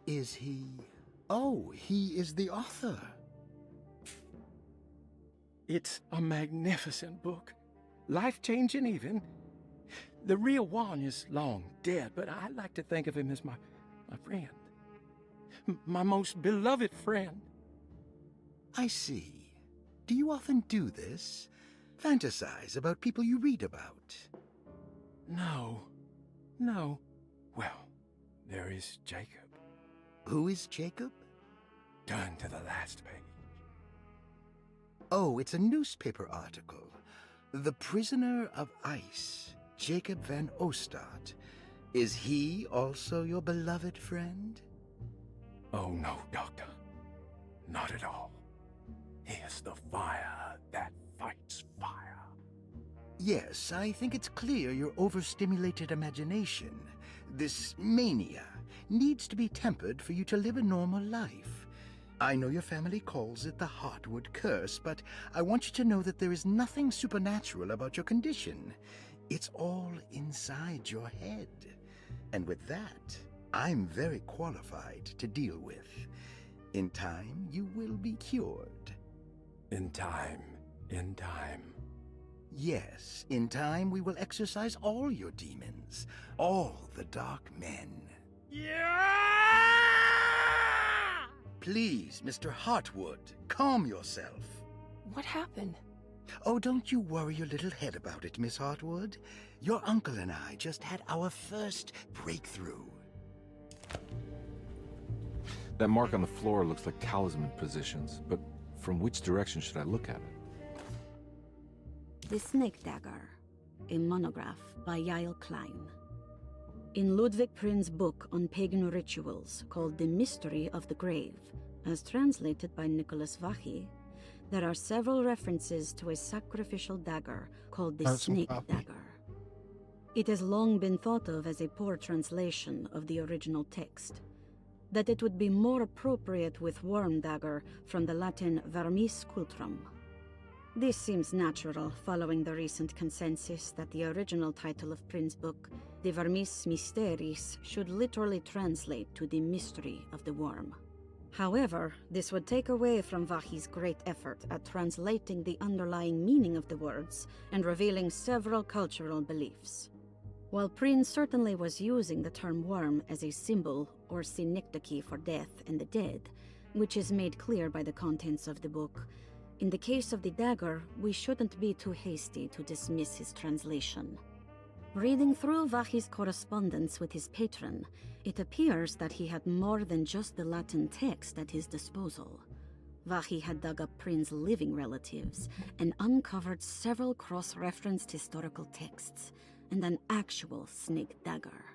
Is he... Oh, he is the author. It's a magnificent book. Life-changing even. The real Juan is long dead, but I like to think of him as my friend. My most beloved friend. I see. Do you often do this? Fantasize about people you read about? No. Well, there is Jacob. Who is Jacob? Turn to the last page. Oh, it's a newspaper article. The Prisoner of Ice, Jacob van Ostad. Is he also your beloved friend? Oh, no, Doctor. Not at all. He is the fire that fights fire. Yes, I think it's clear your overstimulated imagination, this mania, needs to be tempered for you to live a normal life. I know your family calls it the Hartwood Curse, but I want you to know that there is nothing supernatural about your condition. It's all inside your head. And with that, I'm very qualified to deal with. In time, you will be cured. In time. Yes, in time we will exorcise all your demons, all the Dark Men. Yeah! Please, Mr. Hartwood, calm yourself. What happened? Oh, don't you worry your little head about it, Miss Hartwood. Your uncle and I just had our first breakthrough. That mark on the floor looks like talisman positions, but from which direction should I look at it? The Snake Dagger, a monograph by Yael Klein. In Ludwig Prin's book on pagan rituals called The Mystery of the Grave, as translated by Nicholas Vachy, there are several references to a sacrificial dagger called the Snake Dagger. It has long been thought of as a poor translation of the original text, that it would be more appropriate with worm dagger from the Latin vermis cultrum. This seems natural following the recent consensus that the original title of Prin's book, De Vermis Mysteris, should literally translate to the mystery of the worm. However, this would take away from Vachy's great effort at translating the underlying meaning of the words and revealing several cultural beliefs. While Prin certainly was using the term worm as a symbol or synecdoche for death and the dead, which is made clear by the contents of the book, in the case of the dagger, we shouldn't be too hasty to dismiss his translation. Reading through Vachy's correspondence with his patron, it appears that he had more than just the Latin text at his disposal. Vachy had dug up Prin's living relatives and uncovered several cross-referenced historical texts and an actual snake dagger.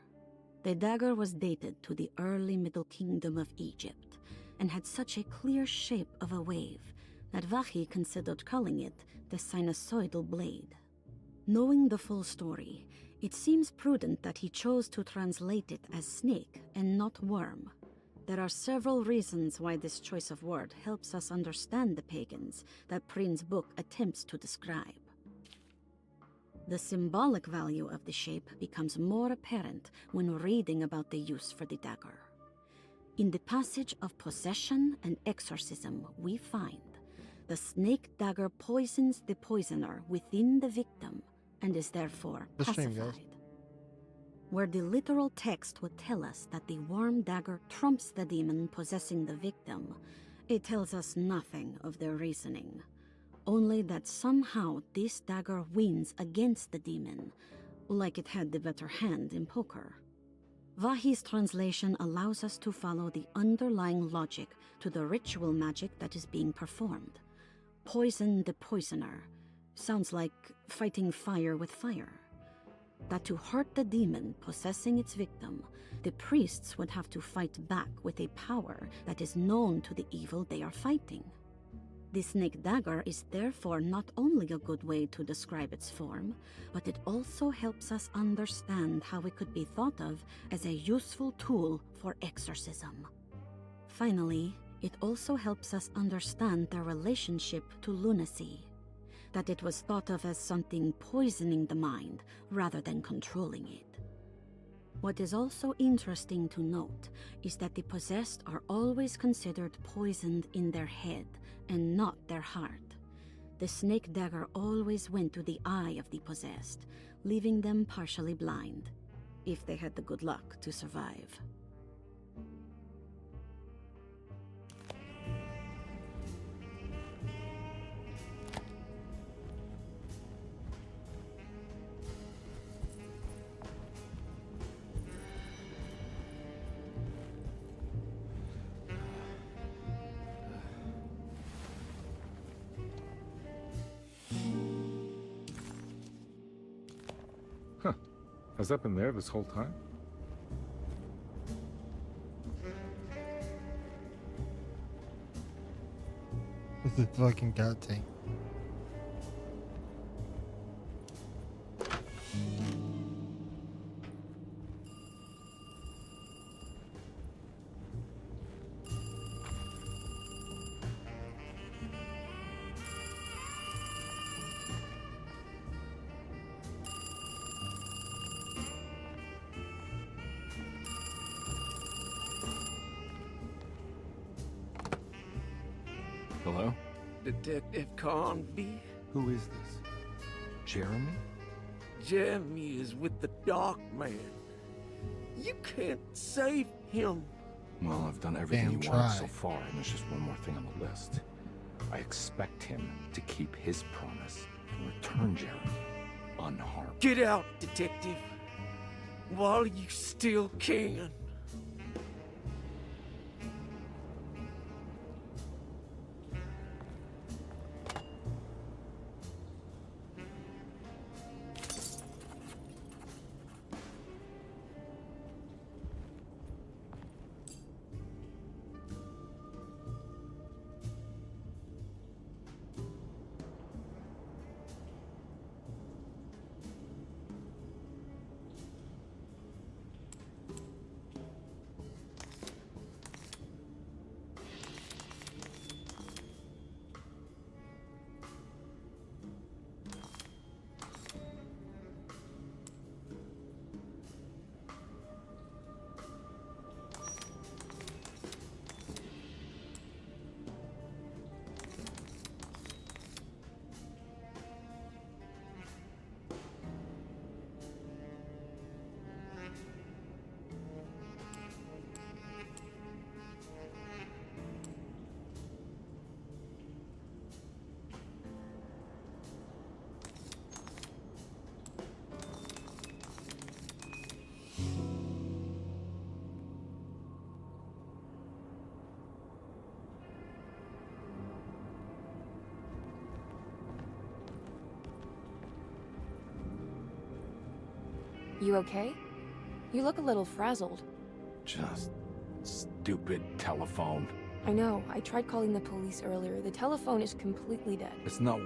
The dagger was dated to the early Middle Kingdom of Egypt and had such a clear shape of a wave that Vachy considered calling it the sinusoidal blade. Knowing the full story, it seems prudent that he chose to translate it as snake and not worm. There are several reasons why this choice of word helps us understand the pagans that Prin's book attempts to describe. The symbolic value of the shape becomes more apparent when reading about the use for the dagger. In the passage of possession and exorcism, we find The snake dagger poisons the poisoner within the victim and is therefore The stream, pacified. guys. Where the literal text would tell us that the worm dagger trumps the demon possessing the victim, it tells us nothing of their reasoning. Only that somehow this dagger wins against the demon, like it had the better hand in poker. Vahi's translation allows us to follow the underlying logic to the ritual magic that is being performed. Poison the poisoner. Sounds like fighting fire with fire. That to hurt the demon possessing its victim, the priests would have to fight back with a power that is known to the evil they are fighting. The snake dagger is therefore not only a good way to describe its form, but it also helps us understand how it could be thought of as a useful tool for exorcism. Finally, it also helps us understand their relationship to lunacy, that it was thought of as something poisoning the mind rather than controlling it. What is also interesting to note is that the possessed are always considered poisoned in their head and not their heart. The snake dagger always went to the eye of the possessed, leaving them partially blind, if they had the good luck to survive. Has that been there this whole time? The fucking god tank. Hello? Detective Carnby? Who is this? Jeremy? Jeremy is with the Dark Man. You can't save him. Well, I've done everything Damn you wanted try. so far, and there's just one more thing on the list. I expect him to keep his promise and return Jeremy unharmed. Get out, Detective. While you still can. You okay? You look a little frazzled. Just stupid telephone. I know. I tried calling the police earlier. The telephone is completely dead. It's not...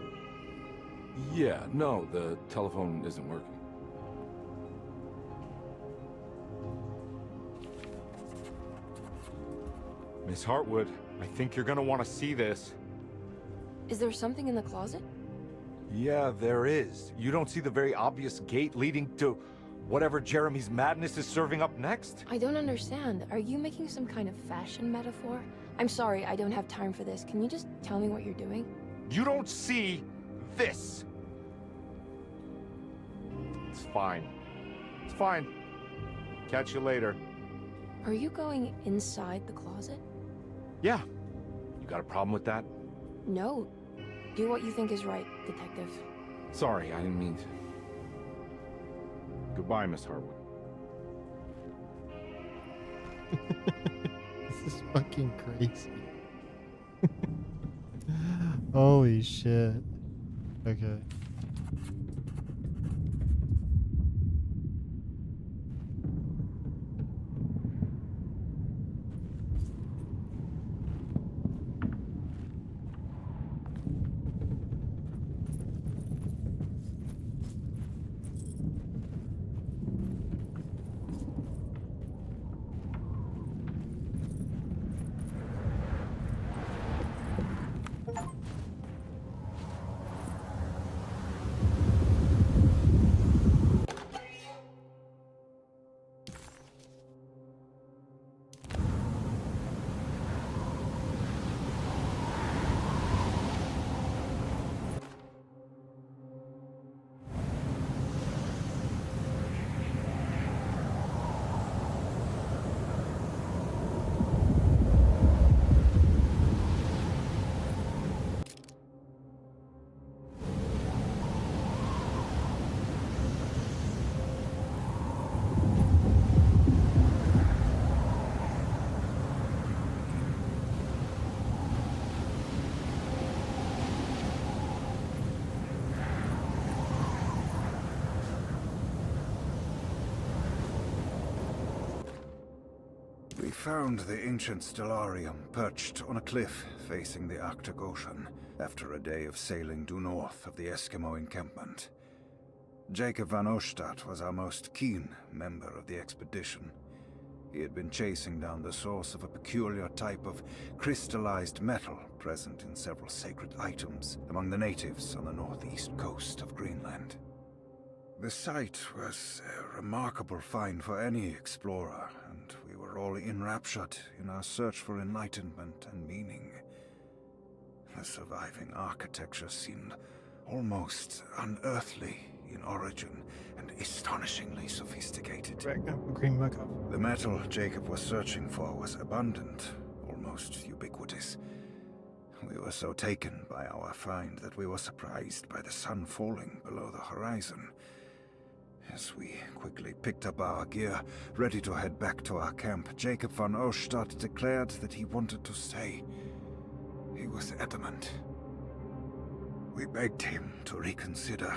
Yeah, no, the telephone isn't working. Miss Hartwood, I think you're gonna want to see this. Is there something in the closet? Yeah, there is. You don't see the very obvious gate leading to whatever Jeremy's madness is serving up next? I don't understand. Are you making some kind of fashion metaphor? I'm sorry, I don't have time for this. Can you just tell me what you're doing? You don't see this. It's fine. It's fine. Catch you later. Are you going inside the closet? Yeah. You got a problem with that? No. Do what you think is right, Detective. Sorry, I didn't mean to. Goodbye, Miss Harwood. This is fucking crazy. Holy shit. Okay. We found the ancient stellarium perched on a cliff facing the Arctic Ocean after a day of sailing due north of the Eskimo encampment. Jacob van Oostad was our most keen member of the expedition. He had been chasing down the source of a peculiar type of crystallized metal present in several sacred items among the natives on the northeast coast of Greenland. The site was a remarkable find for any explorer, and we were all enraptured in our search for enlightenment and meaning. The surviving architecture seemed almost unearthly in origin and astonishingly sophisticated. The metal Jacob was searching for was abundant, almost ubiquitous. We were so taken by our find that we were surprised by the sun falling below the horizon. As we quickly picked up our gear, ready to head back to our camp, Jacob van Oostad declared that he wanted to stay. He was adamant. We begged him to reconsider.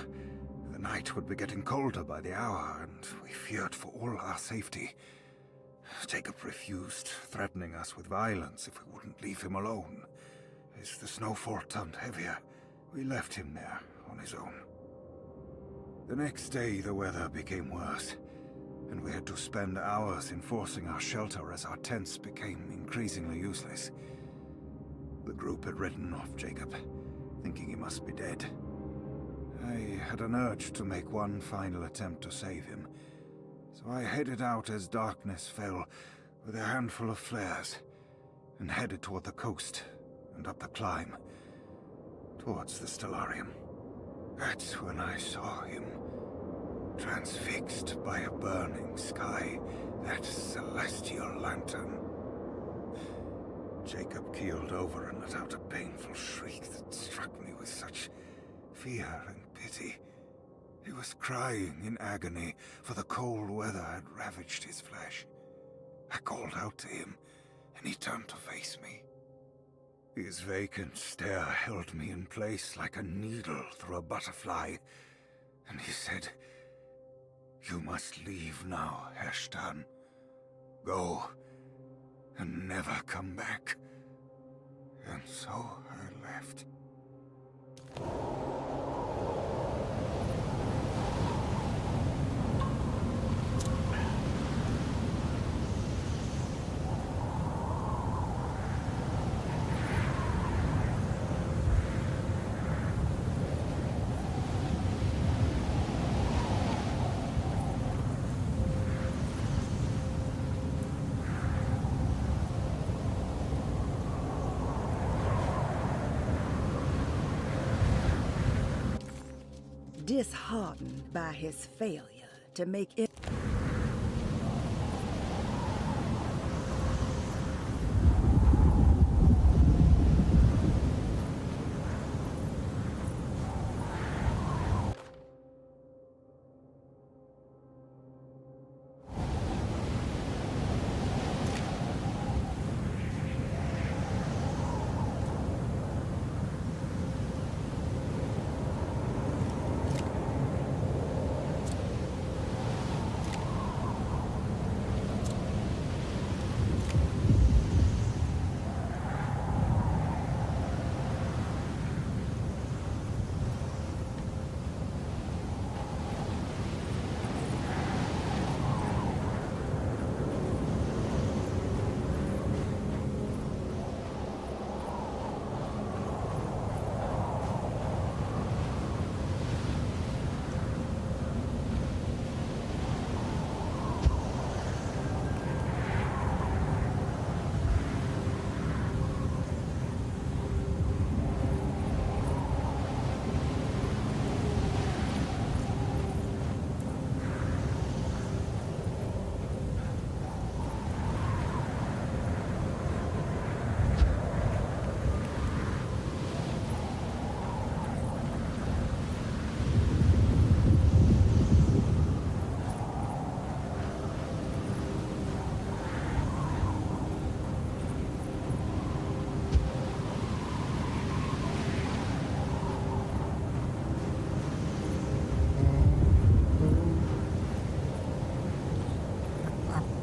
The night would be getting colder by the hour, and we feared for all our safety. Jacob refused, threatening us with violence if we wouldn't leave him alone. As the snowfall turned heavier, we left him there on his own. The next day, the weather became worse, and we had to spend hours enforcing our shelter as our tents became increasingly useless. The group had ridden off Jacob, thinking he must be dead. I had an urge to make one final attempt to save him, so I headed out as darkness fell with a handful of flares, and headed toward the coast and up the climb, towards the Stellarium. That's when I saw him, transfixed by a burning sky, that celestial lantern. Jacob keeled over and let out a painful shriek that struck me with such fear and pity. He was crying in agony, for the cold weather had ravaged his flesh. I called out to him, and he turned to face me. His vacant stare held me in place like a needle through a butterfly, and he said, "You must leave now, Ashtan. Go, and never come back." And so I left. disheartened by his failure to make it.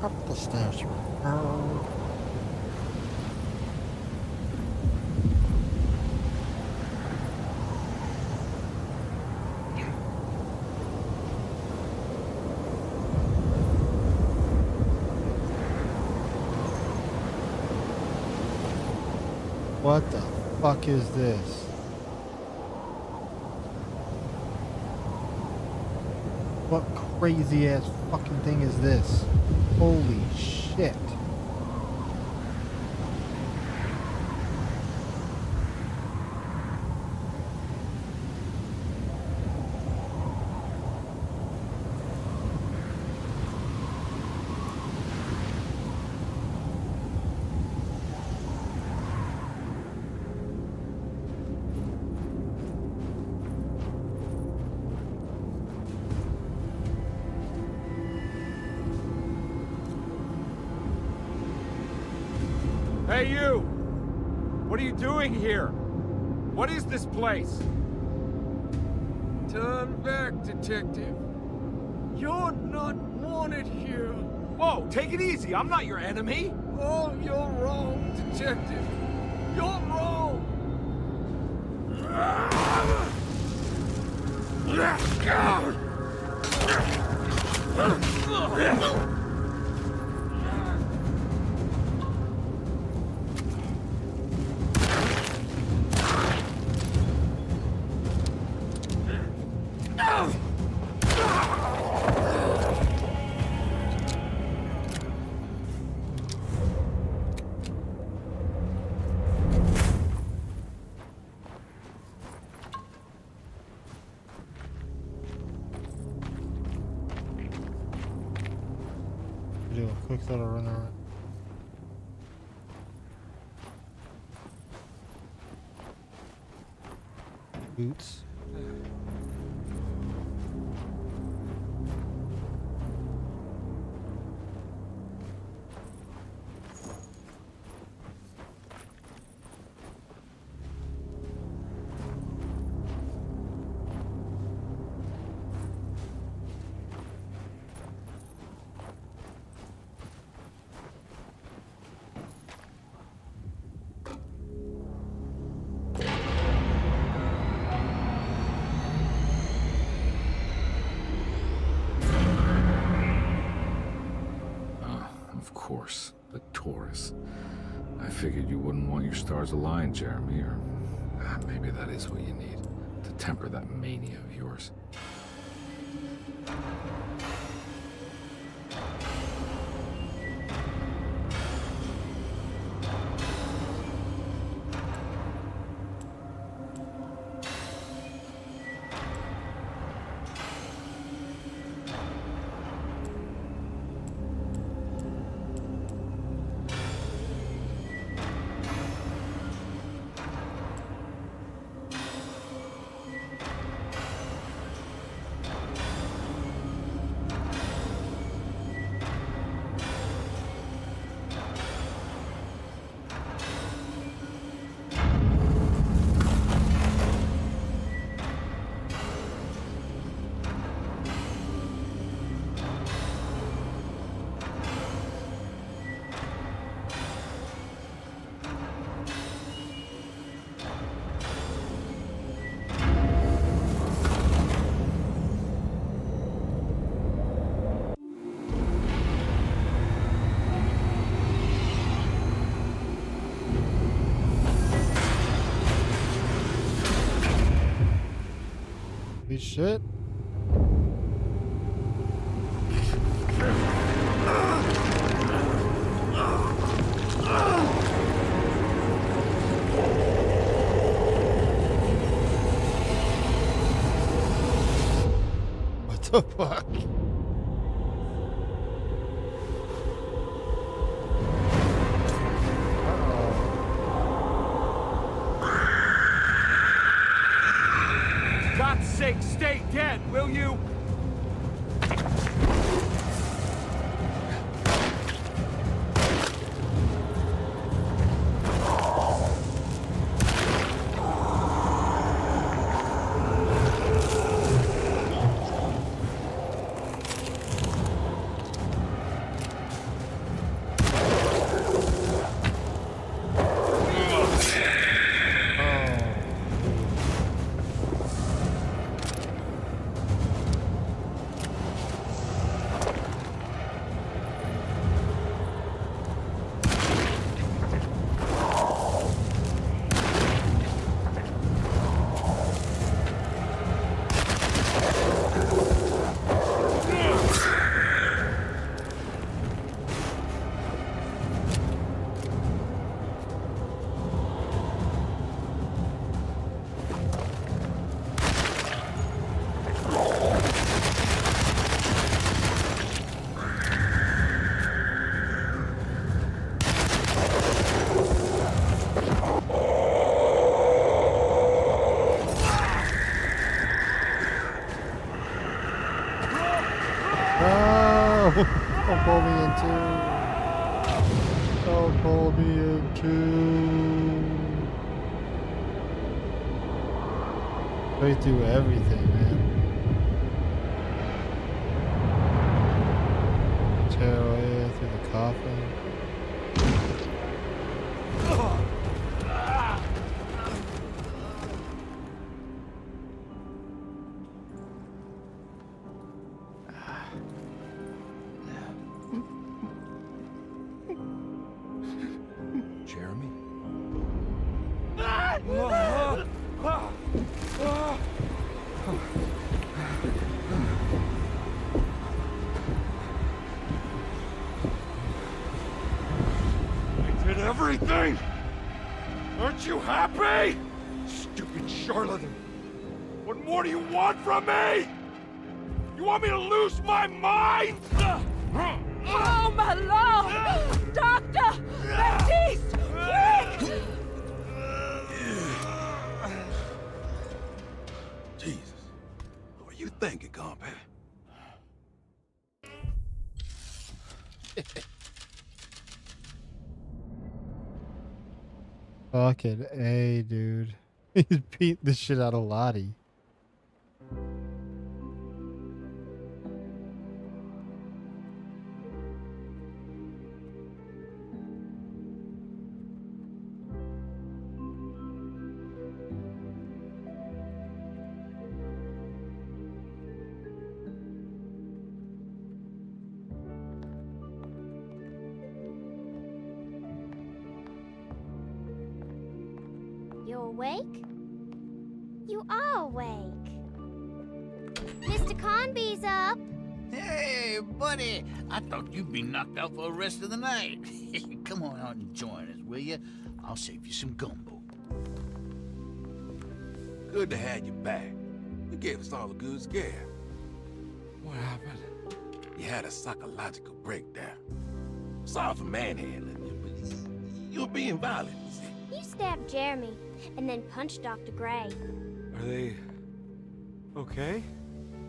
Up the stairs. What the fuck is this? What crazy ass fucking thing is this? Holy shit. Hey, you! What are you doing here? What is this place? Turn back, Detective. You're not wanted here. Whoa, take it easy. I'm not your enemy. Oh, you're wrong, Detective. You're wrong. Do a quick little run around. Boots. Of course, the Taurus. I figured you wouldn't want your stars aligned, Jeremy, or maybe that is what you need to temper that mania of yours. Holy shit. What the fuck? God's sake, stay dead, will you? Don't pull me in too. Don't pull me in too. Straight through everything, man. Tear away through the coffin. Jeremy? I did everything! Aren't you happy? Stupid charlatan! What more do you want from me? You want me to lose my mind? Oh, my lord! Doctor! Baptiste! Quick! Jesus. What are you thinking, compadre? Fucking A, dude. He's beat the shit out of Lottie. You awake? You are awake. Mr. Conby's up. Hey, buddy. I thought you'd be knocked out for the rest of the night. Come on out and join us, will you? I'll save you some gumbo. Good to have you back. You gave us all a good scare. What happened? You had a psychological breakdown. Sorry for manhandling you, but you're being violent, you see. You stabbed Jeremy and then punched Dr. Gray. Are they okay?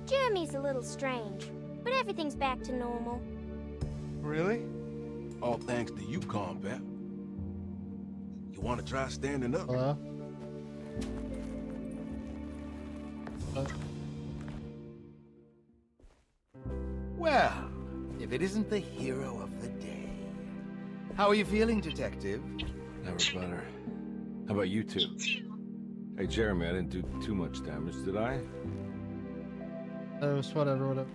Jeremy's a little strange, but everything's back to normal. Really? All thanks to you, combat. You want to try standing up? Well, if it isn't the hero of the day. How are you feeling, Detective? Never better. How about you two? Hey, Jeremy, I didn't do too much damage, did I? Whatever.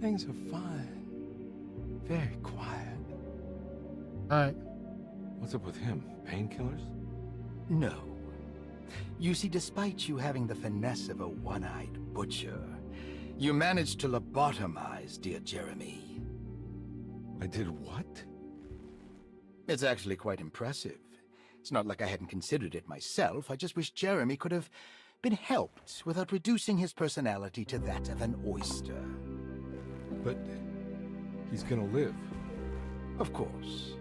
Things are fine. Very quiet. Alright. What's up with him? Painkillers? No. You see, despite you having the finesse of a one-eyed butcher, you managed to lobotomize dear Jeremy. I did what? It's actually quite impressive. It's not like I hadn't considered it myself. I just wish Jeremy could have been helped without reducing his personality to that of an oyster. But he's gonna live. Of course.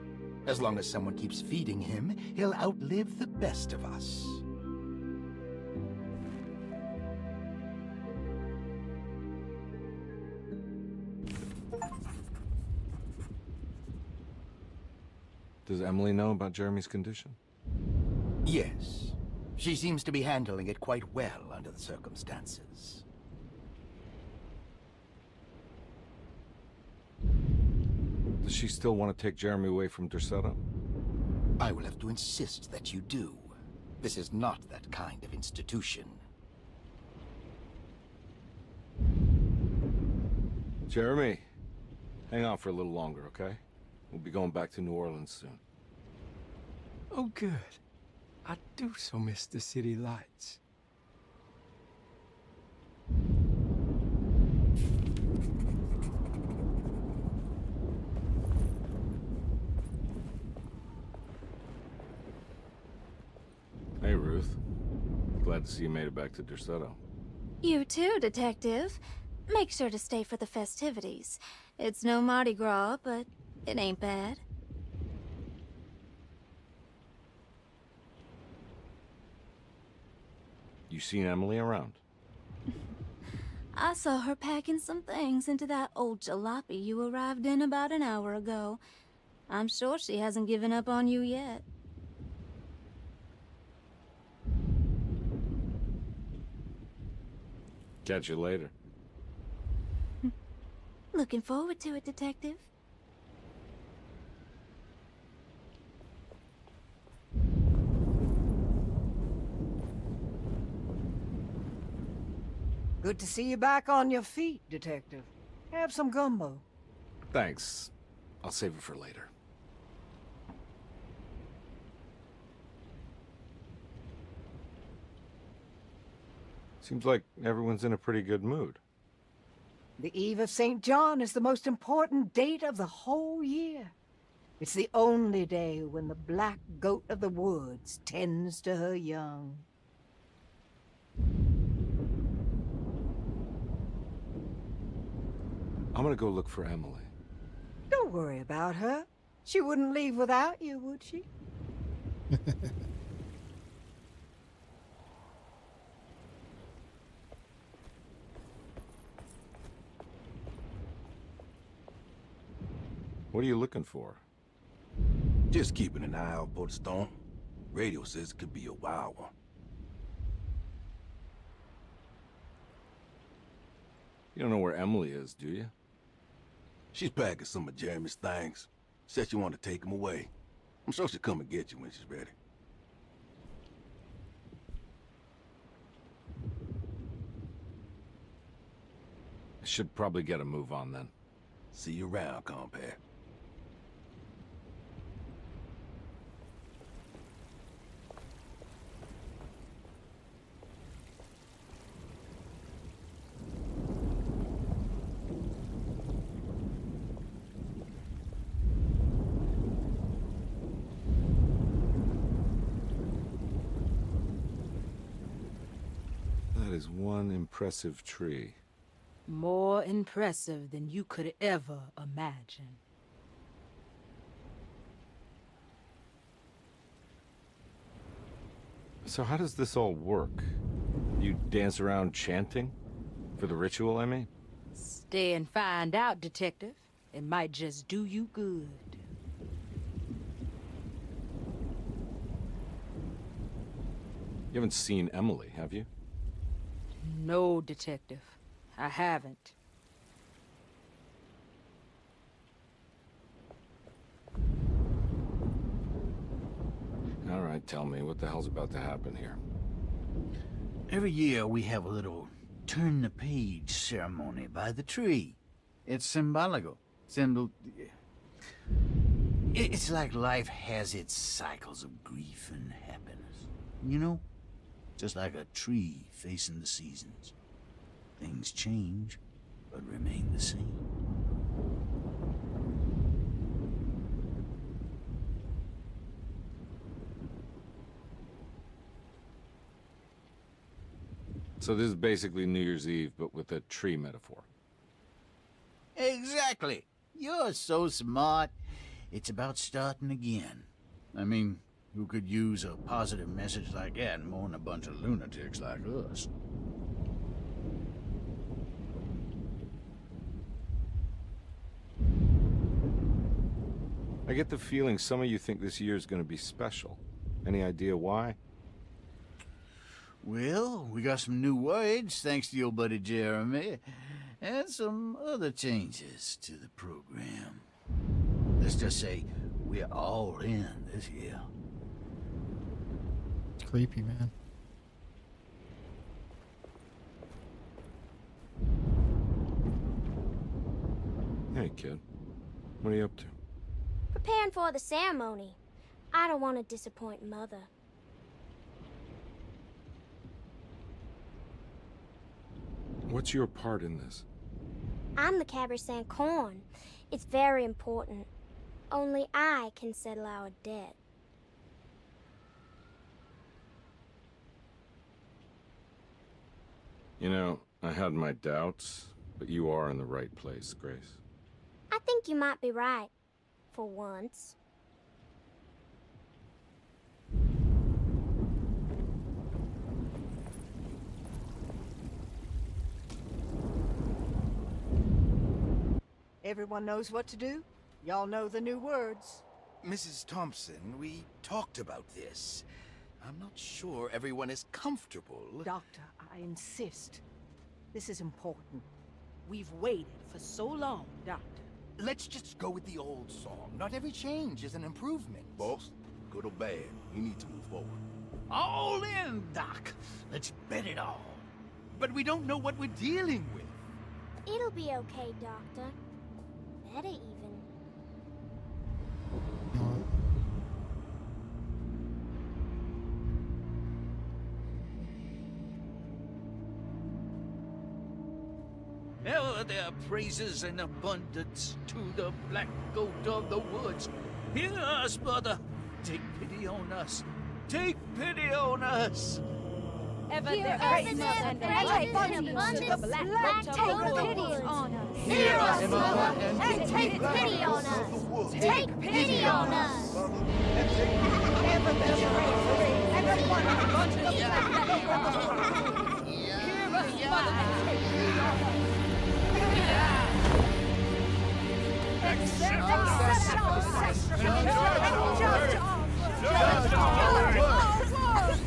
As long as someone keeps feeding him, he'll outlive the best of us. Does Emily know about Jeremy's condition? Yes. She seems to be handling it quite well under the circumstances. Does she still want to take Jeremy away from Derceto? I will have to insist that you do. This is not that kind of institution. Jeremy, hang on for a little longer, okay? We'll be going back to New Orleans soon. Oh, good. I do so miss the city lights. Hey, Ruth. Glad to see you made it back to Derceto. You too, Detective. Make sure to stay for the festivities. It's no Mardi Gras, but it ain't bad. You seen Emily around? I saw her packing some things into that old jalopy you arrived in about an hour ago. I'm sure she hasn't given up on you yet. Catch you later. Looking forward to it, Detective. Good to see you back on your feet, Detective. Have some gumbo. Thanks. I'll save it for later. Seems like everyone's in a pretty good mood. The Eve of St. John is the most important date of the whole year. It's the only day when the black goat of the woods tends to her young. I'm gonna go look for Emily. Don't worry about her. She wouldn't leave without you, would she? What are you looking for? Just keeping an eye out for the storm. Radio says it could be a wild one. You don't know where Emily is, do you? She's packing some of Jeremy's things. Said she wanted to take him away. I'm sure she'll come and get you when she's ready. I should probably get a move on then. See you around, compare. That is one impressive tree. More impressive than you could ever imagine. So how does this all work? You dance around chanting? For the ritual, I mean? Stay and find out, Detective. It might just do you good. You haven't seen Emily, have you? No, Detective. I haven't. All right, tell me, what the hell's about to happen here? Every year we have a little turn the page ceremony by the tree. It's symbolical. It's like life has its cycles of grief and happiness. You know? just like a tree facing the seasons. Things change, but remain the same. So this is basically New Year's Eve, but with a tree metaphor. Exactly. You're so smart. It's about starting again. I mean, who could use a positive message like that more than a bunch of lunatics like us? I get the feeling some of you think this year is going to be special. Any idea why? Well, we got some new words, thanks to your buddy Jeremy, and some other changes to the program. Let's just say we're all in this year. It's creepy, man. Hey, kid. What are you up to? Preparing for the ceremony. I don't want to disappoint Mother. What's your part in this? I'm the Cabersan Corn. It's very important. Only I can settle our debt. You know, I had my doubts, but you are in the right place, Grace. I think you might be right. For once. Everyone knows what to do? Y'all know the new words. Mrs. Thompson, we talked about this. I'm not sure everyone is comfortable. Doctor, I insist. This is important. We've waited for so long, Doctor. Let's just go with the old song. Not every change is an improvement. Boss, good or bad, you need to move forward. All in, Doc. Let's bet it all. But we don't know what we're dealing with. It'll be okay, Doctor. Better even. Hell, there are praises in abundance to the black goat of the woods. Hear us, Mother. Take pity on us. Take pity on us. Ever Hear there us, praises Mother, and praises abundance in to the black goat Take of the pity woods. on us. Hear us, Mother, and take pity on us. Take pity on us. Ever there praises and abundance to the black goat of the woods. Hear us, Mother, and take pity on us.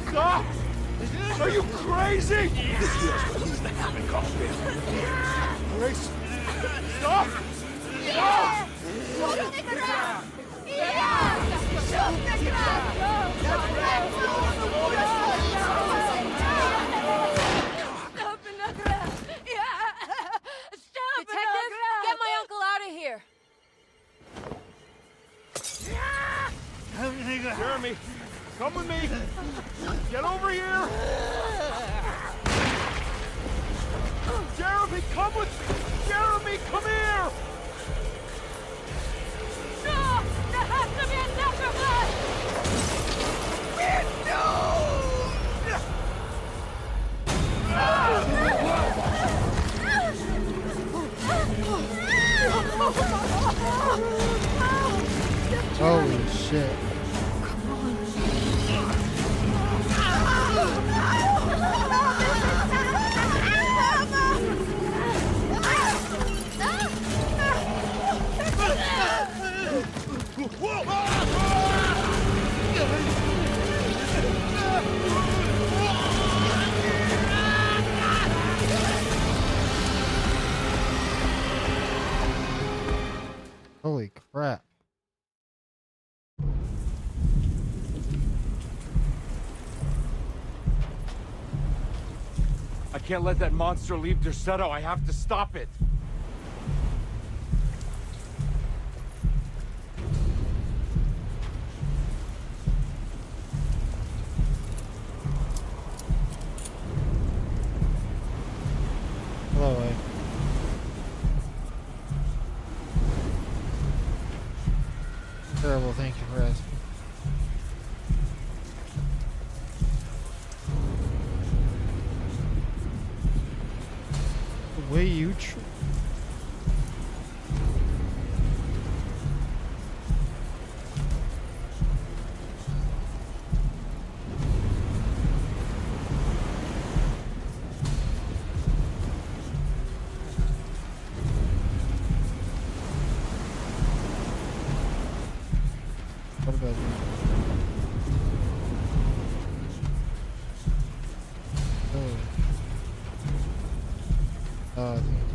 Stop! Are you crazy? This is what needs to happen, Caulfield. Grace, stop! Stop! Detective, get my uncle out of here. Jeremy, come with me. Get over here. Jeremy, come with me. Jeremy, come here. No! There has to be another one! Holy shit. Holy crap. I can't let that monster leave Derceto. I have to stop it. Hello, way. Terrible, thank you for asking. The way you What about you? Oh. I think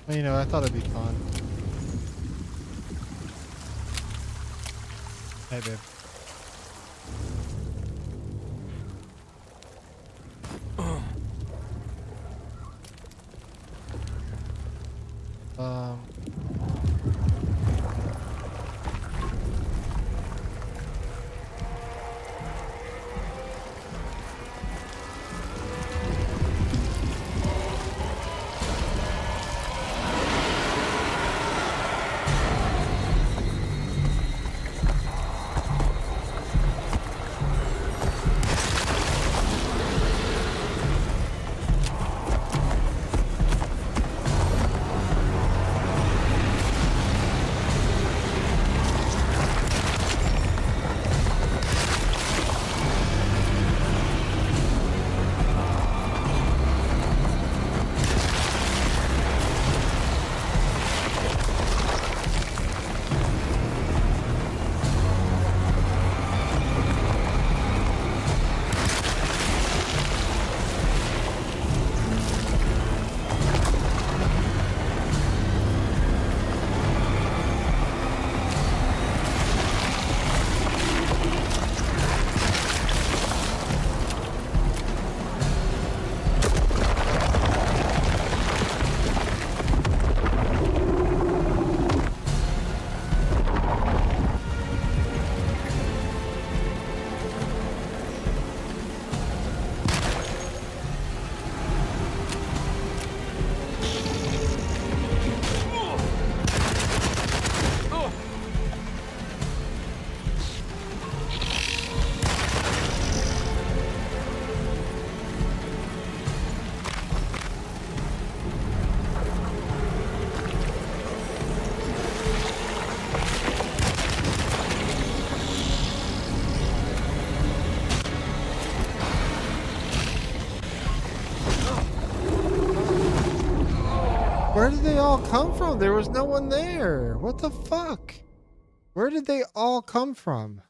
Well, you know, I thought it'd be fun. Hey, babe. Um. all come from? There was no one there. What the fuck? Where did they all come from?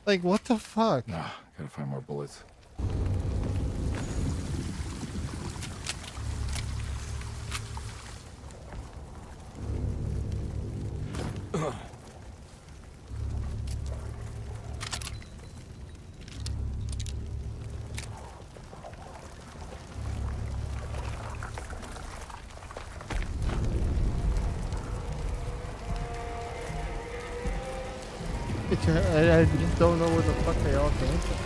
Like, what the fuck? Nah, gotta find more bullets. I just don't know where the fuck they all came from.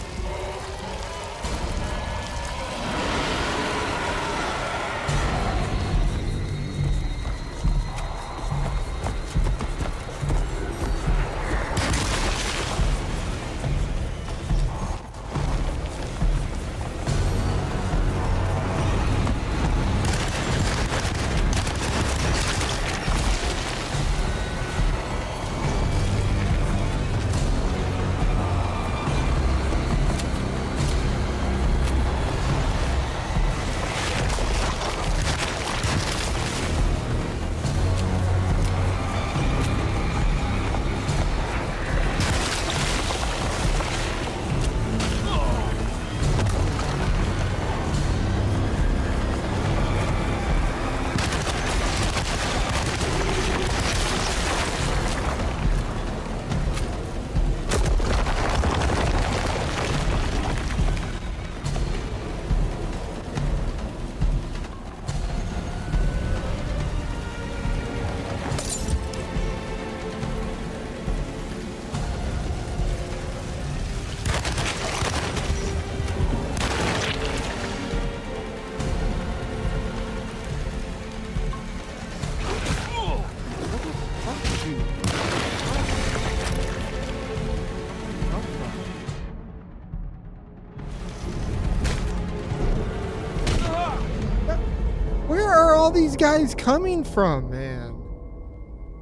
All these guys coming from, man?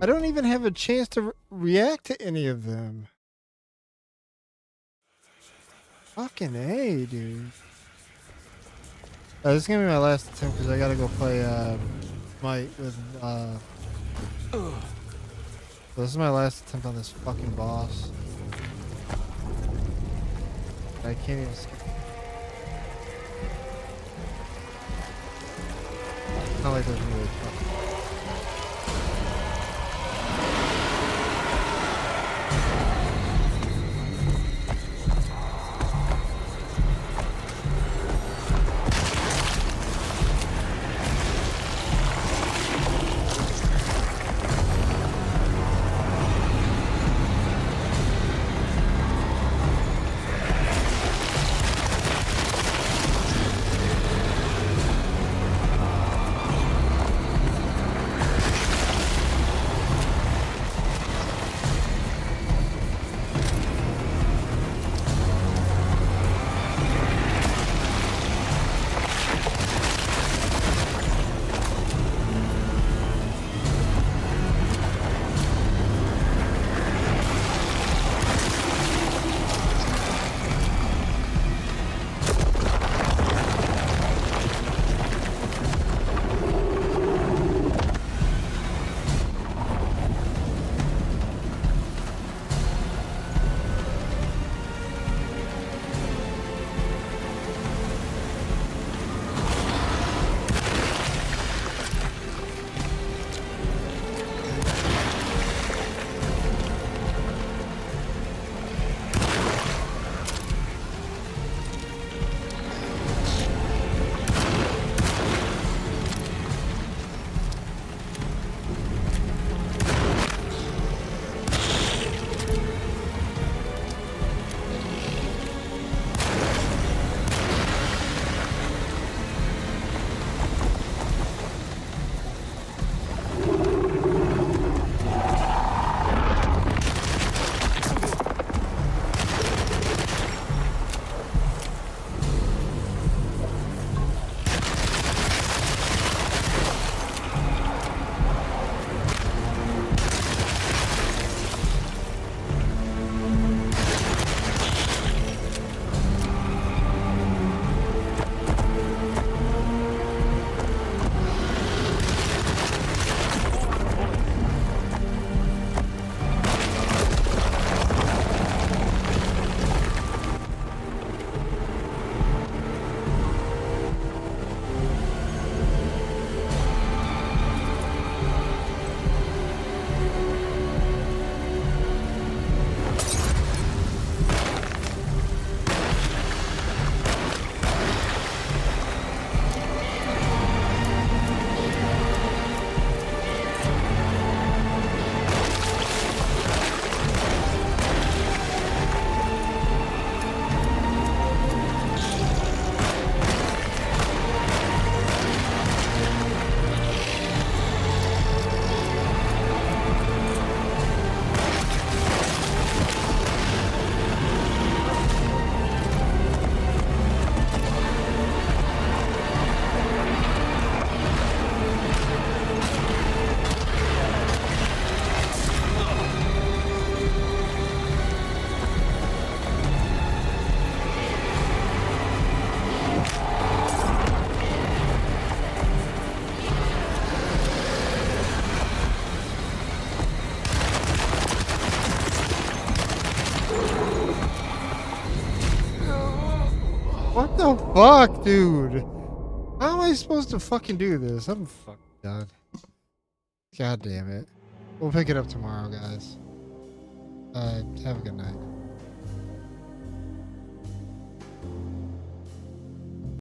I don't even have a chance to react to any of them. Fucking A, dude. This is gonna be my last attempt because I gotta go play Smite with so this is my last attempt on this fucking boss. I can't even skip. Not like there's really tough. What the fuck, dude? How am I supposed to fucking do this? I'm fucking done. God damn it. We'll pick it up tomorrow, guys. Have a good night.